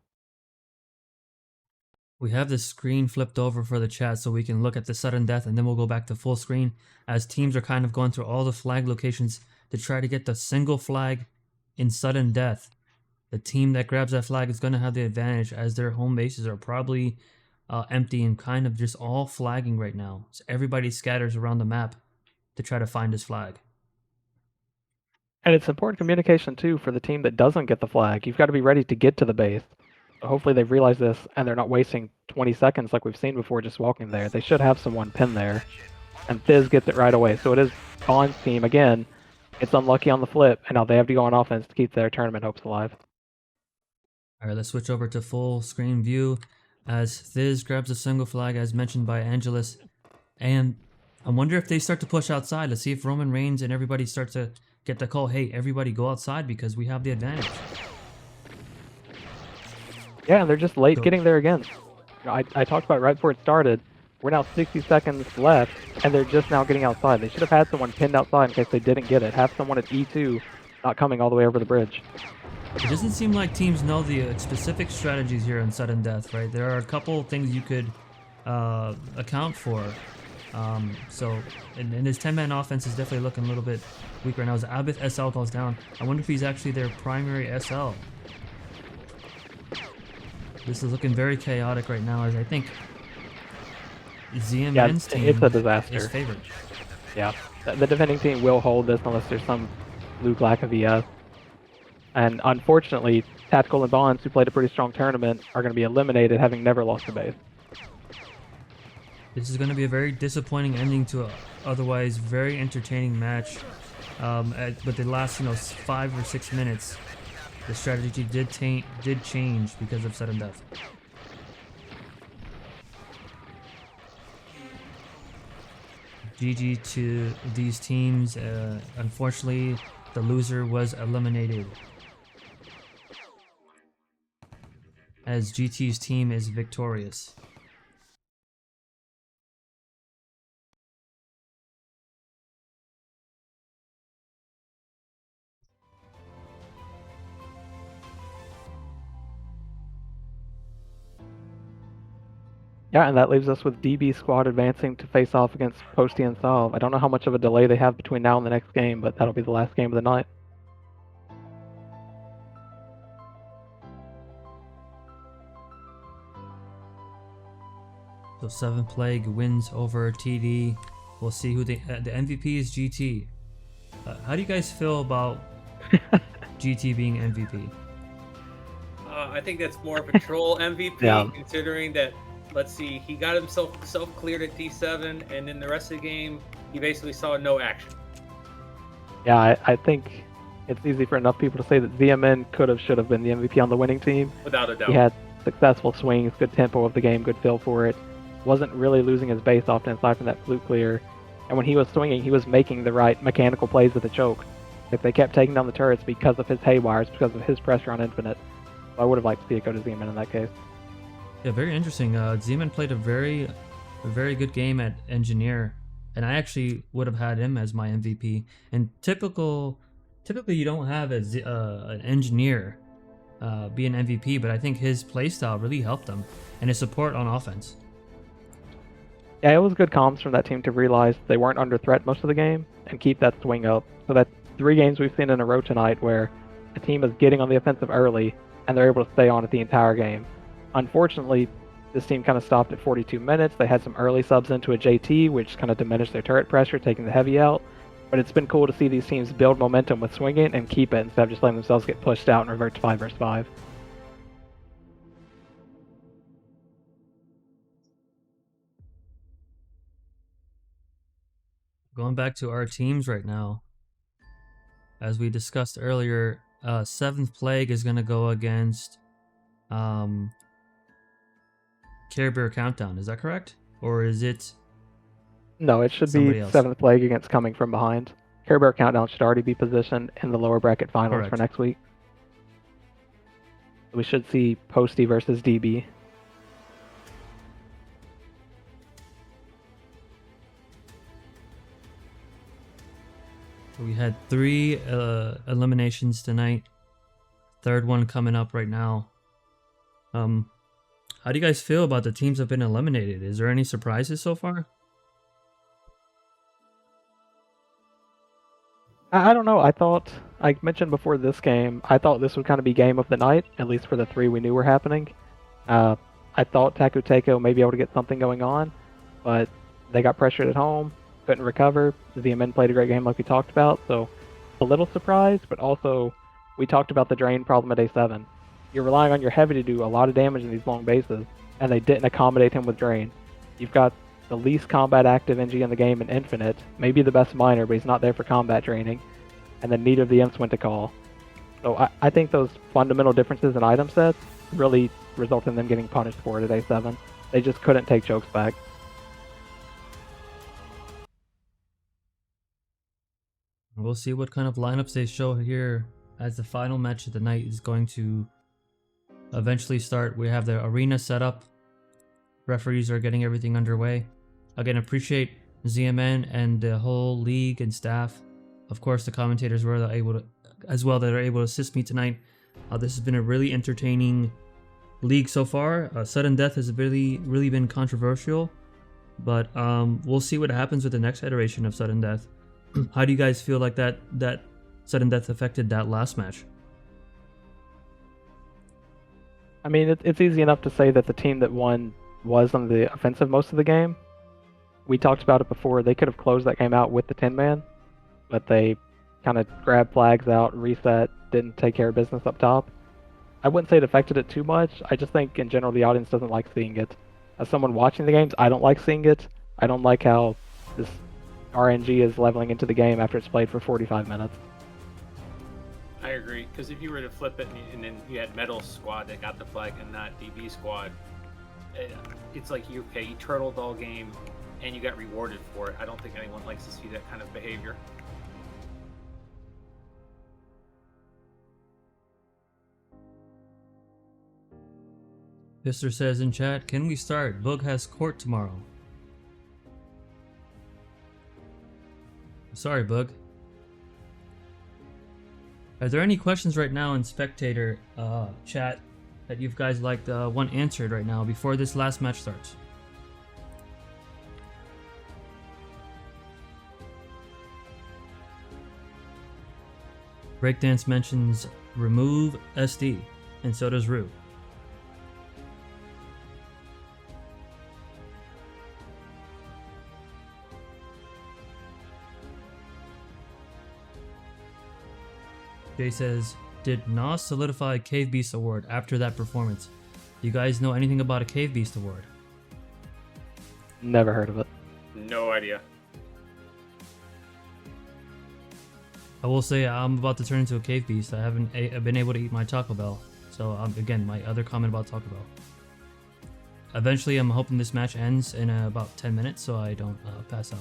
We have the screen flipped over for the chat so we can look at the sudden death, and then we'll go back to full screen as teams are kind of going through all the flag locations to try to get the single flag in sudden death. The team that grabs that flag is going to have the advantage as their home bases are probably empty and kind of just all flagging right now. So everybody scatters around the map to try to find his flag. And it's important communication too for the team that doesn't get the flag. You've got to be ready to get to the base. So hopefully they've realized this and they're not wasting 20 seconds like we've seen before just walking there. They should have someone pinned there. And Thiz gets it right away. So it is Bond's team again. It's unlucky on the flip, and now they have to go on offense to keep their tournament hopes alive. All right, let's switch over to full screen view as Thiz grabs a single flag as mentioned by Angelus. And I wonder if they start to push outside. Let's see if Roman Reigns and everybody start to get the call, hey, everybody go outside because we have the advantage. Yeah, and they're just late So- getting there again. I talked about it right before it started. We're now 60 seconds left, and they're just now getting outside. They should have had someone pinned outside in case they didn't get it. Have someone at E2 not coming all the way over the bridge. It doesn't seem like teams know the specific strategies here in sudden death, right? There are a couple things you could account for. And his 10-man offense is definitely looking a little bit weak right now. As Abith SL goes down, I wonder if he's actually their primary SL. This is looking very chaotic right now, as I think ZMN's team it's a disaster. is favored. Yeah, the defending team will hold this unless there's some fluke lack of ES. And unfortunately, Tactical and Bonds, who played a pretty strong tournament, are going to be eliminated, having never lost a base. This is going to be a very disappointing ending to a otherwise very entertaining match. But the last 5 or 6 minutes, the strategy did change because of sudden death. GG to these teams. Unfortunately, the loser was eliminated, as GT's team is victorious. Yeah, and that leaves us with DB squad advancing to face off against Posty and Solve. I don't know how much of a delay they have between now and the next game, but that'll be the last game of the night. So 7th Plague wins over TD. We'll see who the MVP is. GT. How do you guys feel about GT being MVP? I think that's more of a troll MVP, Yeah. considering that, let's see, he got himself self-cleared at D7, and in the rest of the game, he basically saw no action. Yeah, I think it's easy for enough people to say that ZMN should have been the MVP on the winning team. Without a doubt. He had successful swings, good tempo of the game, good feel for it. Wasn't really losing his base often aside from that fluke clear. And when he was swinging, he was making the right mechanical plays with the choke. If they kept taking down the turrets because of his haywires, because of his pressure on Infinite, I would have liked to see it go to ZMN in that case. Yeah, very interesting. Zeman played a very good game at Engineer, and I actually would have had him as my MVP. And typically you don't have an Engineer be an MVP, but I think his playstyle really helped him, and his support on offense. Yeah, it was good comms from that team to realize they weren't under threat most of the game and keep that swing up. So that's 3 games we've seen in a row tonight where a team is getting on the offensive early and they're able to stay on it the entire game. Unfortunately, this team kind of stopped at 42 minutes. They had some early subs into a JT, which kind of diminished their turret pressure, taking the heavy out. But it's been cool to see these teams build momentum with swinging and keep it instead of just letting themselves get pushed out and revert to 5 versus 5. Going back to our teams right now, as we discussed earlier, 7th Plague is going to go against Care Bear Countdown. Is that correct? Or is it... No, it should be Somebody else. 7th Plague against Coming From Behind. Care Bear Countdown should already be positioned in the lower bracket finals Correct. for next week. We should see Posty versus DB. We had 3 eliminations tonight. 3rd one coming up right now. How do you guys feel about the teams that have been eliminated? Is there any surprises so far? I don't know. I mentioned before this game, I thought this would kind of be game of the night, at least for the 3 we knew were happening. I thought Taku Teiko may be able to get something going on, but they got pressured at home, couldn't recover. The men played a great game like we talked about, so a little surprised, but also we talked about the drain problem at A7. You're relying on your heavy to do a lot of damage in these long bases, and they didn't accommodate him with drain. You've got the least combat active NG in the game in Infinite, maybe the best miner, but he's not there for combat draining, and then neither of the imps went to call. So I think those fundamental differences in item sets really resulted in them getting punished for it at A7. They just couldn't take chokes back. We'll see what kind of lineups they show here as the final match of the night is going to eventually start. We have the arena set up. Referees are getting everything underway. Again, appreciate ZMN and the whole league and staff. Of course, the commentators were able to, as well, that are able to assist me tonight. This has been a really entertaining league so far. Sudden Death has really been controversial, but we'll see what happens with the next iteration of Sudden Death. How do you guys feel like that Sudden Death affected that last match? I mean, it's easy enough to say that the team that won was on the offensive most of the game. We talked about it before. They could have closed that game out with the 10-man, but they kind of grabbed flags out, reset, didn't take care of business up top. I wouldn't say it affected it too much. I just think in general the audience doesn't like seeing it. As someone watching the games, I don't like seeing it. I don't like how this RNG is leveling into the game after it's played for 45 minutes. I agree, because if you were to flip it and then you had Metal Squad that got the flag and not DB Squad, it's like you turtled all game and you got rewarded for it. I don't think anyone likes to see that kind of behavior. Mister says in chat, can we start? Boog has court tomorrow. Sorry, Boog. Are there any questions right now in spectator chat that you guys like want answered right now before this last match starts? Breakdance mentions remove SD, and so does Rue. Jay says, did Nas solidify a Cave Beast award after that performance? You guys know anything about a Cave Beast award? Never heard of it. No idea. I will say I'm about to turn into a Cave Beast. I haven't been able to eat my Taco Bell. So again, my other comment about Taco Bell. Eventually, I'm hoping this match ends in about 10 minutes so I don't pass out.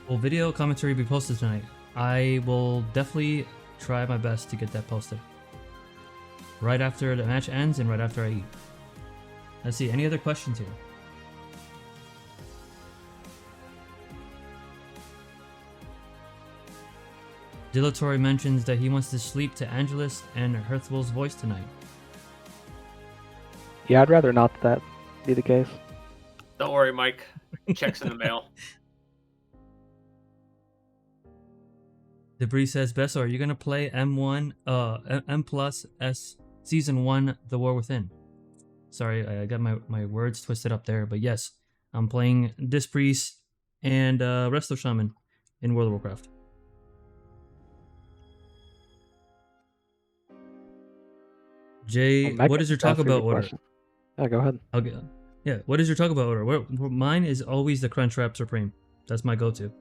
Will video commentary be posted tonight? I will definitely try my best to get that posted. Right after the match ends and right after I eat. Let's see, any other questions here? Dilatory mentions that he wants to sleep to Angelus and Herthbull's voice tonight. Yeah, I'd rather not that be the case. Don't worry, Mike. Checks in the mail. Debris says, Beso, are you going to play M plus S Season 1, The War Within? Sorry, I got my words twisted up there, but yes, I'm playing Disc Priest and Resto Shaman in World of Warcraft. Jay, what is your talk about order? Yeah, go ahead. Okay. Yeah, what is your talk about order? Mine is always the Crunchwrap Supreme. That's my go-to.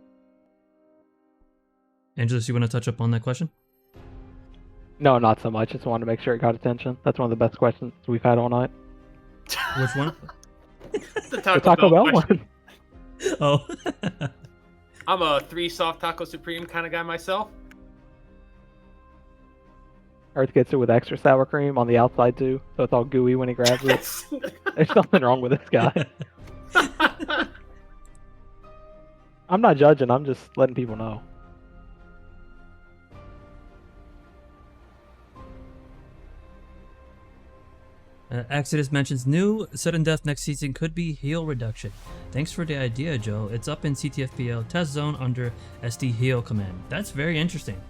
Angelus, you want to touch up on that question? No, not so much. Just wanted to make sure it got attention. That's one of the best questions we've had all night. Which one? The Taco Bell one. Oh. I'm a 3 soft taco supreme kind of guy myself. Earth gets it with extra sour cream on the outside too, so it's all gooey when he grabs it. There's something wrong with this guy. I'm not judging. I'm just letting people know. Exodus mentions new sudden death next season could be heal reduction. Thanks for the idea, Joe. It's up in CTFDL test zone under SD heal command. That's very interesting.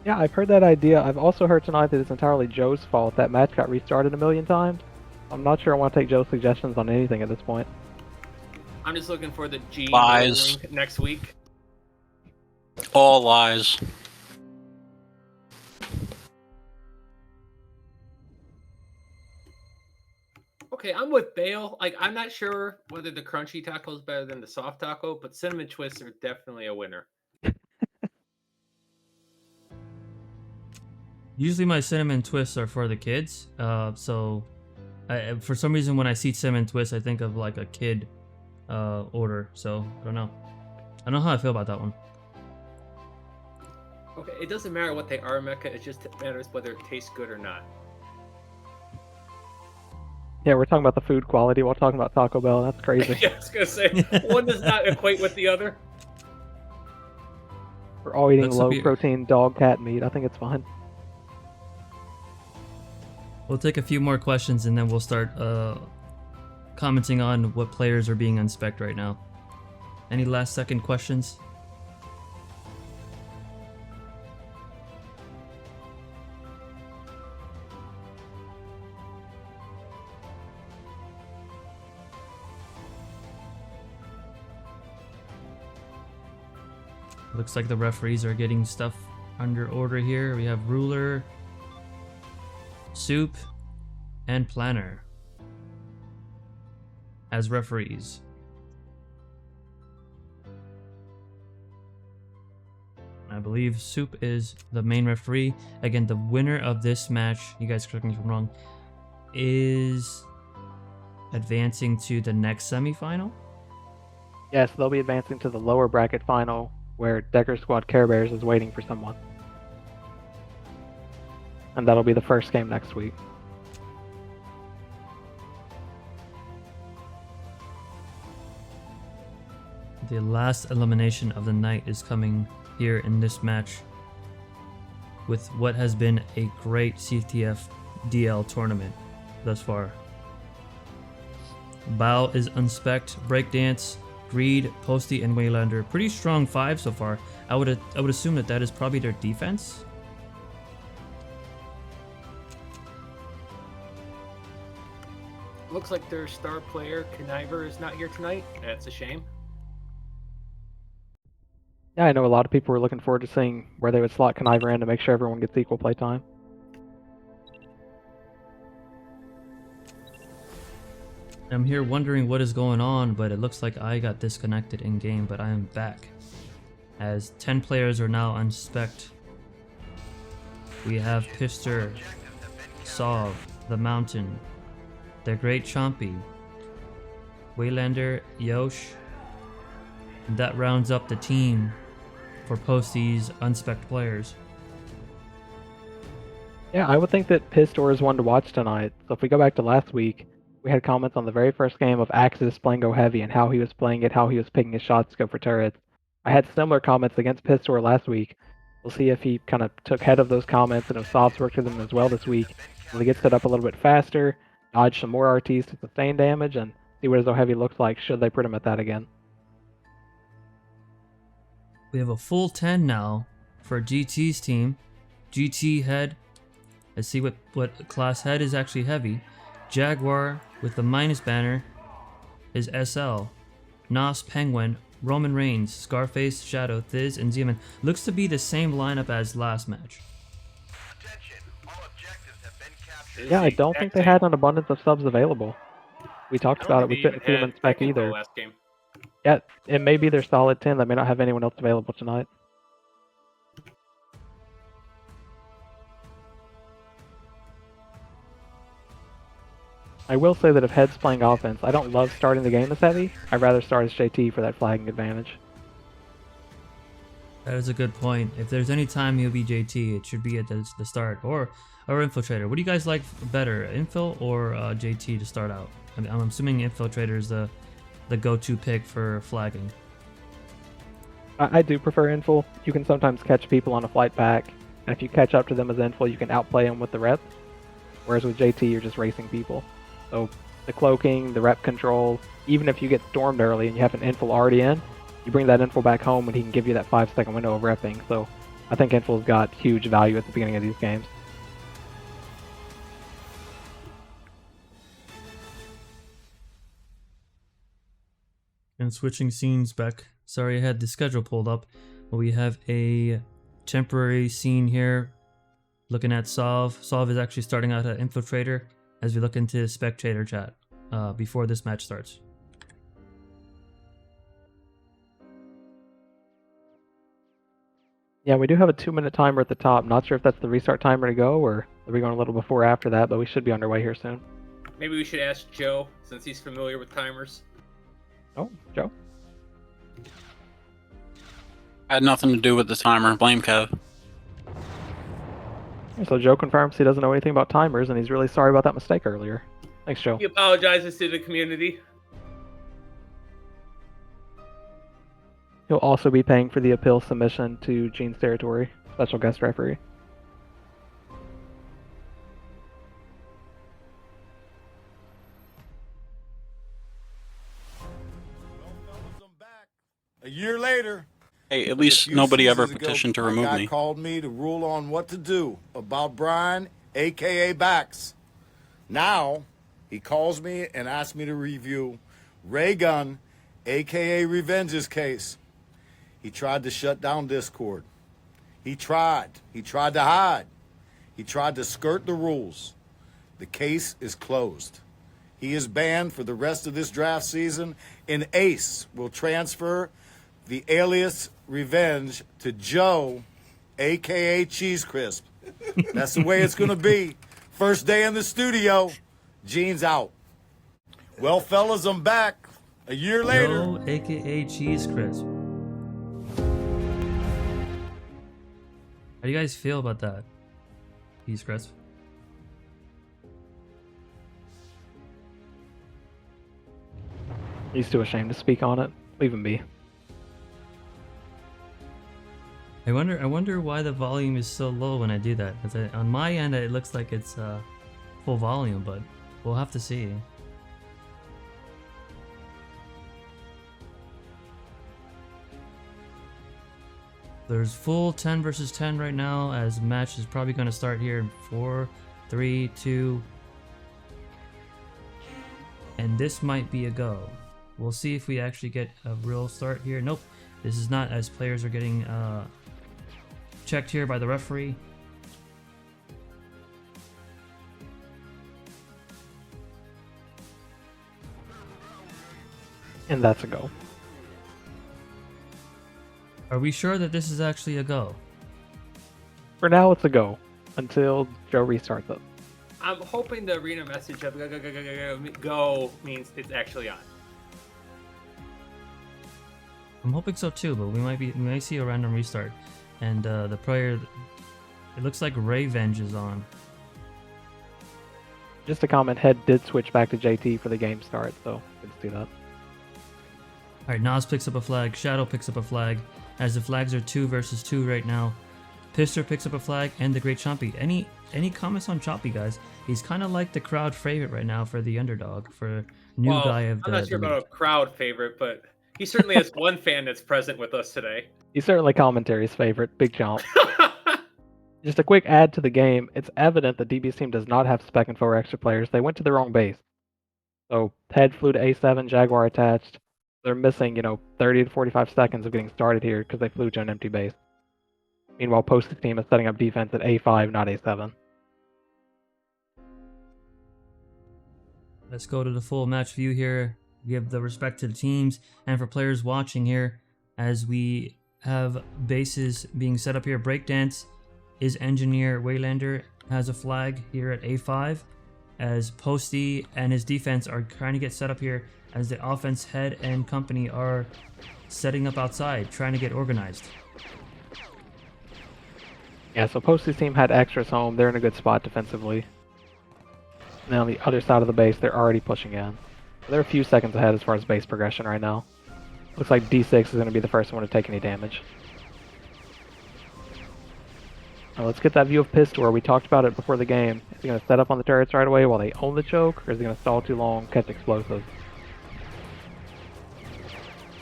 Yeah, I've heard that idea. I've also heard tonight that it's entirely Joe's fault. That match got restarted a million times. I'm not sure I want to take Joe's suggestions on anything at this point. I'm just looking for the G Lies. next week. All lies. Okay, Okay, I'm with Bale. Like, I'm not sure whether the crunchy taco is better than the soft taco, but cinnamon twists are definitely a winner. Usually my cinnamon twists are for the kids. So for some reason when I see cinnamon twists, I think of like a kid order. So I don't know. I don't know how I feel about that one. Okay, it doesn't matter what they are, Mecca. It just matters whether it tastes good or not. Yeah, we're talking about the food quality while talking about Taco Bell. That's crazy. Yeah, I was gonna say one does not equate with the other. We're all eating Looks to be- low-protein dog cat meat. I think it's fine. We'll take a few more questions and then we'll start commenting on what players are being unspec'd right now. Any last second questions? Looks like the referees are getting stuff under order here. We have ruler, soup, and planner as referees. I believe soup is the main referee. Again, the winner of this match, you guys correct me if I'm wrong, is advancing to the next semifinal. Yes, they'll be advancing to the lower bracket final where Decker Squad Care Bears is waiting for someone. And that'll be the first game next week. The last elimination of the night is coming here in this match with what has been a great CTFDL tournament thus far. Bao is unspec'd, Breakdance, Greed, Posty, and Waylander. Pretty strong 5 so far. I would assume that is probably their defense. Looks like their star player, Conniver, is not here tonight. That's a shame. Yeah, I know a lot of people were looking forward to seeing where they would slot Conniver in to make sure everyone gets equal play time. I'm here wondering what is going on, but it looks like I got disconnected in game, but I am back. As 10 players are now unspec'd. We have Pister, Sov, The Mountain, The Great Chompy, Waylander, Yosh. And that rounds up the team for Posty's unspec'd players. Yeah, I would think that Pistor is one to watch tonight. So if we go back to last week, we had comments on the very first game of Axis playing Go Heavy and how he was playing it, how he was picking his shots to go for turrets. I had similar comments against Pistor last week. We'll see if he kind of took head of those comments and if Sov's worked with him as well this week. Will he get set up a little bit faster, dodge some more RTs to sustain damage, and see what his Go Heavy looks like should they put him at that again. We have a full 10 now for GT's team. GT head. Let's see what class head is actually heavy. Jaguar with the minus banner is SL. Nos, Penguin, Roman Reigns, Scarface, Shadow, Thiz, and Zeman. Looks to be the same lineup as last match. Yeah, I don't think they had an abundance of subs available. We talked about it. We couldn't see them in spec either. Last game. Yeah, it may be their solid 10 that may not have anyone else available tonight. I will say that if Head's playing offense, I don't love starting the game as heavy. I'd rather start as JT for that flagging advantage. That is a good point. If there's any time he'll be JT, it should be at the start or Infiltrator. What do you guys like better, Infil or JT to start out? I'm assuming Infiltrator is the go-to pick for flagging. I do prefer Infil. You can sometimes catch people on a flight back, and if you catch up to them as Infil, you can outplay them with the rep. Whereas with JT, you're just racing people. So the cloaking, the rep control, even if you get stormed early and you have an Infil already in, you bring that Infil back home and he can give you that 5-second window of repping. So I think Infil's got huge value at the beginning of these games. And switching scenes back. Sorry, I had the schedule pulled up. But we have a temporary scene here. Looking at Sov. Sov is actually starting out at Infiltrator as we look into the spectator chat. before this match starts. Yeah, we do have a 2-minute timer at the top. Not sure if that's the restart timer to go, or are we going a little before or after that, but we should be underway here soon. Maybe we should ask Joe, since he's familiar with timers. Oh, Joe? I had nothing to do with the timer. Blame Kev. So Joe confirms he doesn't know anything about timers, and he's really sorry about that mistake earlier. Thanks, Joe. He apologizes to the community. He'll also be paying for the appeal submission to Gene's territory, special guest referee. Well, fellas, I'm back. A year later. Hey, at A least few nobody ever seasons ago, petitioned to my remove guy me. called me to rule on what to do about Brian, a.k.a. Bax. Now, he calls me and asks me to review Ray Gunn, a.k.a. Revenge's case. He tried to shut down Discord. He tried. He tried to hide. He tried to skirt the rules. The case is closed. He is banned for the rest of this draft season, and Ace will transfer the alias Revenge to Joe, a.k.a. Cheese Crisp. That's the way it's going to be. First day in the studio, Gene's out. Well, fellas, I'm back. A year later. Joe, aka Cheese Crisp. How do you guys feel about that, Cheese Crisp? He's too ashamed to speak on it. Leave him be. I wonder why the volume is so low when I do that. Because on my end, it looks like it's full volume, but we'll have to see. There's full 10 versus 10 right now, as match is probably going to start here in 4, 3, 2, and this might be a go. We'll see if we actually get a real start here. Nope, this is not, as players are getting checked here by the referee. And that's a go. Are we sure that this is actually a go? For now, it's a go. Until Joe restarts it. I'm hoping the arena message of go means it's actually on. I'm hoping so too, but we might see a random restart. And the player, it looks like Revenge is on. Just a comment, Head did switch back to JT for the game start, so good to see that. Alright, Nas picks up a flag, Shadow picks up a flag, as the flags are 2 versus 2 right now. Pister picks up a flag, and the Great Chompy. Any comments on Chompy, guys? He's kind of like the crowd favorite right now for the underdog, for new guy of the I'm not sure the about a crowd favorite, but he certainly has one fan that's present with us today. He's certainly Commentary's favorite, Big Chomp. Just a quick add to the game, it's evident that DB's team does not have spec and 4 extra players. They went to the wrong base. So Head flew to A7, Jaguar attached. They're missing, 30 to 45 seconds of getting started here because they flew to an empty base. Meanwhile, Post's team is setting up defense at A5, not A7. Let's go to the full match view here. Give the respect to the teams and for players watching here, as we have bases being set up here. Breakdance is Engineer Waylander, has a flag here at A5, as Posty and his defense are trying to get set up here, as the offense Head and company are setting up outside, trying to get organized. Yeah, so Posty's team had extras home. They're in a good spot defensively. Now on the other side of the base, they're already pushing in. They're a few seconds ahead as far as base progression right now. Looks like D6 is going to be the first one to take any damage. Now let's get that view of Pistol. We talked about it before the game. Is he going to set up on the turrets right away while they own the choke, or is he going to stall too long, catch explosives?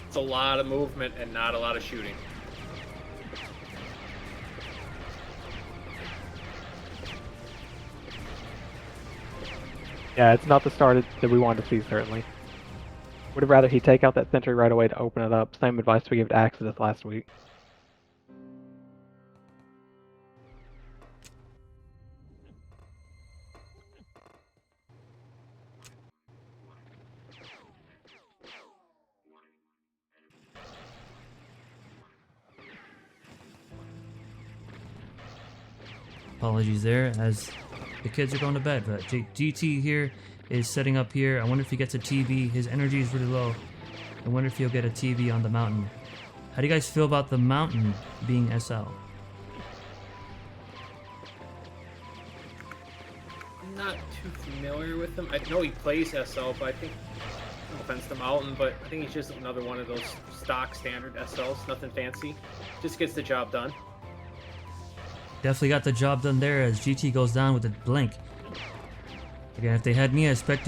It's a lot of movement and not a lot of shooting. Yeah, it's not the start that we wanted to see, certainly. Would have rather he take out that sentry right away to open it up. Same advice we gave to Axelus last week. Apologies there, as the kids are going to bed. But GT here is setting up here. I wonder if he gets a TV. His energy is really low. I wonder if he'll get a TV on the mountain. How do you guys feel about the mountain being SL? I'm not too familiar with him. I know he plays SL, but I think, no offense to Mountain, but I think he's just another one of those stock standard SLs. Nothing fancy. Just gets the job done. Definitely got the job done there as GT goes down with a blink. Again, if they had me as spec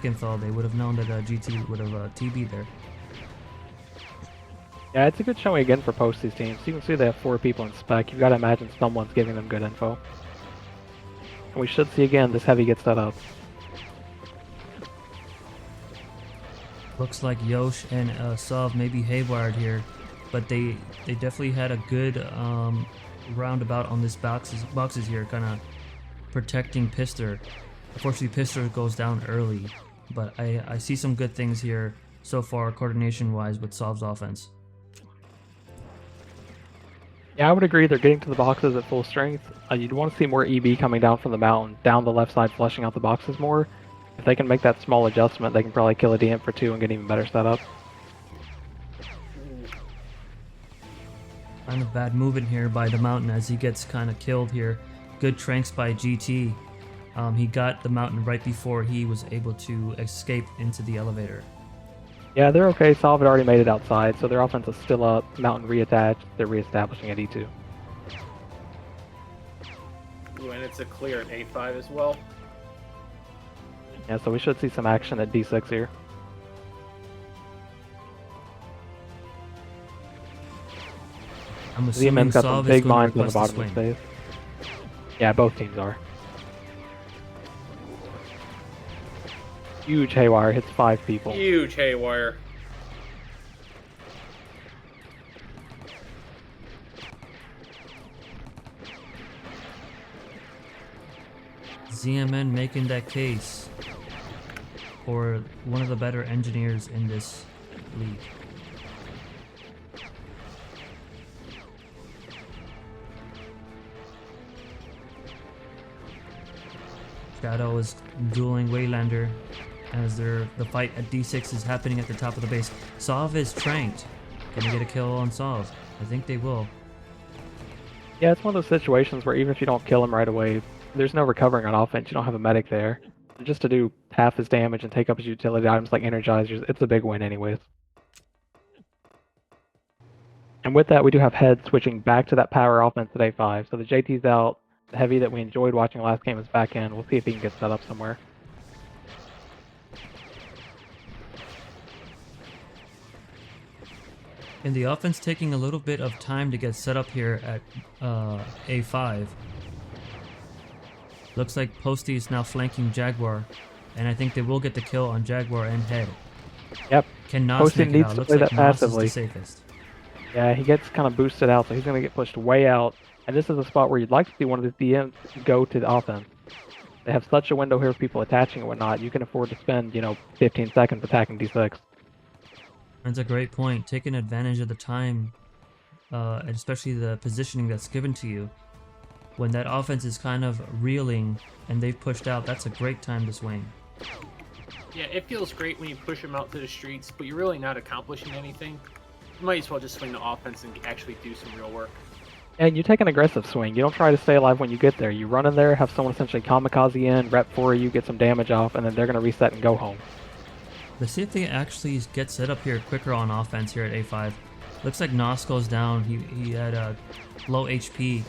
info, they would have known that GT would have TB'd there. Yeah, it's a good showing again for post these teams. You can see they have 4 people in spec. You've got to imagine someone's giving them good info. And we should see again this heavy gets set up. Looks like Yosh and Sov may be haywired here, but they definitely had a good roundabout on this boxes here, kind of protecting Pister. Unfortunately, Pister goes down early, but I see some good things here so far, coordination-wise, with Sov's offense. Yeah, I would agree. They're getting to the boxes at full strength. You'd want to see more EB coming down from the mountain, down the left side, flushing out the boxes more. If they can make that small adjustment, they can probably kill a DM for 2 and get even better setup. Kind of bad movement here by the mountain as he gets kind of killed here. Good tranks by GT. He got the mountain right before he was able to escape into the elevator. Yeah, they're okay. Solve had already made it outside, so their offense is still up. Mountain reattached. They're reestablishing at E2. Ooh, and it's a clear at A5 as well. Yeah, so we should see some action at D6 here. I'm assuming ZMN's got some Sov is big going to mines on the request a bottom of the swing. space. Yeah, both teams are. Huge haywire, hits 5 people. Huge haywire. ZMN making that case for one of the better engineers in this league. Shadow is dueling Waylander as the fight at D6 is happening at the top of the base. Sov is tranked. Can they get a kill on Sov? I think they will. Yeah, it's one of those situations where even if you don't kill him right away, there's no recovering on offense. You don't have a medic there. Just to do half his damage and take up his utility items like energizers, it's a big win anyways. And with that, we do have Head switching back to that power offense at A5. So the JT's out. The heavy that we enjoyed watching last game is back in. We'll see if he can get set up somewhere. And the offense taking a little bit of time to get set up here at A5. Looks like Posty is now flanking Jaguar, and I think they will get the kill on Jaguar and Head. Yep. Cannot Posty make it needs out. to Looks play like that Nos is passively. the safest. Yeah, he gets kind of boosted out, so he's going to get pushed way out. And this is a spot where you'd like to see one of the DMs go to the offense. They have such a window here of people attaching and whatnot. You can afford to spend, 15 seconds attacking D6. That's a great point. Taking advantage of the time, and especially the positioning that's given to you. When that offense is kind of reeling and they've pushed out, that's a great time to swing. Yeah, it feels great when you push them out to the streets, but you're really not accomplishing anything. You might as well just swing the offense and actually do some real work. And you take an aggressive swing. You don't try to stay alive when you get there. You run in there, have someone essentially kamikaze in, rep for you, get some damage off, and then they're going to reset and go home. Let's see if they actually get set up here quicker on offense here at A5. Looks like Nos goes down. He had a low HP,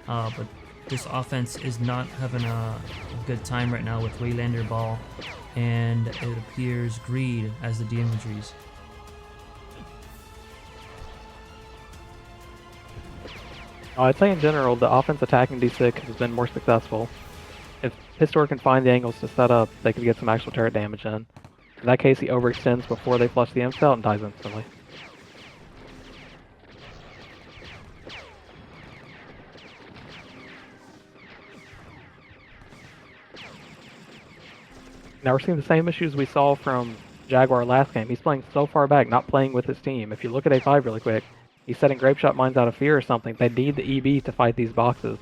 but this offense is not having a good time right now with Waylander Ball, and it appears Greed as the de-inventories. I'd say in general, the offense attacking D6 has been more successful. If Pistor can find the angles to set up, they can get some actual turret damage in. In that case, he overextends before they flush the imp out and dies instantly. Now we're seeing the same issues we saw from Jaguar last game. He's playing so far back, not playing with his team. If you look at A5 really quick, he's setting grape shot mines out of fear or something. They need the EB to fight these boxes.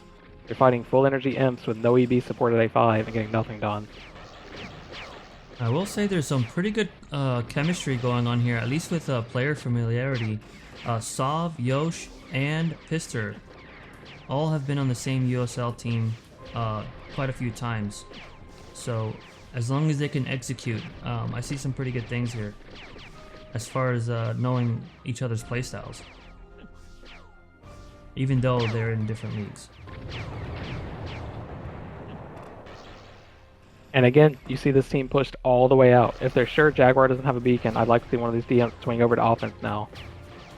They're fighting full energy imps with no EB support at A5 and getting nothing done. I will say there's some pretty good chemistry going on here, at least with player familiarity. Sov, Yosh, and Pister all have been on the same USL team quite a few times. So as long as they can execute, I see some pretty good things here as far as knowing each other's playstyles, even though they're in different leagues. And again, you see this team pushed all the way out. If they're sure Jaguar doesn't have a beacon, I'd like to see one of these DMs swing over to offense now.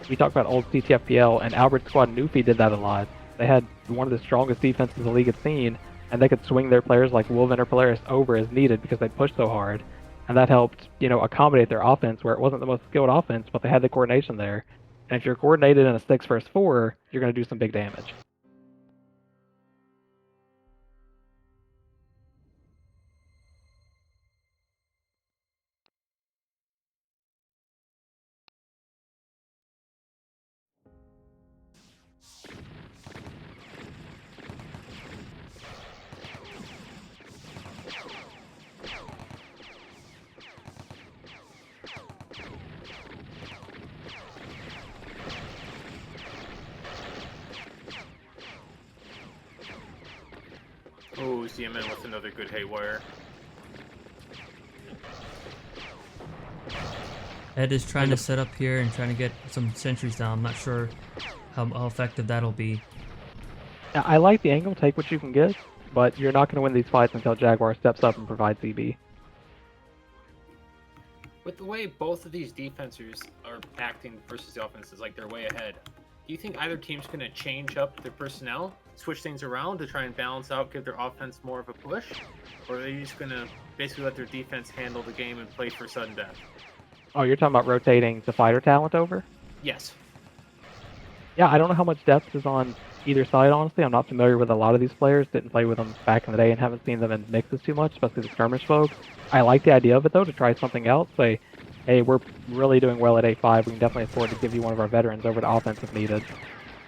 We talked about old CTFDL, and Albert's squad Newfie did that a lot. They had one of the strongest defenses the league had seen, and they could swing their players like Wolven or Polaris over as needed because they pushed so hard. And that helped, accommodate their offense where it wasn't the most skilled offense, but they had the coordination there. And if you're coordinated in a 6 versus 4, you're going to do some big damage. Oh, CMN with another good haywire. Ed is trying to set up here and trying to get some sentries down. I'm not sure how effective that'll be. Now, I like the angle, take what you can get, but you're not going to win these fights until Jaguar steps up and provides EB. With the way both of these defenders are acting versus the offenses, like they're way ahead, do you think either team's going to change up their personnel, switch things around to try and balance out, give their offense more of a push? Or are they just going to basically let their defense handle the game and play for sudden death? Oh, you're talking about rotating the fighter talent over? Yes. Yeah, I don't know how much depth is on either side, honestly. I'm not familiar with a lot of these players. Didn't play with them back in the day and haven't seen them in mixes too much, especially the skirmish folks. I like the idea of it, though, to try something else. Say, hey, we're really doing well at A5. We can definitely afford to give you one of our veterans over to offense if needed.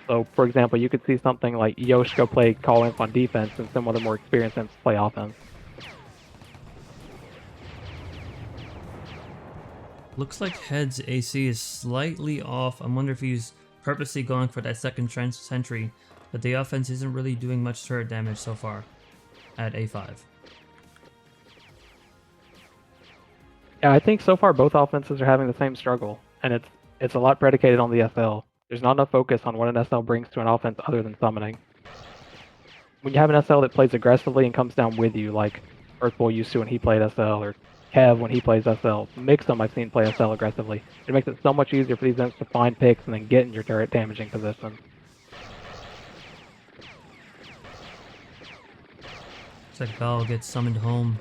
So, for example, you could see something like Yosh go play call-ins on defense and some other more experienced imps play offense. Looks like Head's AC is slightly off. I wonder if he's purposely going for that second sentry, but the offense isn't really doing much turret damage so far at A5. Yeah, I think so far both offenses are having the same struggle, and it's a lot predicated on the SL. There's not enough focus on what an SL brings to an offense other than summoning. When you have an SL that plays aggressively and comes down with you, like Herthbull used to when he played SL, or Kev when he plays SL, mix them I've seen play SL aggressively. It makes it so much easier for these imps to find picks and then get in your turret damaging position. Looks like Bell gets summoned home.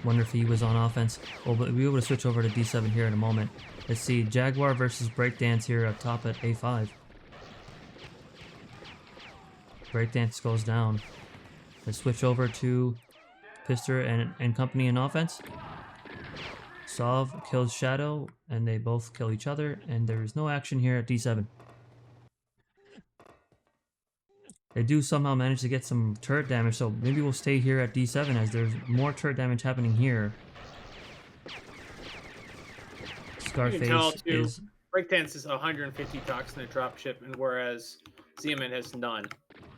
Wonder if he was on offense. Well, but we'll be able to switch over to D7 here in a moment. Let's see, Jaguar versus Breakdance here up top at A5. Breakdance goes down. Let's switch over to Pister and company in offense. Sov kills Shadow, and they both kill each other, and there is no action here at D7. They do somehow manage to get some turret damage, so maybe we'll stay here at D7 as there's more turret damage happening here. Scarface is... Breakdance is 150 toxin a drop ship, and whereas ZMN has none.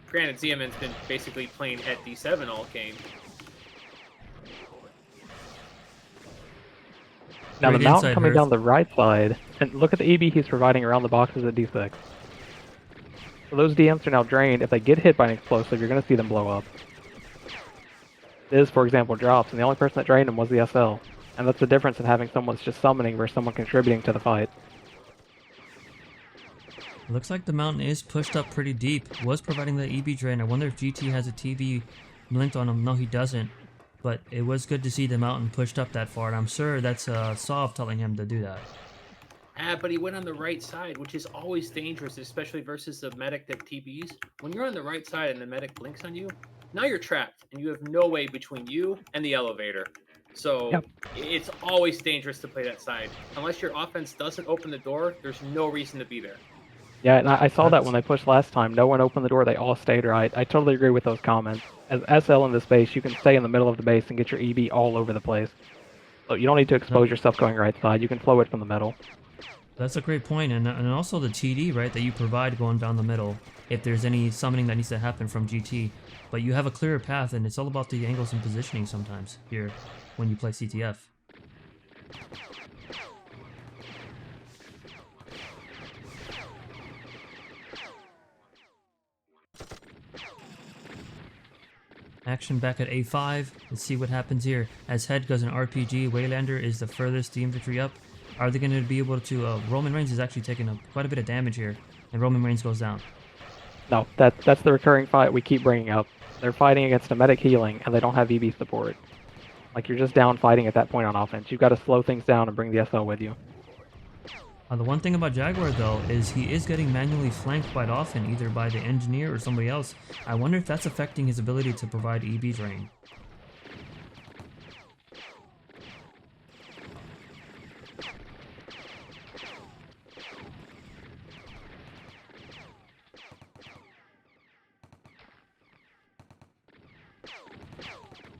Granted, ZMN's been basically playing at D7 all game. Now the Right mountain inside coming Herth. down the right side, and look at the EB he's providing around the boxes at D6. So those DMs are now drained. If they get hit by an explosive, you're going to see them blow up. This, for example, drops, and the only person that drained him was the SL. And that's the difference in having someone that's just summoning versus someone contributing to the fight. Looks like the mountain is pushed up pretty deep. Was providing the EB drain. I wonder if GT has a TV linked on him. No, he doesn't. But it was good to see the mountain pushed up that far, and I'm sure that's Sov telling him to do that. But he went on the right side, which is always dangerous, especially versus the medic that TBs. When you're on the right side and the medic blinks on you, now you're trapped, and you have no way between you and the elevator. So Yep. It's always dangerous to play that side. Unless your offense doesn't open the door, there's no reason to be there. Yeah, and I saw that That's- when they pushed last time. No one opened the door. They all stayed right. I totally agree with those comments. As SL in this base, you can stay in the middle of the base and get your EB all over the place. So you don't need to expose yourself going right side. You can flow it from the middle. That's a great point, and also the TD, right, that you provide going down the middle if there's any summoning that needs to happen from GT. But you have a clearer path, and it's all about the angles and positioning sometimes here when you play CTF. Action back at A5. Let's see what happens here. As Head goes an RPG, Waylander is the furthest the infantry up. Are they going to be able to... Roman Reigns is actually taking quite a bit of damage here, and Roman Reigns goes down. No, that's the recurring fight we keep bringing up. They're fighting against a medic healing, and they don't have EB support. Like, you're just down fighting at that point on offense. You've got to slow things down and bring the SL with you. The one thing about Jaguar, though, is he is getting manually flanked quite often, either by the engineer or somebody else. I wonder if that's affecting his ability to provide EB drain.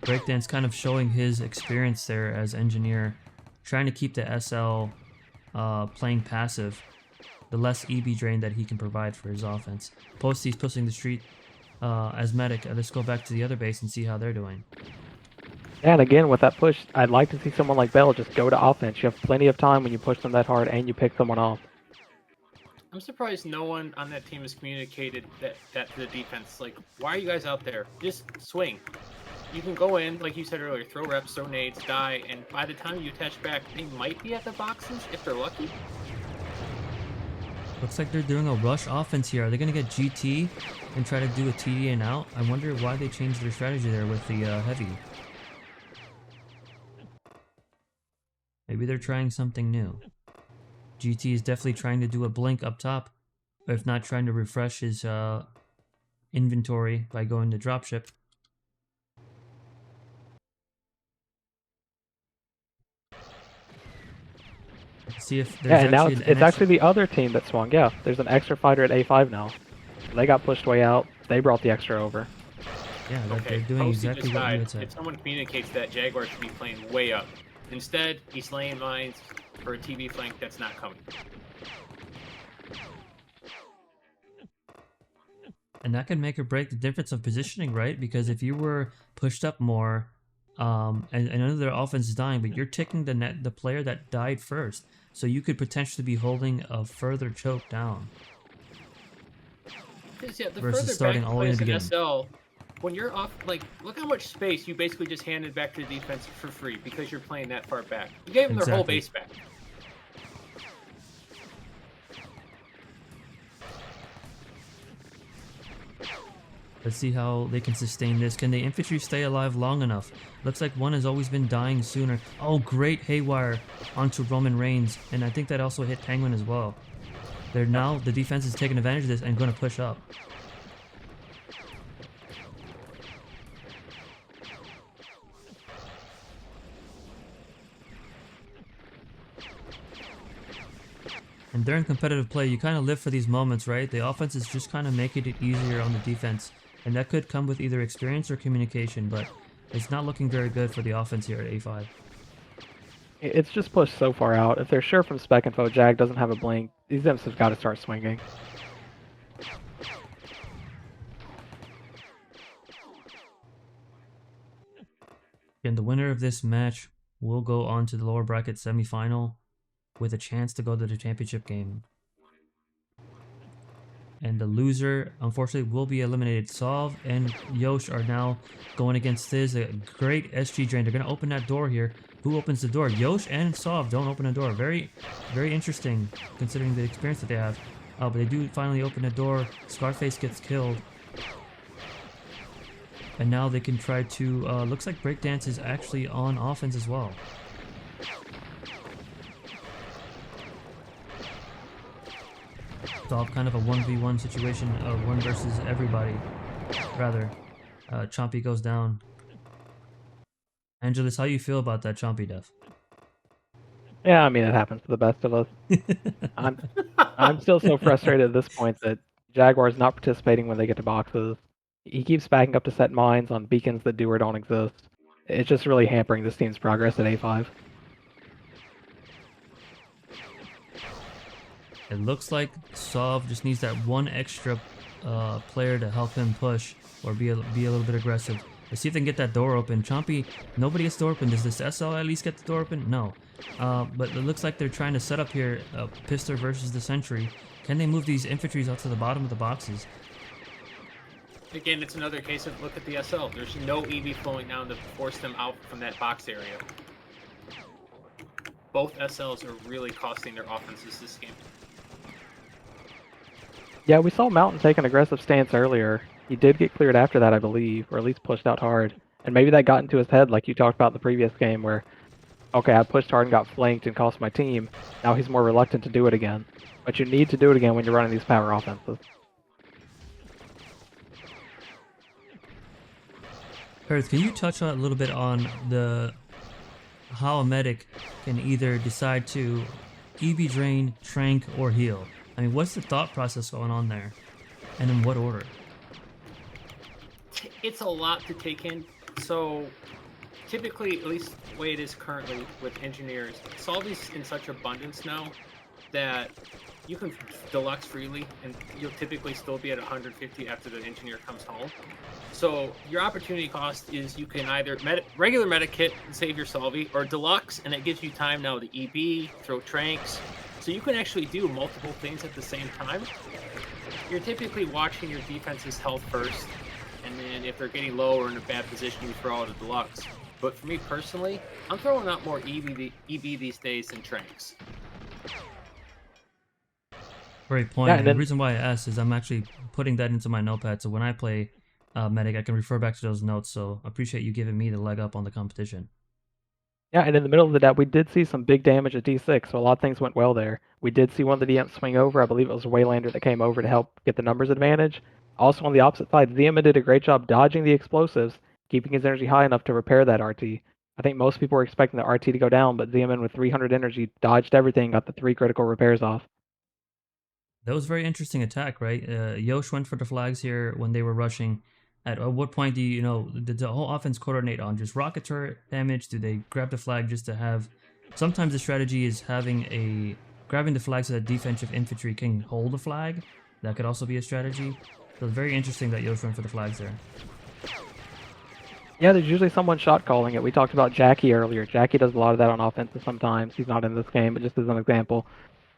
Breakdance kind of showing his experience there as engineer, trying to keep the SL playing passive, the less EB drain that he can provide for his offense. Posty's pushing the street as medic. Let's go back to the other base and see how they're doing. And again, with that push, I'd like to see someone like Bell just go to offense. You have plenty of time when you push them that hard and you pick someone off. I'm surprised no one on that team has communicated that to the defense. Like, why are you guys out there? Just swing. You can go in, like you said earlier, throw reps, throw nades, die, and by the time you attach back, they might be at the boxes if they're lucky. Looks like they're doing a rush offense here. Are they going to get GT and try to do a TD and out? I wonder why they changed their strategy there with the heavy. Maybe they're trying something new. GT is definitely trying to do a blink up top, or if not, trying to refresh his inventory by going to dropship. See if there's Yeah, and now actually it's actually the other team that swung. Yeah, there's an extra fighter at A5 now. They got pushed way out. They brought the extra over. Yeah, Okay, they're doing Posty exactly just what you died. had said. If someone communicates that, Jaguar should be playing way up. Instead, he's laying mines for a TV flank that's not coming. And that can make or break the difference of positioning, right? Because if you were pushed up more, and I know their offense is dying, but you're taking the player that died first, so you could potentially be holding a further choke down. Yeah, the Versus further starting back all the way in the plays SL, when you're off, like, look how much space you basically just handed back to the defense for free because you're playing that far back. You gave them their whole Exactly. base back. Let's see how they can sustain this. Can the infantry stay alive long enough? Looks like one has always been dying sooner. Oh, great haywire onto Roman Reigns, and I think that also hit Penguin as well. They're now, the defense is taking advantage of this and going to push up. And during competitive play, you kind of live for these moments, right? The offense is just kind of making it easier on the defense. And that could come with either experience or communication, but it's not looking very good for the offense here at A5. It's just pushed so far out. If they're sure from spec info Jag doesn't have a blink, these imps have got to start swinging. And the winner of this match will go on to the lower bracket semifinal with a chance to go to the championship game. And the loser, unfortunately, will be eliminated. Sov and Yosh are now going against Thiz. A great SG drain. They're going to open that door here. Who opens the door? Yosh and Sov don't open the door. Very, very interesting considering the experience that they have. But they do finally open the door. Scarface gets killed. And now they can try to... looks like Breakdance is actually on offense as well. Solve kind of a 1v1 situation, one versus everybody, rather. Chompy goes down. Angelus, how you feel about that Chompy death? Yeah, I mean, it happens to the best of us. I'm I'm still so frustrated at this point that Jaguar's not participating when they get to boxes. He keeps backing up to set mines on beacons that do or don't exist. It's just really hampering this team's progress at A5. It looks like Sov just needs that one extra player to help him push or be a little bit aggressive. Let's see if they can get that door open. Chompy, nobody gets the door open. Does this SL at least get the door open? No. But it looks like they're trying to set up here Pister versus the Sentry. Can they move these infantries out to the bottom of the boxes? Again, it's another case of look at the SL. There's no EV flowing down to force them out from that box area. Both SLs are really costing their offenses this game. Yeah, we saw Mountain take an aggressive stance earlier. He did get cleared after that, I believe, or at least pushed out hard. And maybe that got into his head like you talked about in the previous game where, okay, I pushed hard and got flanked and cost my team. Now he's more reluctant to do it again. But you need to do it again when you're running these power offenses. Herth, can you touch a little bit on how a medic can either decide to EV drain, trank, or heal? I mean, what's the thought process going on there? And in what order? It's a lot to take in. So typically, at least the way it is currently with engineers, it's all these in such abundance now that you can deluxe freely and you'll typically still be at 150 after the engineer comes home. So your opportunity cost is you can either regular medic kit and save your Salvi, or deluxe, and it gives you time now to EB, throw tranks. So you can actually do multiple things at the same time. You're typically watching your defense's health first, and then if they're getting low or in a bad position, you throw out a deluxe. But for me personally, I'm throwing out more EB these days than tranks. Great point. Yeah, and and the reason why I asked is I'm actually putting that into my notepad, so when I play medic, I can refer back to those notes. So I appreciate you giving me the leg up on the competition. Yeah, and in the middle of the DAP, we did see some big damage at D6, so a lot of things went well there. We did see one of the DMs swing over. I believe it was Waylander that came over to help get the numbers advantage. Also on the opposite side, Zima did a great job dodging the explosives, keeping his energy high enough to repair that RT. I think most people were expecting the RT to go down, but Zima with 300 energy dodged everything, got the 3 critical repairs off. That was a very interesting attack, right? Yosh went for the flags here when they were rushing. At what point do did the whole offense coordinate on just rocket turret damage? Do they grab the flag just to have? Sometimes the strategy is grabbing the flag so that defensive infantry can hold the flag. That could also be a strategy. So it's very interesting that Yosh went for the flags there. Yeah, there's usually someone shot calling it. We talked about Jackie earlier. Jackie does a lot of that on offenses sometimes. He's not in this game, but just as an example.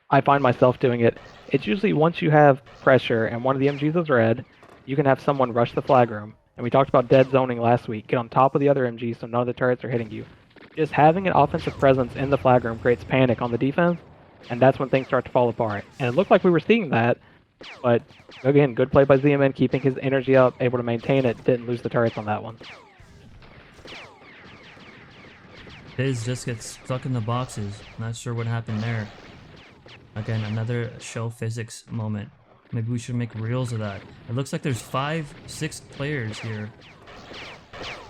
I find myself doing it. It's usually once you have pressure and one of the MGs is red, you can have someone rush the flag room. And we talked about dead zoning last week. Get on top of the other MGs so none of the turrets are hitting you. Just having an offensive presence in the flag room creates panic on the defense, and that's when things start to fall apart. And it looked like we were seeing that, but again, good play by ZMN, keeping his energy up, able to maintain it, didn't lose the turrets on that one. Biz just gets stuck in the boxes. Not sure what happened there. Again, another show physics moment. Maybe we should make reels of that. It looks like there's 5-6 players here.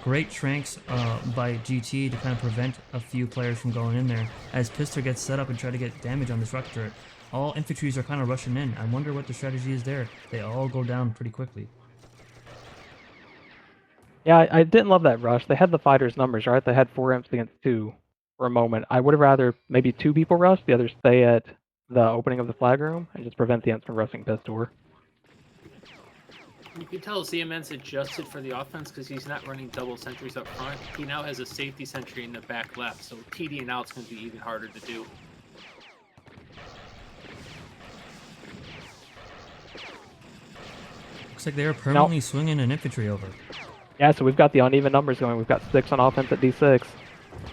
Great tranks by GT to kind of prevent a few players from going in there as Pister gets set up and try to get damage on this rocket turret. All infantries are kind of rushing in. I wonder what the strategy is there. They all go down pretty quickly. Yeah, I didn't love that rush. They had the fighters' numbers, right? They had 4 imps against 2 for a moment. I would have rather maybe 2 people rush, the others stay at the opening of the flag room and just prevent the imps from rushing Pistor. You can tell ZMN's adjusted for the offense because he's not running double sentries up front. He now has a safety sentry in the back left, so TD and out's going to be even harder to do. Looks like they are permanently swinging an infantry over. Yeah, so we've got the uneven numbers going. We've got 6 on offense at D6,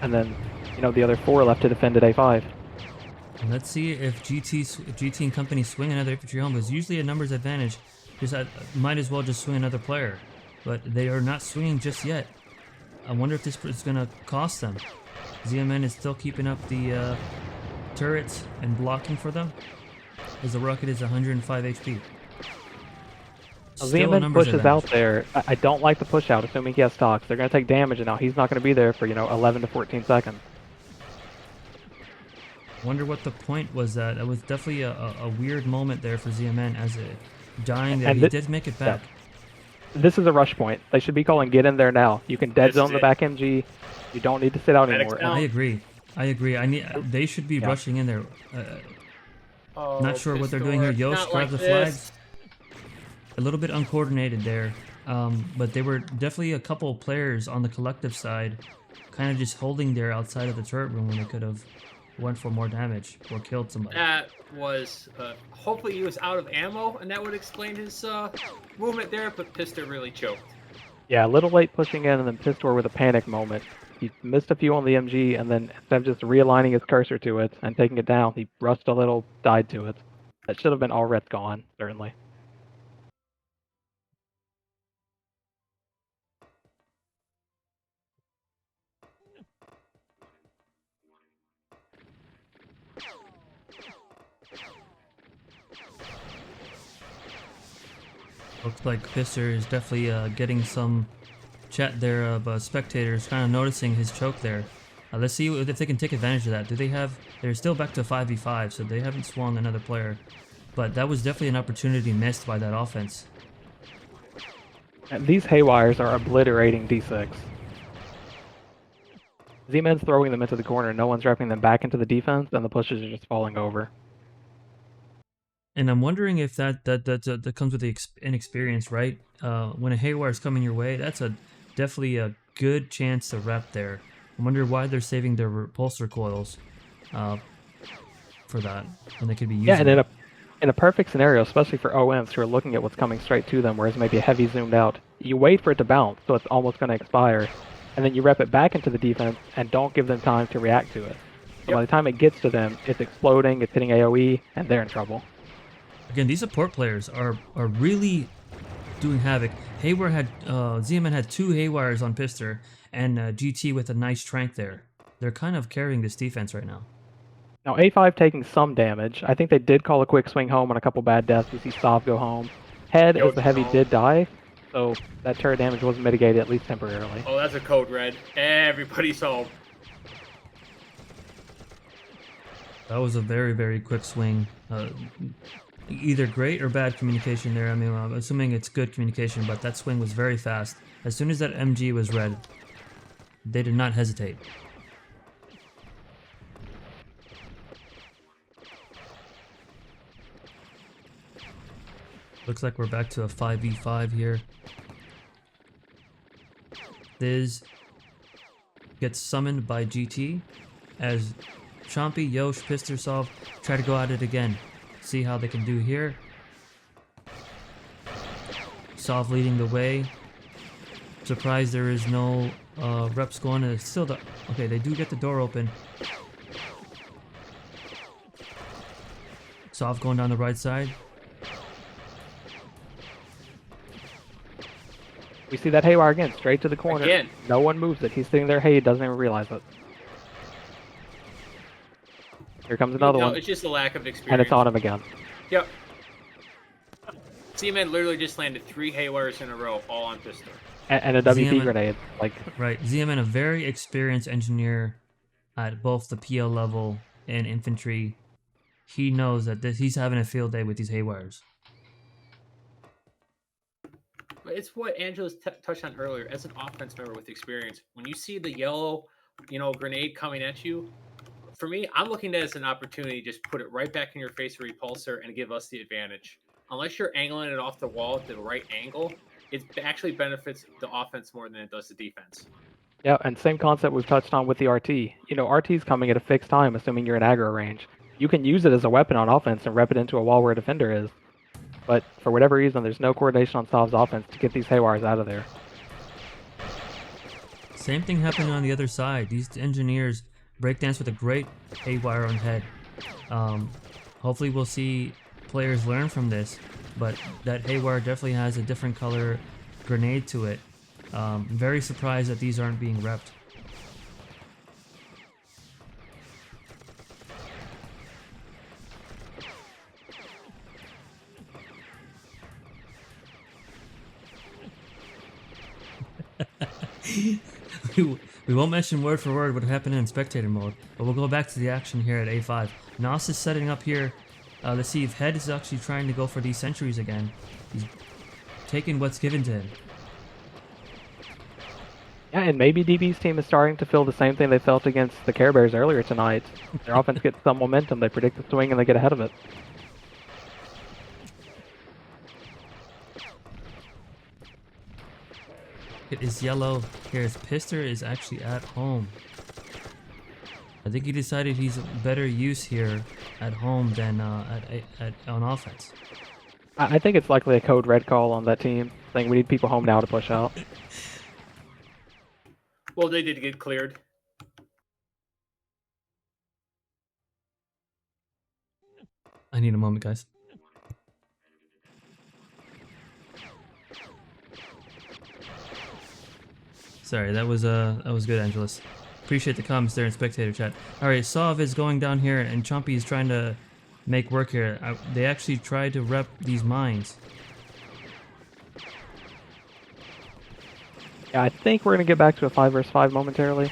and then, the other 4 left to defend at A5. And let's see if GT and company swing another infantry home. There's usually a numbers advantage. Just might as well just swing another player, but they are not swinging just yet. I wonder if this is going to cost them. ZMN is still keeping up the turrets and blocking for them, as the rocket is 105 HP. ZMN pushes out there. I don't like the push out, assuming he has stocks. They're going to take damage, and now he's not going to be there for 11 to 14 seconds. Wonder what the point was. That was definitely a weird moment there for ZMN as a dying there. And He did make it back. This is a rush point. They should be calling get in there now. You can dead This zone is the it. back MG. You don't need to sit out Medics anymore. down. I agree. They should be rushing in there. Oh, Not sure what they're doing Pistor, here. Yost not grab like the this. flags. A little bit uncoordinated there. But they were definitely a couple of players on the collective side kind of just holding there outside of the turret room when they could have went for more damage or killed somebody. That was hopefully he was out of ammo, and that would explain his movement there. But Pistor really choked. Yeah, a little late pushing in, and then Pistor with a panic moment. He missed a few on the MG, and then instead of just realigning his cursor to it and taking it down, he rushed a little, died to it. That should have been all ret gone, certainly. Looks like Pistor is definitely getting some chat there of spectators kind of noticing his choke there. Let's see if they can take advantage of that. Do they have... They're still back to 5v5, so they haven't swung another player. But that was definitely an opportunity missed by that offense. And these haywires are obliterating D6. Z-Man's throwing them into the corner, no one's wrapping them back into the defense, and the pushes are just falling over. And I'm wondering if that comes with the inexperience, right? When a haywire is coming your way, that's definitely a good chance to wrap there. I wonder why they're saving their repulsor coils for that when they could be using. Yeah, and in a perfect scenario, especially for OMs who are looking at what's coming straight to them, whereas maybe a heavy zoomed out, you wait for it to bounce, so it's almost going to expire, and then you rep it back into the defense and don't give them time to react to it. So by the time it gets to them, it's exploding, it's hitting AoE, and they're in trouble. Again, these support players are really doing havoc. Haywire had ZMN had 2 haywires on Pistor, and GT with a nice trank there. They're kind of carrying this defense right now. Now A5 taking some damage. I think they did call a quick swing home on a couple bad deaths. You see Sov go home. Head, as the heavy did die, so that turret damage was mitigated, at least temporarily. Oh, that's a code red. Everybody's home. That was a very, very quick swing. Either great or bad communication there. I mean, I'm assuming it's good communication, but that swing was very fast. As soon as that MG was red, they did not hesitate. Looks like we're back to a 5v5 here. Thiz gets summoned by GT as Chompy, Yosh, Pistor, Sov try to go at it again. See how they can do here. Sov leading the way. Surprised there is no reps going. It's still the... Okay, they do get the door open. Sov going down the right side. We see that haywire again, straight to the corner. Again. No one moves it. He's sitting there, hey, he doesn't even realize it. Here comes another one. It's just a lack of experience. And it's on him again. Yep. Z-Man literally just landed 3 haywires in a row, all on Pistor. And a WP ZMN grenade. Like, right, ZMN, a very experienced engineer at both the PL level and infantry. He knows that he's having a field day with these haywires. But it's what Angelus touched on earlier. As an offense member with experience, when you see the yellow, grenade coming at you, for me, I'm looking at it as an opportunity to just put it right back in your face, a repulsor, and give us the advantage. Unless you're angling it off the wall at the right angle, it actually benefits the offense more than it does the defense. yeah, and same concept we've touched on with the RT. RT's coming at a fixed time, assuming you're in aggro range. You can use it as a weapon on offense and rep it into a wall where a defender is. But for whatever reason, there's no coordination on Sov's offense to get these haywires out of there. Same thing happening on the other side. These engineers breakdance with a great haywire on head. Hopefully we'll see players learn from this, but that haywire definitely has a different color grenade to it. Very surprised that these aren't being repped. we won't mention word for word what happened in spectator mode, but we'll go back to the action here at A5. Nos is setting up here. Let's see if Head is actually trying to go for these sentries again. He's taking what's given to him. Yeah, and maybe DB's team is starting to feel the same thing they felt against the Care Bears earlier tonight. Their offense gets some momentum, they predict the swing, and they get ahead of it. It is yellow. Here's Pister is actually at home. I think he decided he's better use here at home than on offense. I think it's likely a code red call on that team, saying we need people home now to push out. Well, they did get cleared. I need a moment, guys. Sorry, that was good, Angelus. Appreciate the comments there in spectator chat. All right, Sov is going down here, and Chompy is trying to make work here. They actually tried to rep these mines. Yeah, I think we're gonna get back to a 5 versus 5 momentarily.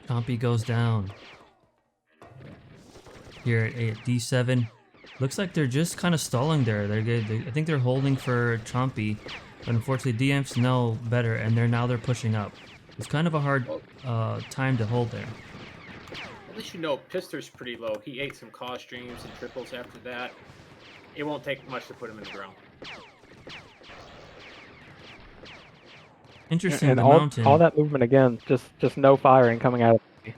Chompy goes down. Here at D7. Looks like they're just kind of stalling there. They're good. I think they're holding for Chompy. But unfortunately, DMs know better, and they're pushing up. It's kind of a hard time to hold there. At least you know Pister's pretty low. He ate some cause streams and triples after that. It won't take much to put him in the ground. Interesting, And the all, mountain. all that movement again, just no firing coming out of it.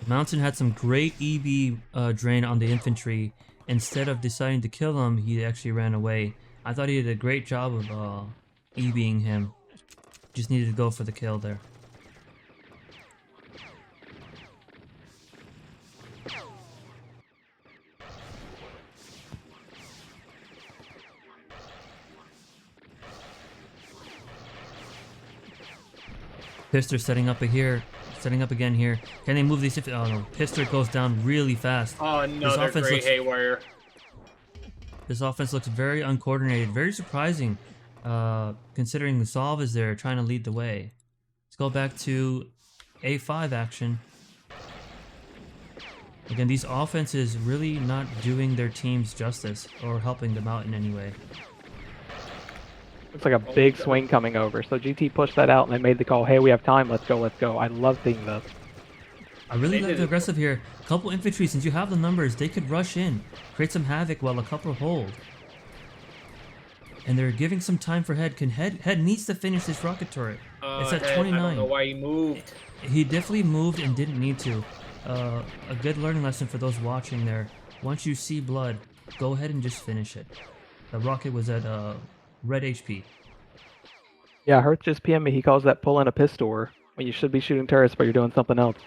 The mountain had some great EB drain on the infantry. Instead of deciding to kill him, he actually ran away. I thought he did a great job of EBing him. Just needed to go for the kill there. Pister setting up again here. Can they move these? Oh no, Pister goes down really fast. Oh, another great haywire. This offense looks very uncoordinated, very surprising, considering the Solve is there trying to lead the way. Let's go back to A5 action. Again, these offenses really not doing their teams justice or helping them out in any way. Looks like a big swing coming over. So GT pushed that out and they made the call, hey, we have time, let's go, let's go. I love seeing this. I really like the aggressive here. A couple infantry, since you have the numbers, they could rush in, create some havoc while a couple hold. And they're giving some time for Head. Head needs to finish this rocket turret. It's at 29. I don't know why he moved. He definitely moved and didn't need to. A good learning lesson for those watching there. Once you see blood, go ahead and just finish it. The rocket was at red HP. Yeah, Herth just PM'd me. He calls that pull in a pistol when you should be shooting turrets, but you're doing something else.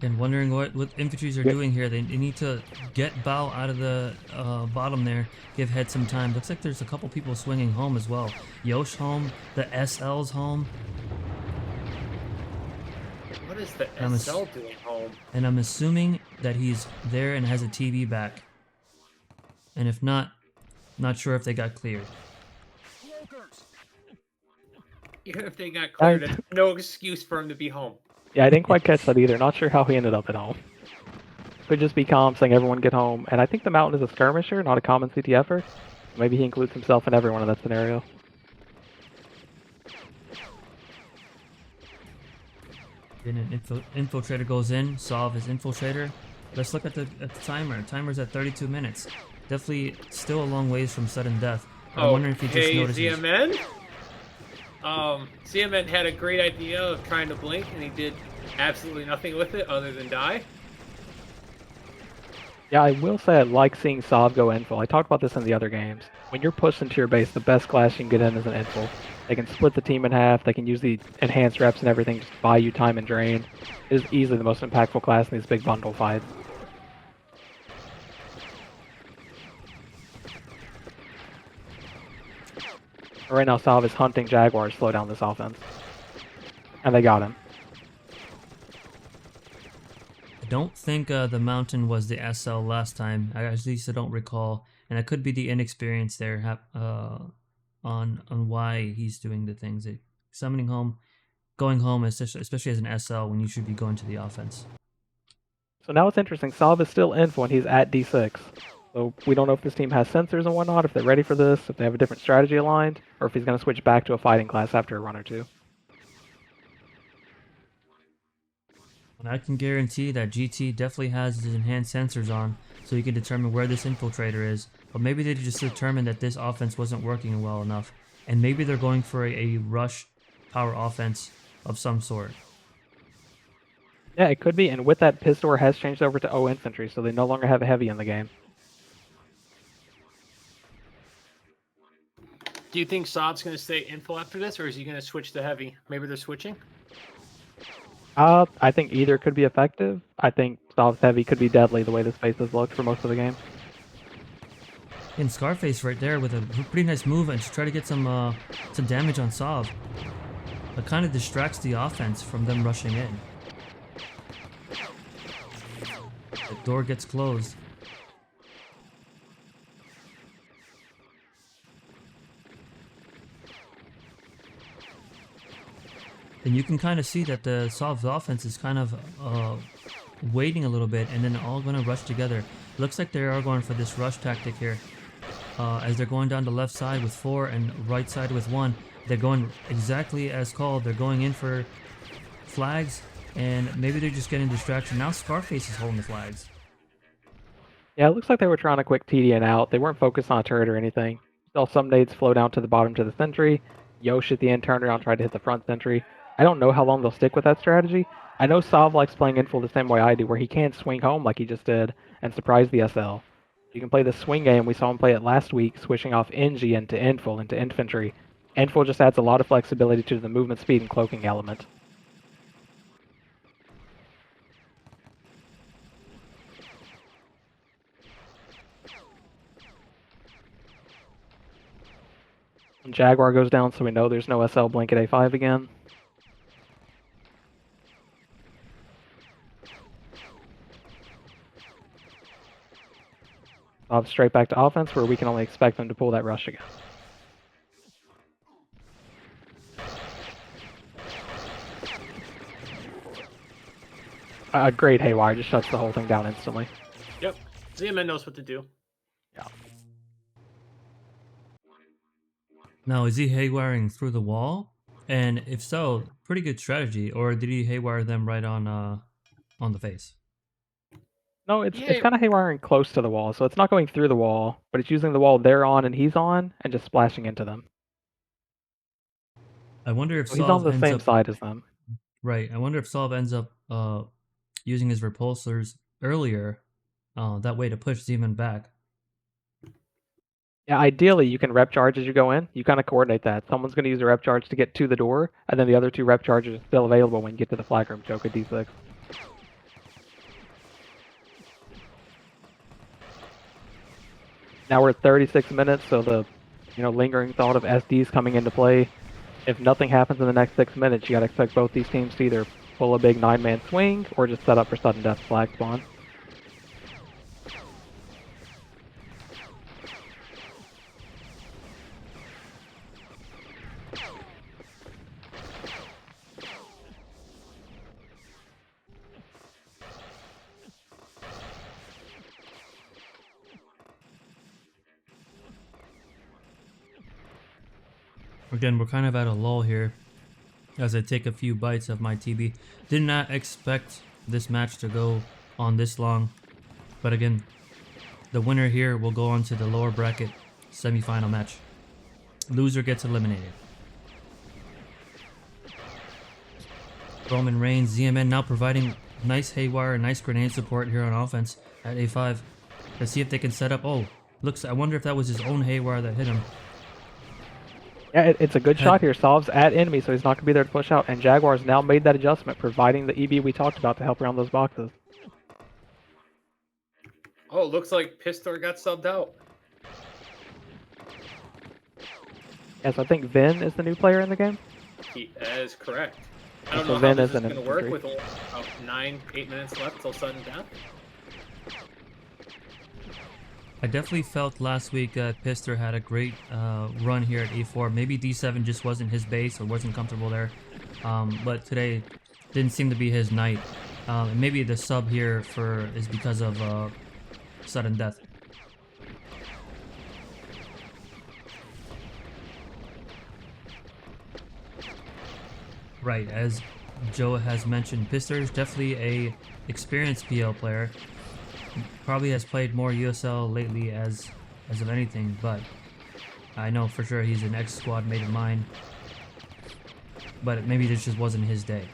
And wondering what infantries are doing here. They need to get Bao out of the bottom there, give Head some time. Looks like there's a couple people swinging home as well. Yosh home, the SL's home. What is the SL doing home? And I'm assuming that he's there and has a TV back. And if not, not sure if they got cleared. Even if they got cleared, there's no excuse for him to be home. Yeah, I didn't quite catch that either. Not sure how he ended up at home. Could just be calm, saying everyone get home. And I think the Mountain is a skirmisher, not a common CTFer. Maybe he includes himself and everyone in that scenario. Then an infiltrator goes in, Solve his infiltrator. Let's look at the timer. Timer's at 32 minutes. Definitely still a long ways from sudden death. I'm wondering if he just notices. ZMN? CMN had a great idea of trying to blink, and he did absolutely nothing with it other than die. Yeah, I will say I like seeing Sov go info. I talked about this in the other games. When you're pushed into your base, the best class you can get in is an info. They can split the team in half. They can use the enhanced reps and everything just to buy you time and drain. It is easily the most impactful class in these big bundle fights. Right now, Sov is hunting Jaguar to slow down this offense. And they got him. I don't think the mountain was the SL last time. At least I don't recall, and it could be the inexperience there on why he's doing the things. Summoning home, going home, especially as an SL when you should be going to the offense. So now it's interesting. Sov is still info and he's at D6. So we don't know if this team has sensors and whatnot, if they're ready for this, if they have a different strategy aligned, or if he's going to switch back to a fighting class after a run or two. And I can guarantee that GT definitely has his enhanced sensors on, so you can determine where this infiltrator is. But maybe they just determined that this offense wasn't working well enough, and maybe they're going for a rush power offense of some sort. Yeah, it could be, and with that, Pistor has changed over to O Infantry, so they no longer have a heavy in the game. Do you think Sov's going to stay info after this, or is he going to switch to heavy? Maybe they're switching? I think either could be effective. I think Sov's heavy could be deadly the way this base has looked for most of the game. And Scarface right there with a pretty nice move and to try to get some damage on Sov. It kind of distracts the offense from them rushing in. The door gets closed. And you can kind of see that the Sov's offense is kind of waiting a little bit and then all going to rush together. Looks like they are going for this rush tactic here. As they're going down the left side with 4 and right side with 1. They're going exactly as called. They're going in for flags and maybe they're just getting distraction. Now Scarface is holding the flags. Yeah, it looks like they were trying to quick TDN out. They weren't focused on a turret or anything. Saw some nades flow down to the bottom to the sentry. Yosh at the end turned around, tried to hit the front sentry. I don't know how long they'll stick with that strategy. I know Sov likes playing info the same way I do, where he can swing home like he just did and surprise the SL. You can play the swing game. We saw him play it last week, switching off NG into info into infantry. Info just adds a lot of flexibility to the movement speed and cloaking element. Jaguar goes down, so we know there's no SL blink at A5 again. Straight back to offense, where we can only expect them to pull that rush again. Great Haywire just shuts the whole thing down instantly. Yep. ZMN knows what to do. Yeah. Now, is he haywiring through the wall? And if so, pretty good strategy. Or did he haywire them right on the face? No, it's kind of haywiring close to the wall, so it's not going through the wall, but it's using the wall they're on and he's on, and just splashing into them. I wonder if so he's on the same side as them. Right. I wonder if Sov ends up using his repulsors earlier, that way to push Zeman back. Yeah, ideally you can rep charge as you go in. You kind of coordinate that. Someone's going to use a rep charge to get to the door, and then the other 2 rep charges are still available when you get to the flag room choke at D6. Now we're at 36 minutes, so the lingering thought of SDs coming into play. If nothing happens in the next 6 minutes, you got to expect both these teams to either pull a big 9-man swing or just set up for sudden death flag spawn. Again, we're kind of at a lull here as I take a few bites of my TB. Did not expect this match to go on this long, but again, the winner here will go on to the lower bracket semi-final match. Loser gets eliminated. Roman Reigns, ZMN now providing nice haywire, nice grenade support here on offense at A5. Let's see if they can set up. Oh, looks. I wonder if that was his own haywire that hit him. Yeah, it's a good shot here. Solves at enemy, so he's not going to be there to push out. And Jaguars now made that adjustment, providing the EB we talked about to help around those boxes. Oh, it looks like Pistor got subbed out. Yes, I think Vin is the new player in the game. That is correct. I don't So know Vin how is this is an going to work infantry. with about 8 minutes left till sudden death. I definitely felt last week that Pistor had a great run here at A4. Maybe D7 just wasn't his base or wasn't comfortable there. But today didn't seem to be his night. And maybe the sub here is because of sudden death. Right, as Joe has mentioned, Pistor is definitely a experienced PL player. Probably has played more USL lately as of anything, but I know for sure he's an ex-squad mate of mine. But maybe this just wasn't his day.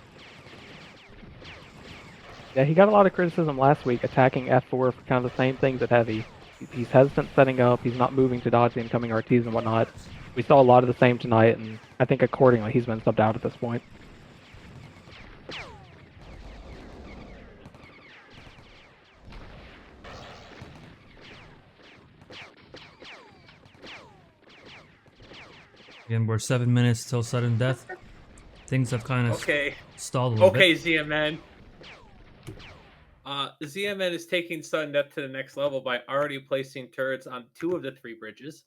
Yeah, he got a lot of criticism last week attacking F4 for kind of the same things at Heavy. He's hesitant setting up, he's not moving to dodge the incoming RTs and whatnot. We saw a lot of the same tonight, and I think accordingly he's been subbed out at this point. Again, we're 7 minutes till sudden death. Things have kind of Okay. stalled a little Okay, bit. ZMN. ZMN is taking sudden death to the next level by already placing turrets on 2 of the 3 bridges.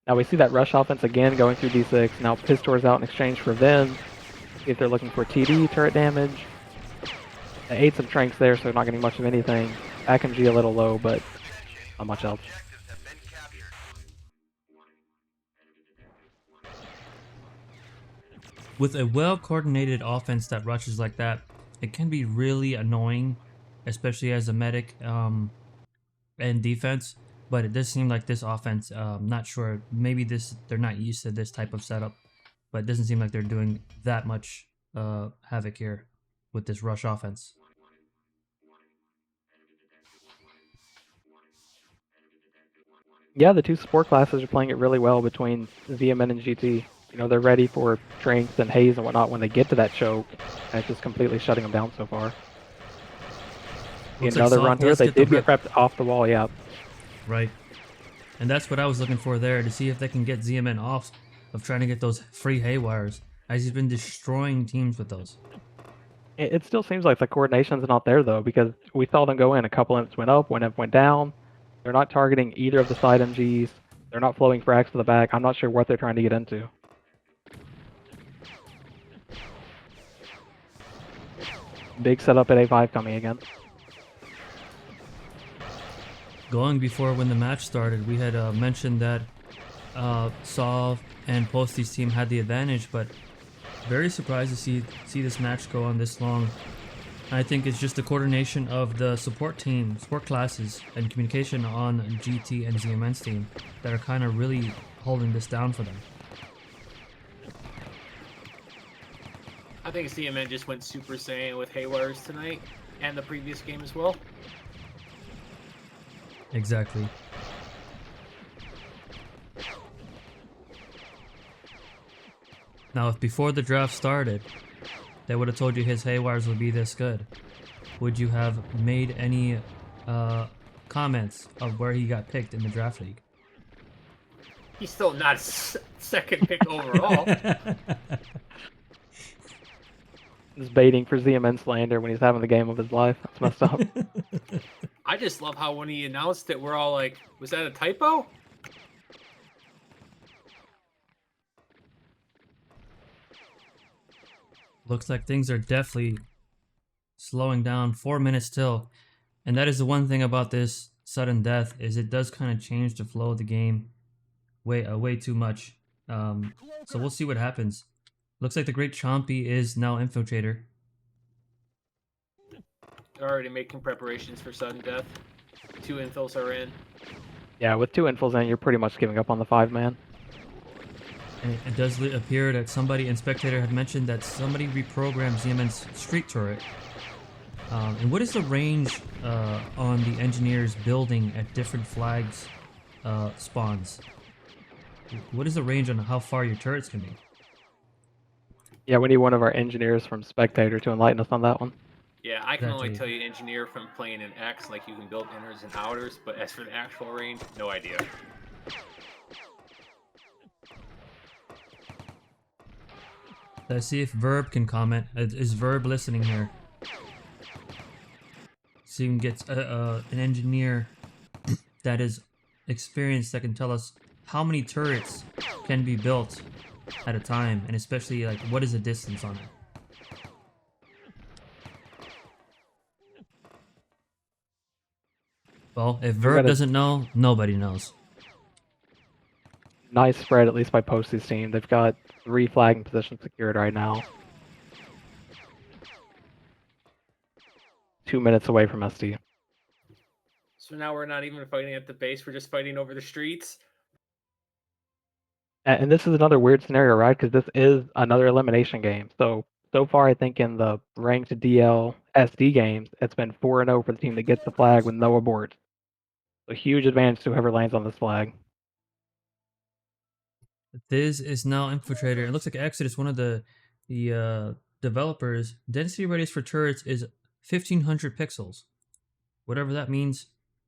Now we see that rush offense again going through D6. Now Pistor's out in exchange for Vin. See if they're looking for TD, turret damage. They ate some tranks there, so they're not getting much of anything. AxelM a little low, but not much else. With a well-coordinated offense that rushes like that, it can be really annoying, especially as a medic and defense. But it does seem like this offense, not sure, maybe they're not used to this type of setup, but it doesn't seem like they're doing that much havoc here with this rush offense. Yeah, the 2 support classes are playing it really well between ZMN and GT. You know, they're ready for Tranks and Haze and whatnot when they get to that choke, and it's just completely shutting them down so far. Looks like Another Soft run here, does they get the did get rip. prepped off the wall, yeah. Right. And that's what I was looking for there, to see if they can get ZMN off of trying to get those free haywires, as he's been destroying teams with those. It still seems like the coordination's not there, though, because we saw them go in. A couple imps went up, one imp went down. They're not targeting either of the side MGs. They're not flowing frags to the back. I'm not sure what they're trying to get into. Big setup at A5 coming again. Going before when the match started, we had mentioned that Solve and Posty's team had the advantage, but very surprised to see this match go on this long. I think it's just the coordination of the support classes, and communication on GT and ZMN's team that are kind of really holding this down for them. I think ZMN just went Super Saiyan with haywires tonight, and the previous game as well. Exactly. Now, if before the draft started, they would have told you his haywires would be this good, would you have made any comments of where he got picked in the draft league? He's still not second pick overall. Just baiting for ZMN slander when he's having the game of his life. That's messed up. I just love how when he announced it, we're all like, was that a typo? Looks like things are definitely slowing down. 4 minutes till, and that is the one thing about this sudden death, is it does kind of change the flow of the game way too much. So we'll see what happens. Looks like the Great Chompy is now Infiltrator. They're already making preparations for sudden death. 2 infils are in. Yeah, with 2 infils in, you're pretty much giving up on the 5-man. And it does appear that somebody in Spectator had mentioned that somebody reprogrammed ZMN's street turret. And what is the range on the engineers building at different flags spawns? What is the range on how far your turrets can be? Yeah, we need one of our engineers from Spectator to enlighten us on that one. Yeah, I can only Exactly. tell you engineer from playing in X, like you can build inners and outers, but as for the actual range, no idea. Let's see if Verb can comment. Is Verb listening here? See if we can get an engineer that is experienced that can tell us how many turrets can be built at a time, and especially like what is the distance on it. Well, if Verb doesn't know, nobody knows. Nice spread, at least by Posty's team. They've got 3 flagging positions secured right now. 2 minutes away from SD. So now we're not even fighting at the base, we're just fighting over the streets. And this is another weird scenario, right? Because this is another elimination game. So far, I think in the ranked DL SD games, it's been 4-0 for the team that gets the flag with no abort. So huge advantage to whoever lands on this flag. This is now Infiltrator. It looks like Exodus, one of the developers. Density radius for turrets is 1500 pixels. Whatever that means,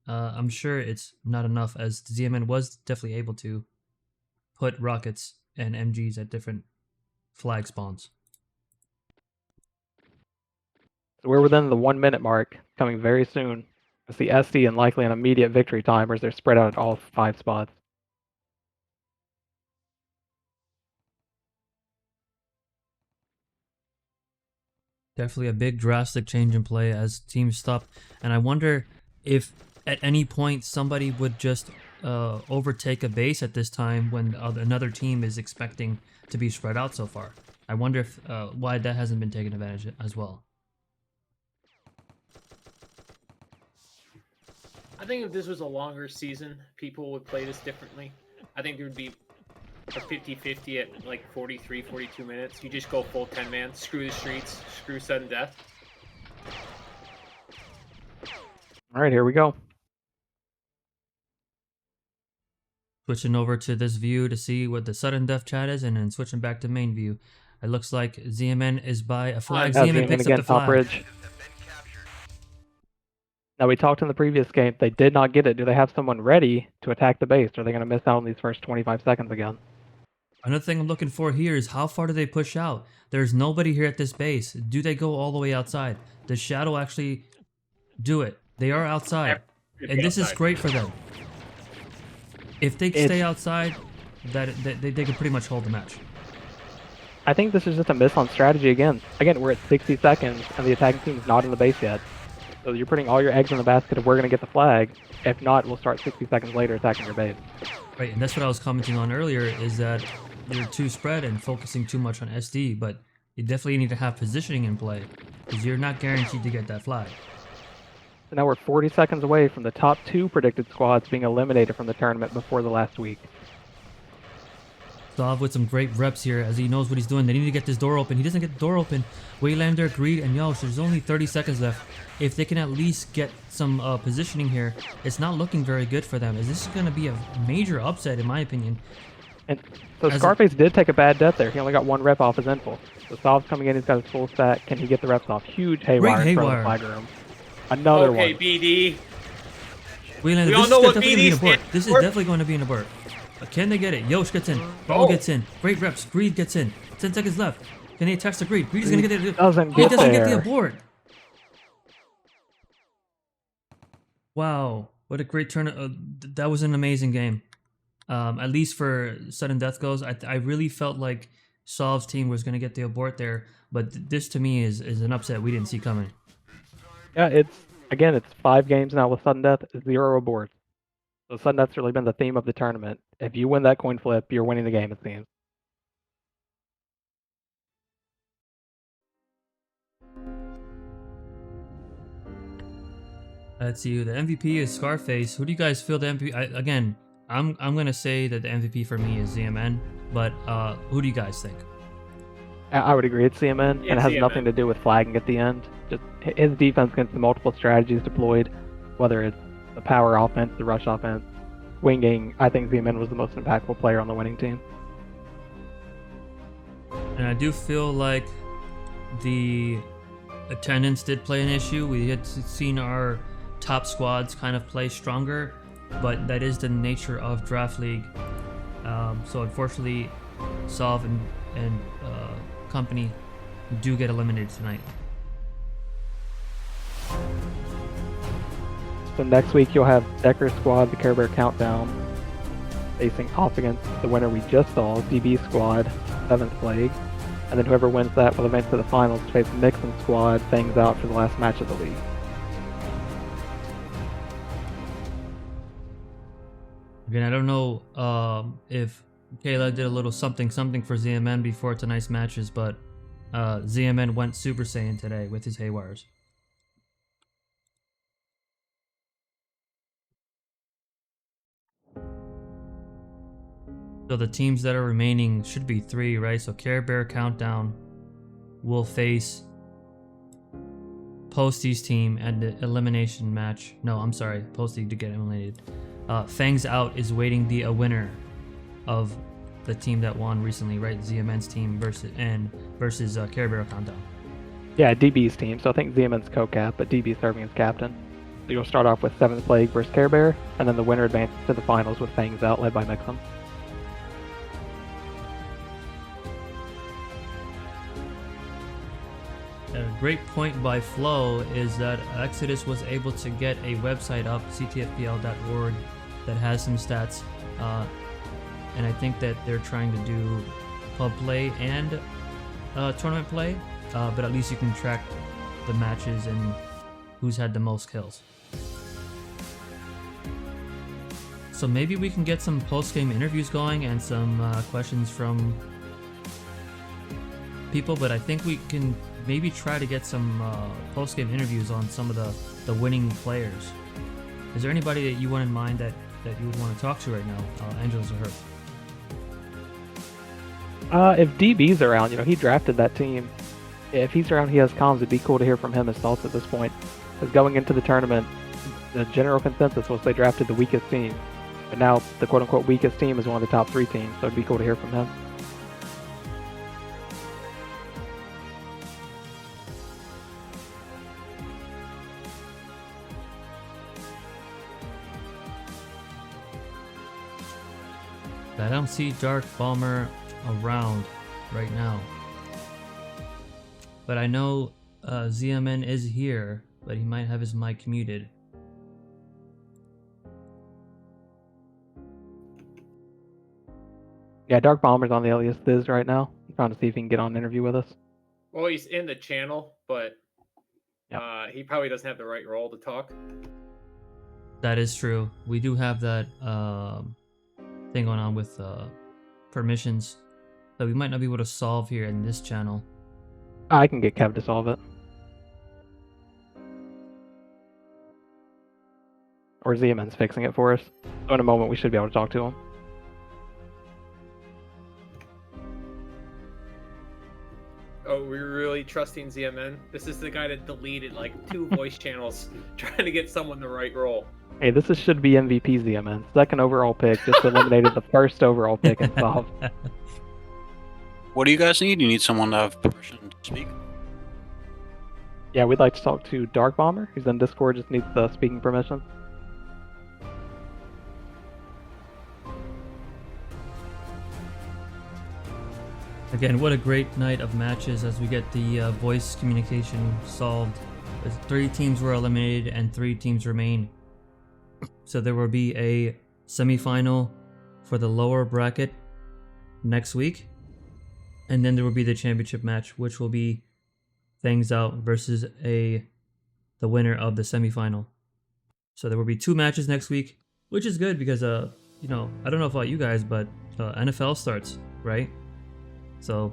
I'm sure it's not enough, as ZMN was definitely able to put rockets and MGs at different flag spawns. So we're within the 1 minute mark, coming very soon. It's the SD and likely an immediate victory time as they're spread out at all 5 spots. Definitely a big drastic change in play as teams stop. And I wonder if at any point somebody would just overtake a base at this time when another team is expecting to be spread out so far. I wonder if why that hasn't been taken advantage of as well. I think if this was a longer season, people would play this differently. I think there would be a 50-50 at like 43, 42 minutes. You just go full 10-man, screw the streets, screw sudden death. All right, here we go. Switching over to this view to see what the sudden death chat is, and then switching back to main view. It looks like ZMN is by a flag. ZMN picks up the top flag. bridge. Now, we talked in the previous game, they did not get it. Do they have someone ready to attack the base? Or are they going to miss out on these first 25 seconds again? Another thing I'm looking for here is how far do they push out? There's nobody here at this base. Do they go all the way outside? Does Shadow actually do it? They are outside. And this is great for them. If they stay outside, they can pretty much hold the match. I think this is just a miss on strategy again. Again, we're at 60 seconds, and the attacking team is not in the base yet. So you're putting all your eggs in the basket of we're going to get the flag. If not, we'll start 60 seconds later attacking your base. Right, and that's what I was commenting on earlier, is that you're too spread and focusing too much on SD, but you definitely need to have positioning in play, because you're not guaranteed to get that flag. So now we're 40 seconds away from the top 2 predicted squads being eliminated from the tournament before the last week. Stav with some great reps here as he knows what he's doing. They need to get this door open. He doesn't get the door open. Waylander, Greed, and Yosh, there's only 30 seconds left. If they can at least get some positioning here, it's not looking very good for them. This is going to be a major upset, in my opinion. And so Scarface did take a bad death there. He only got 1 rep off his info. So Stav's coming in, he's got his full stack. Can he get the reps off? Huge haywire in front of the flag room. Another one. Okay, BD. Waylander, We all know what BD stands for. This is definitely going to be an abort. Can they get it? Yosh gets in. Ball gets in. Great reps. Greed gets in. 10 seconds left. Can they attach the Greed? Greed is going to get it. He doesn't get the abort. Wow. What a great turn. That was an amazing game. At least for sudden death goes. I really felt like Solve's team was going to get the abort there. But this to me is an upset we didn't see coming. Yeah, it's 5 games now with sudden death, 0 aborts. So sudden death's really been the theme of the tournament. If you win that coin flip, you're winning the game, it seems. Let's see. The MVP is Scarface. Who do you guys feel the MVP? Again, I'm gonna say that the MVP for me is ZMN. But who do you guys think? I would agree. It's CMN, and it has CMN. nothing to do with flagging at the end. Just his defense against the multiple strategies deployed, whether it's the power offense, the rush offense, winging. I think CMN was the most impactful player on the winning team. And I do feel like the attendance did play an issue. We had seen our top squads kind of play stronger, but that is the nature of Draft League. So unfortunately, Solve and company do get eliminated tonight. So next week you'll have Decker's squad, the Care Bear Countdown, facing off against the winner we just saw, DB squad, 7th Plague. And then whoever wins that will advance to the finals to face Mixon squad, Fangs out for the last match of the league. Again, I don't know if Kayla did a little something for ZMN before tonight's matches, but ZMN went Super Saiyan today with his Haywires. So the teams that are remaining should be 3, right? So Care Bear Countdown will face Posty's team and the elimination match. No, I'm sorry, Posty to get eliminated. Fangs Out is waiting the winner of the team that won recently, right? ZMN's team versus Care Bear Countdown. Yeah, DB's team. So I think ZMN's co-cap, but DB's serving as captain. So you'll start off with 7th Plague versus Care Bear, and then the winner advances to the finals with Fangs Out, led by Mixon. A great point by Flo is that Exodus was able to get a website up, ctfdl.org, that has some stats, and I think that they're trying to do pub play and tournament play, but at least you can track the matches and who's had the most kills. So maybe we can get some post-game interviews going and some questions from people, but I think we can maybe try to get some post-game interviews on some of the winning players. Is there anybody that you want in mind that you would want to talk to right now, Angelus or Herth? If DB's around, he drafted that team. If he's around, he has comms. It'd be cool to hear from him his thoughts at this point. Because going into the tournament, the general consensus was they drafted the weakest team. But now the quote-unquote weakest team is one of the top 3 teams, so it'd be cool to hear from him. I don't see Dark Bomber around right now. But I know ZMN is here, but he might have his mic muted. Yeah, Dark Bomber's on the Alias Thiz right now. I'm trying to see if he can get on an interview with us. Well, he's in the channel, but Yep. he probably doesn't have the right role to talk. That is true. We do have that thing going on with permissions that we might not be able to solve here in this channel. I can get Kev to solve it. Or ZMN's fixing it for us. So in a moment we should be able to talk to him. Oh, we're really trusting ZMN? This is the guy that deleted like 2 voice channels trying to get someone the right role. Hey, this should be MVP ZMN. 2nd overall pick, just eliminated the 1st overall pick in Solve. What do you guys need? You need someone to have permission to speak? Yeah, we'd like to talk to Dark Bomber. He's in Discord, just needs the speaking permission. Again, what a great night of matches as we get the voice communication solved. 3 teams were eliminated and 3 teams remain. So there will be a semi-final for the lower bracket next week. And then there will be the championship match, which will be Fangs Out versus the winner of the semi-final. So there will be 2 matches next week, which is good because, I don't know about you guys, but NFL starts, right? So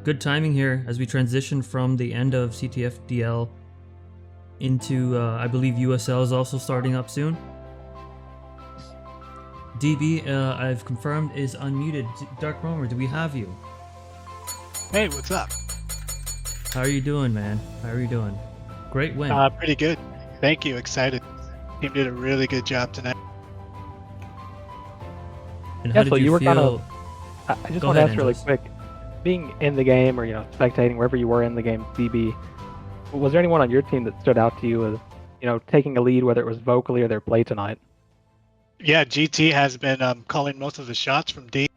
good timing here as we transition from the end of CTFDL into, I believe USL is also starting up soon. DB, I've confirmed, is unmuted. Dark Roamer, do we have you? Hey, what's up? How are you doing, man? How are you doing? Great win. Pretty good. Thank you. Excited. Team did a really good job tonight. And how Yeah, did so you you were kind feel? of. I just Go want to ahead, ask really Angelus. quick, being in the game or spectating wherever you were in the game, DB, was there anyone on your team that stood out to you as taking a lead, whether it was vocally or their play tonight? Yeah, GT has been calling most of the shots from D.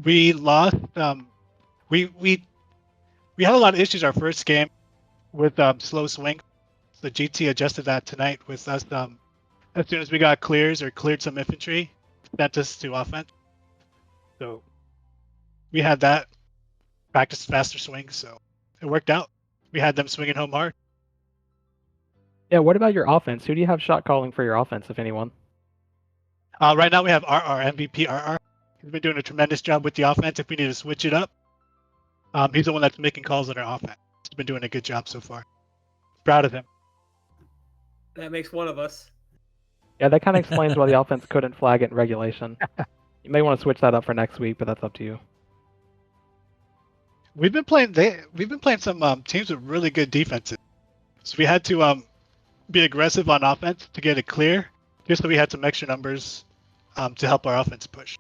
We lost. We had a lot of issues our first game with slow swing. So GT adjusted that tonight with us. As soon as we got clears or cleared some infantry, sent us to offense. So we had that practice faster swings, so it worked out. We had them swinging home hard. Yeah, what about your offense? Who do you have shot calling for your offense, if anyone? Right now we have RR, MVP RR. He's been doing a tremendous job with the offense. If we need to switch it up, he's the one that's making calls on our offense. He's been doing a good job so far. Proud of him. That makes one of us. Yeah, that kind of explains why the offense couldn't flag it in regulation. You may want to switch that up for next week, but that's up to you. We've been playing some teams with really good defenses. So we had to be aggressive on offense to get it clear, just so we had some extra numbers to help our offense push.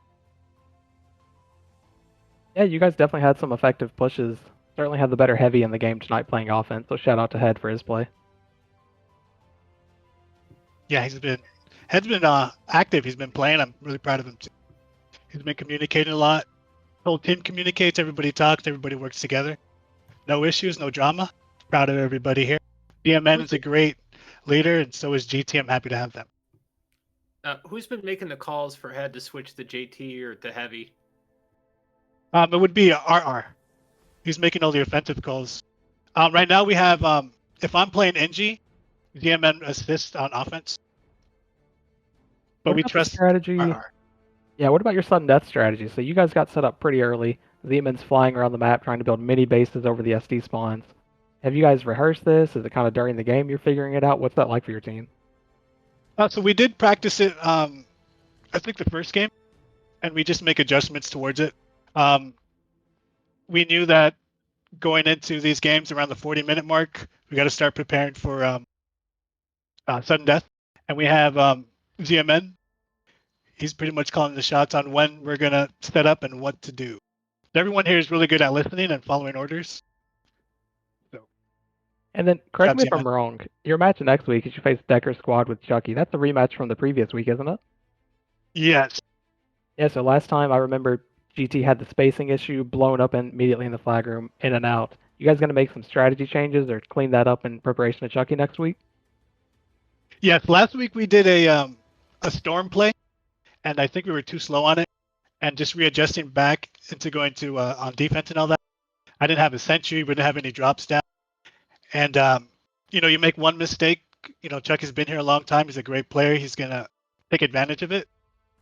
Yeah, you guys definitely had some effective pushes. Certainly had the better heavy in the game tonight playing offense, so shout out to Head for his play. Yeah, Head's been active. He's been playing. I'm really proud of him too. He's been communicating a lot. The whole team communicates. Everybody talks. Everybody works together. No issues, no drama. Proud of everybody here. DMN is a great leader, and so is GT. I'm happy to have them. Who's been making the calls for Head to switch to JT or to Heavy? It would be RR. He's making all the offensive calls. Right now we have, if I'm playing NG, DMN assists on offense. But What we about the trust strategy? RR. Yeah, what about your sudden death strategy? So you guys got set up pretty early. Zeman's flying around the map trying to build mini bases over the SD spawns. Have you guys rehearsed this? Is it kind of during the game you're figuring it out? What's that like for your team? So we did practice it, I think the first game, and we just make adjustments towards it. We knew that going into these games around the 40-minute mark, we got to start preparing for sudden death. And we have ZMN. He's pretty much calling the shots on when we're going to set up and what to do. Everyone here is really good at listening and following orders. And then, correct Job, me if Zeman. I'm wrong, your match next week is you face Decker's squad with Chucky. That's a rematch from the previous week, isn't it? Yes. Yeah, so last time I remember GT had the spacing issue blown up immediately in the flag room, in and out. You guys going to make some strategy changes or clean that up in preparation of Chucky next week? Yes. Last week we did a storm play, and I think we were too slow on it, and just readjusting back into going to on defense and all that. I didn't have a sentry. We didn't have any drops down, and you make one mistake. Chucky's been here a long time. He's a great player. He's gonna take advantage of it,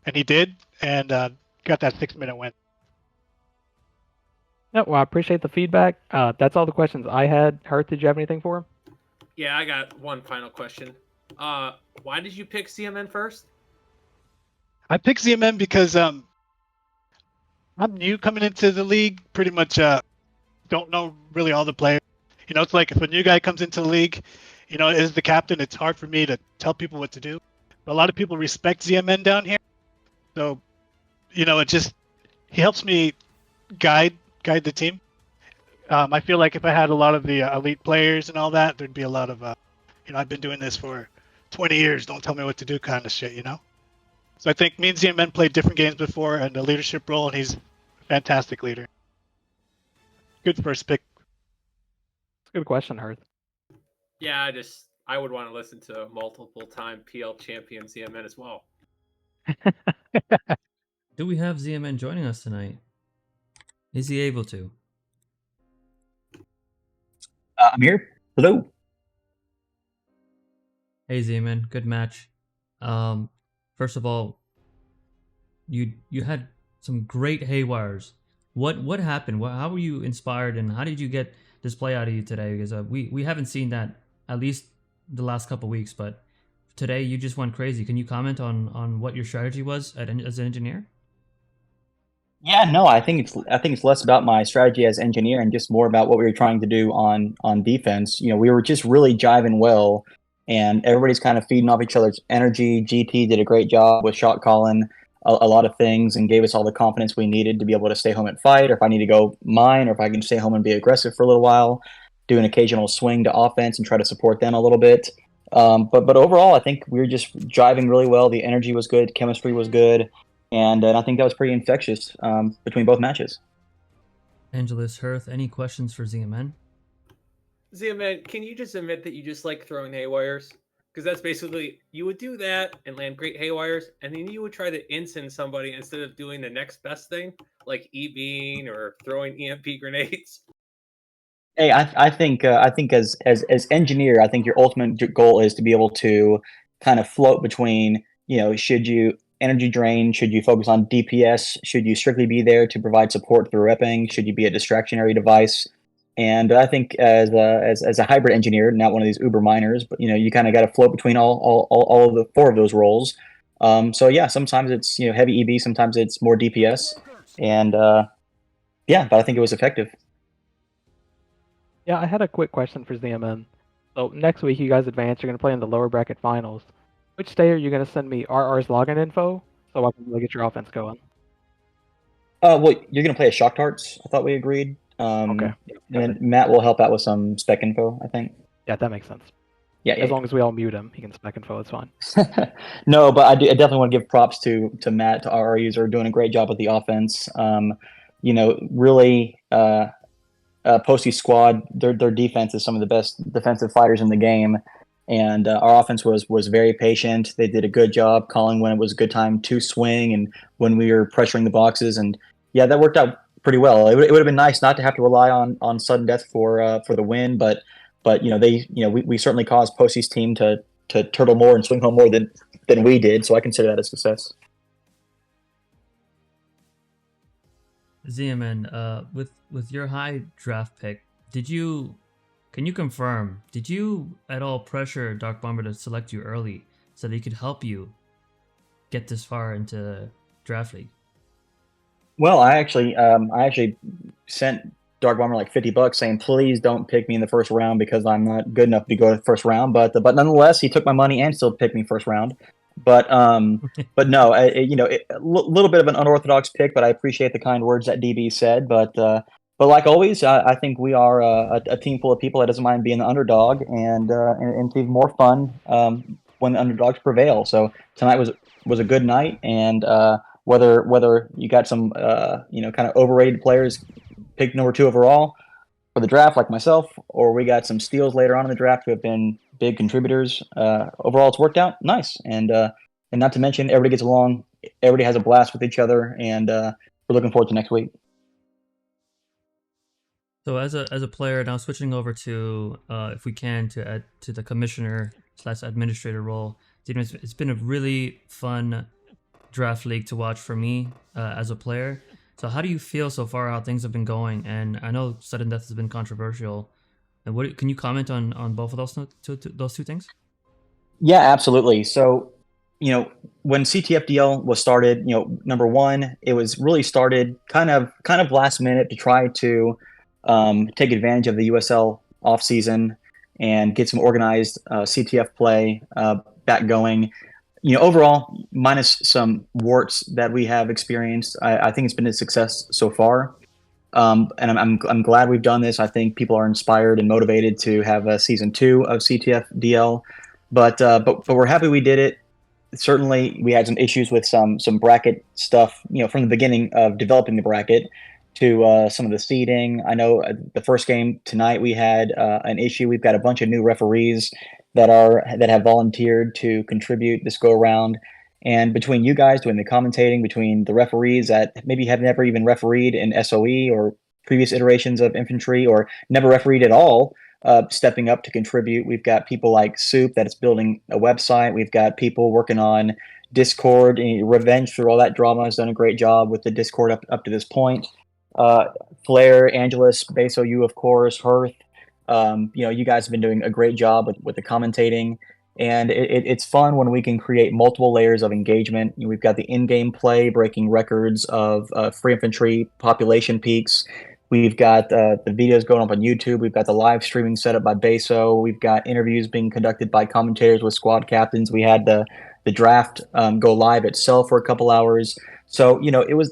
and he did, and got that 6-minute win. Yeah, well, I appreciate the feedback. That's all the questions I had. Herth, did you have anything for him? Yeah, I got one final question. Why did you pick CMN first? I picked ZMM because I'm new coming into the league. Pretty much don't know really all the players. It's like if a new guy comes into the league, as the captain, it's hard for me to tell people what to do. But a lot of people respect ZMN down here, so he helps me guide the team. I feel like if I had a lot of the elite players and all that, there'd be a lot of I've been doing this for 20 years. Don't tell me what to do, kind of shit. So I think me and ZMN played different games before and a leadership role, and he's a fantastic leader. Good first pick. Good question, Herth. Yeah, I would want to listen to multiple time PL champion CMN as well. Do we have ZMN joining us tonight? Is he able to? I'm here. Hello. Hey ZMN, good match. First of all, you had some great haywires. What happened? How were you inspired, and how did you get this play out of you today? Because we haven't seen that, at least the last couple weeks, but today you just went crazy. Can you comment on what your strategy was as an engineer? Yeah, no, I think it's less about my strategy as engineer and just more about what we were trying to do on defense. You know, we were just really jiving well, and everybody's kind of feeding off each other's energy. GT did a great job with shot calling a lot of things and gave us all the confidence we needed to be able to stay home and fight, or if I need to go mine, or if I can stay home and be aggressive for a little while, do an occasional swing to offense and try to support them a little bit. But overall, I think we were just driving really well. The energy was good, chemistry was good, and I think that was pretty infectious between both matches. Angelus, Hearth, any questions for ZMN? ZMN, can you just admit that you just like throwing haywires? Because that's basically, you would do that and land great haywires, and then you would try to ensign somebody instead of doing the next best thing, like E-beam or throwing EMP grenades. Hey, I think as engineer, I think your ultimate goal is to be able to kind of float between, you know, should you energy drain, should you focus on DPS, should you strictly be there to provide support through repping, should you be a distractionary device? And I think as a hybrid engineer, not one of these Uber miners, but you know, you kind of got to float between all of the four of those roles. So yeah, sometimes it's, you know, heavy EB, sometimes it's more DPS, and yeah, but I think it was effective. Yeah, I had a quick question for ZMN. So next week, you guys advance. You're going to play in the lower bracket finals. Which day are you going to send me RR's login info so I can really get your offense going? Well, you're gonna play a Shock Tarts. I thought we agreed. Okay. And then Matt will help out with some spec info, I think. Yeah, that makes sense. Yeah, As long as we all mute him, he can spec info. It's fine. No, but I definitely want to give props to Matt, to our user, doing a great job with the offense. You know, really, Posty squad, their defense is some of the best defensive fighters in the game, and our offense was very patient. They did a good job calling when it was a good time to swing and when we were pressuring the boxes, and yeah, that worked out pretty well. It would have been nice not to have to rely on sudden death for the win, but you know, we certainly caused Posty's team to turtle more and swing home more than we did, so I consider that a success. ZMN, with your high draft pick, can you confirm, did you at all pressure Dark Bomber to select you early so that he could help you get this far into draft league? Well, I actually sent Dark Bomber like $50 saying, please don't pick me in the first round because I'm not good enough to go to the first round. But nonetheless, he took my money and still picked me first round. But no, you know, a little bit of an unorthodox pick, but I appreciate the kind words that DB said. But like always, I think we are a team full of people that doesn't mind being the underdog, and it's even more fun when the underdogs prevail. So tonight was a good night, and whether you got some you know, kind of overrated players picked number 2 overall for the draft like myself, or we got some steals later on in the draft who have been big contributors. Overall, it's worked out nice, and not to mention everybody gets along, everybody has a blast with each other, and we're looking forward to next week. So as a player now, switching over to if we can to the commissioner/administrator role, it's been a really fun draft league to watch for me as a player. So how do you feel so far, how things have been going? And I know sudden death has been controversial. And what can you comment on both of those two things? Yeah, absolutely. So, you know, when CTFDL was started, you know, number one, it was really started kind of last minute to try to take advantage of the USL off season and get some organized CTF play back going. You know, overall, minus some warts that we have experienced, I think it's been a success so far. And I'm glad we've done this. I think people are inspired and motivated to have a season 2 of CTFDL. But we're happy we did it. Certainly, we had some issues with some bracket stuff, you know, from the beginning of developing the bracket to some of the seeding. I know the first game tonight we had an issue. We've got a bunch of new referees that have volunteered to contribute this go around. And between you guys doing the commentating, between the referees that maybe have never even refereed in SOE or previous iterations of Infantry or never refereed at all, stepping up to contribute. We've got people like Soup that's building a website. We've got people working on Discord. And Revenge through all that drama has done a great job with the Discord up to this point. Flair, Angelus, Beso, you of course, Hearth. You know, you guys have been doing a great job with the commentating, And it's fun when we can create multiple layers of engagement. We've got the in-game play breaking records of free infantry population peaks. We've got the videos going up on YouTube. We've got the live streaming set up by Beso. We've got interviews being conducted by commentators with squad captains. We had the draft go live itself for a couple hours. So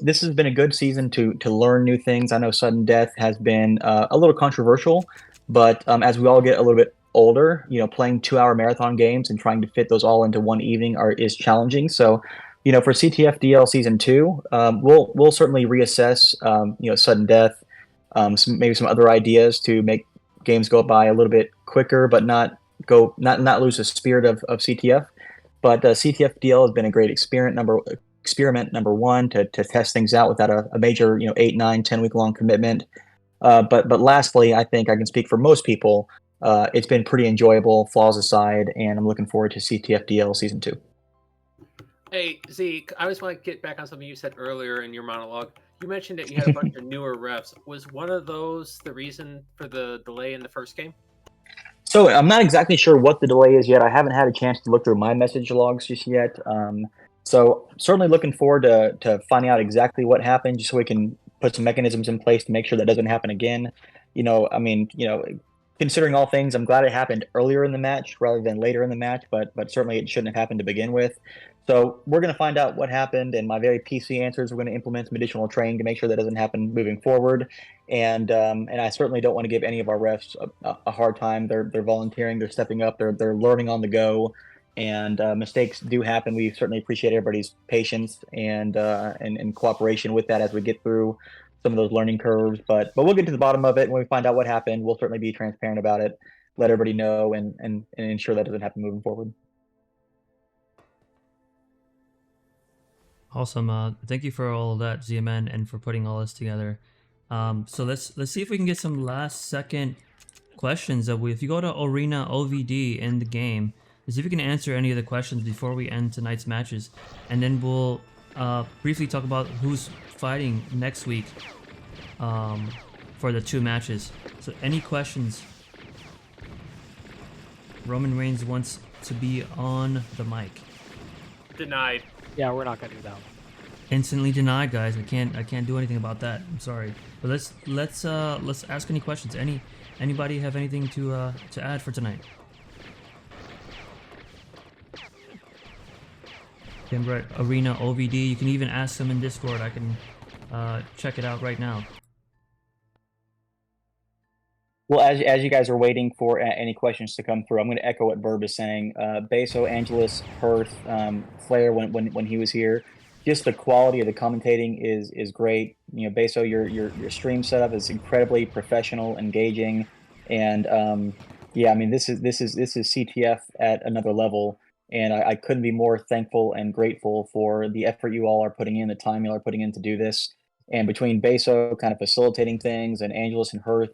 this has been a good season to learn new things. I know sudden death has been a little controversial, but as we all get a little bit older, playing 2-hour marathon games and trying to fit those all into one evening is challenging. So, for CTFDL season 2, we'll certainly reassess, sudden death, maybe some other ideas to make games go by a little bit quicker, but not lose the spirit of CTF. But CTFDL has been a great experiment number one to test things out without a major 8, 9, 10 week long commitment. But lastly, I think I can speak for most people. It's been pretty enjoyable, flaws aside, and I'm looking forward to CTFDL season 2. Hey, Zeke, I just want to get back on something you said earlier in your monologue. You mentioned that you had a bunch of newer refs. Was one of those the reason for the delay in the first game? So I'm not exactly sure what the delay is yet. I haven't had a chance to look through my message logs just yet. So certainly looking forward to finding out exactly what happened, just so we can put some mechanisms in place to make sure that doesn't happen again. Considering all things, I'm glad it happened earlier in the match rather than later in the match, but certainly it shouldn't have happened to begin with. So we're going to find out what happened, and my very PC answers, we're going to implement some additional training to make sure that doesn't happen moving forward. And I certainly don't want to give any of our refs a hard time. They're volunteering, they're stepping up, they're learning on the go, and mistakes do happen. We certainly appreciate everybody's patience and cooperation with that as we get through some of those learning curves. But we'll get to the bottom of it. When we find out what happened, we'll certainly be transparent about it, let everybody know, and ensure that doesn't happen moving forward. Awesome. Thank you for all of that, ZMN, and for putting all this together. So let's see if we can get some last second questions. If you go to Arena OVD in the game, let's see if we can answer any of the questions before we end tonight's matches, and then we'll briefly talk about who's fighting next week for the 2 matches. So any questions? Roman Reigns wants to be on the mic. Denied. Yeah, we're not gonna do that one. Instantly denied, guys. I can't do anything about that. I'm sorry. But let's ask any questions. Anybody have anything to add for tonight? Right, Arena OVD. You can even ask them in Discord. I can check it out right now. Well, as you guys are waiting for any questions to come through, I'm going to echo what Verb is saying. Beso, Angelus, Herth, Flair, when he was here, just the quality of the commentating is great. Beso, your stream setup is incredibly professional, engaging, and this is CTF at another level. And I couldn't be more thankful and grateful for the effort you all are putting in, the time you all are putting in to do this. And between Beso kind of facilitating things and Angelus and Herth,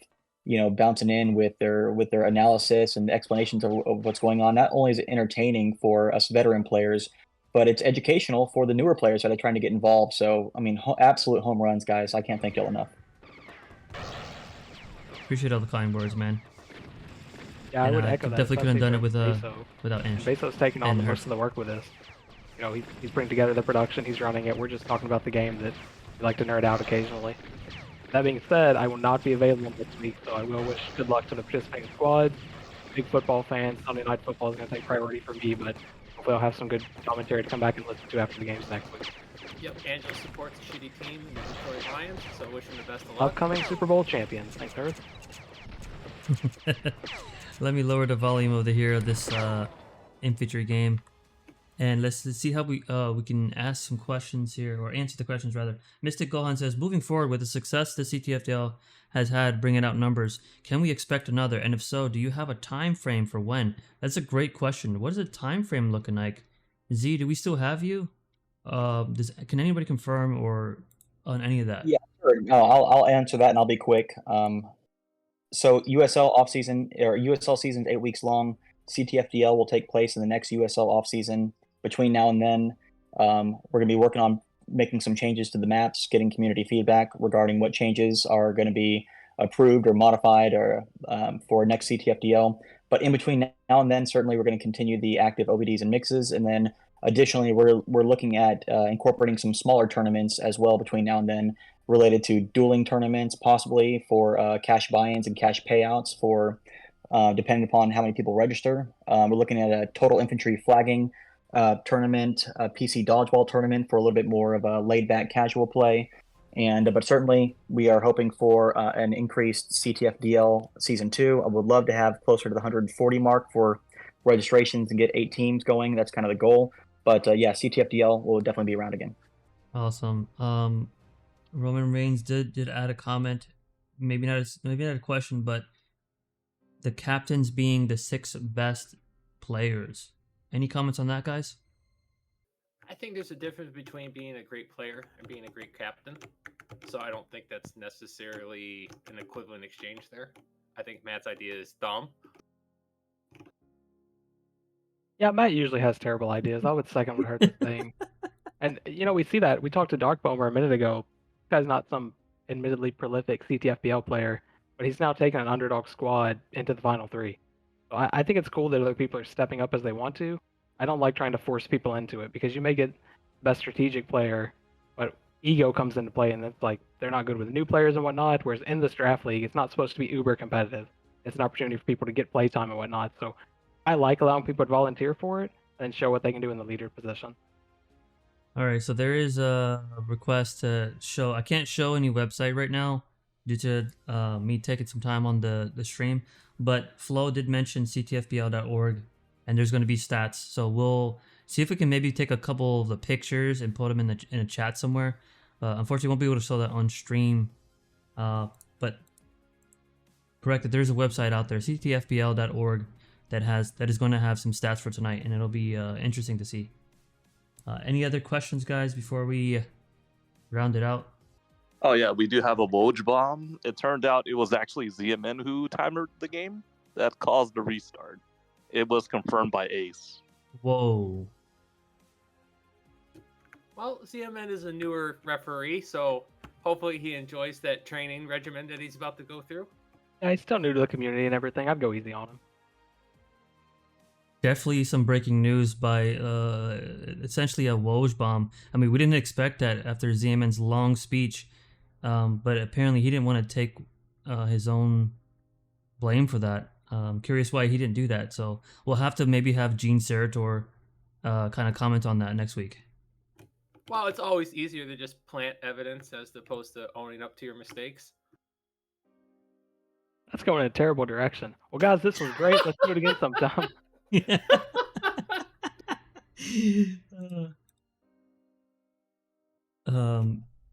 bouncing in with their analysis and explanations of what's going on, not only is it entertaining for us veteran players, but it's educational for the newer players that are trying to get involved. So, absolute home runs, guys. I can't thank y'all enough. Appreciate all the kind words, man. Yeah, I would echo that. Definitely couldn't have done it without Ange. Beso's taking on most of the work with this. He's bringing together the production, he's running it. We're just talking about the game that we like to nerd out occasionally. That being said, I will not be available next week, so I will wish good luck to the participating squads. Big football fans, Sunday Night Football is going to take priority for me, but hopefully I'll have some good commentary to come back and listen to after the games next week. Yep, Angelus supports a shitty team in the Detroit Lions, so wish him the best of luck. Upcoming Super Bowl champions. Thanks, Earth. Let me lower the volume over here of this infantry game, and let's see how we can ask some questions here, or answer the questions rather. Mystic Gohan says, moving forward with the success the CTFDL has had bringing out numbers, can we expect another? And if so, do you have a time frame for when? That's a great question. What is the time frame looking like? Z, do we still have you? Can anybody confirm or on any of that? Yeah, sure. No, I'll answer that, and I'll be quick. So USL offseason, or USL season's 8 weeks long. CTFDL will take place in the next USL offseason. Between now and then, we're going to be working on making some changes to the maps, getting community feedback regarding what changes are going to be approved or modified or for next CTFDL. But in between now and then, certainly we're going to continue the active OBDs and mixes, and then additionally, we're looking at incorporating some smaller tournaments as well between now and then, related to dueling tournaments, possibly for cash buy-ins and cash payouts for depending upon how many people register. We're looking at a total infantry flagging tournament, a PC dodgeball tournament for a little bit more of a laid-back casual play. And but certainly we are hoping for an increased CTFDL season 2. I would love to have closer to the 140 mark for registrations and get 8 teams going. That's kind of the goal. But yeah, CTFDL will definitely be around again. Awesome. Roman Reigns did add a comment, maybe not a question, but the captains being the 6 best players. Any comments on that, guys? I think there's a difference between being a great player and being a great captain. So I don't think that's necessarily an equivalent exchange there. I think Matt's idea is dumb. Yeah, Matt usually has terrible ideas. I would second what Hertz is saying. And, we see that. We talked to Darkbomber a minute ago. This guy's not some admittedly prolific CTFDL player, but he's now taken an underdog squad into the final 3. So I think it's cool that other people are stepping up as they want to. I don't like trying to force people into it, because you may get the best strategic player, but ego comes into play, and it's like they're not good with new players and whatnot, whereas in this draft league, it's not supposed to be uber competitive. It's an opportunity for people to get playtime and whatnot. So I like allowing people to volunteer for it and show what they can do in the leader position. All right, so there is a request to show. I can't show any website right now due to me taking some time on the stream, but Flo did mention ctfbl.org, and there's going to be stats. So we'll see if we can maybe take a couple of the pictures and put them in a chat somewhere. Unfortunately, we won't be able to show that on stream, but correct that there's a website out there, ctfbl.org, that is going to have some stats for tonight, and it'll be interesting to see. Any other questions, guys, before we round it out? Oh yeah, we do have a Woj bomb. It turned out it was actually ZMN who timed the game that caused the restart. It was confirmed by Ace. Whoa. Well, CMN is a newer referee, so hopefully he enjoys that training regimen that he's about to go through. Yeah, he's still new to the community and everything. I'd go easy on him. Definitely some breaking news by essentially a Woj bomb. I mean, we didn't expect that after ZMN's long speech, but apparently he didn't want to take his own blame for that. Curious why he didn't do that. So we'll have to maybe have Gene Serator kind of comment on that next week. Well, it's always easier to just plant evidence as opposed to owning up to your mistakes. That's going in a terrible direction. Well, guys, this was great. Let's do it again sometime. Yeah.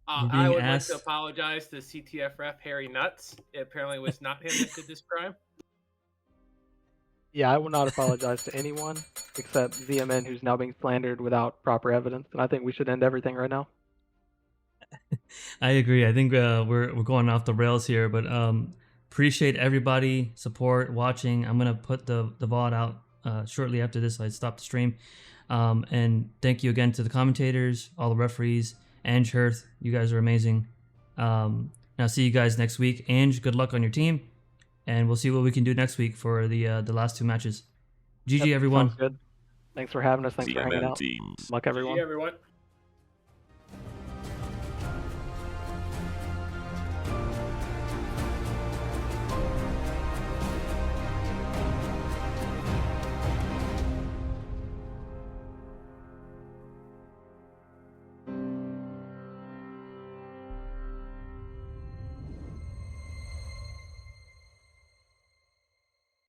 I would like to apologize to CTF ref Harry Nuts. It apparently was not him that did this crime. Yeah, I will not apologize to anyone except ZMN, who's now being slandered without proper evidence, and I think we should end everything right now. I agree. I think we're going off the rails here, but appreciate everybody support watching. I'm gonna put the VOD out shortly after this. I stopped the stream, and thank you again to the commentators, all the referees, Ange, Herth. You guys are amazing. Now see you guys next week. Ange, good luck on your team, and we'll see what we can do next week for the last 2 matches. GG, everyone. Sounds good. Thanks for having us. Thanks for hanging out. Good luck, everyone. GG, everyone.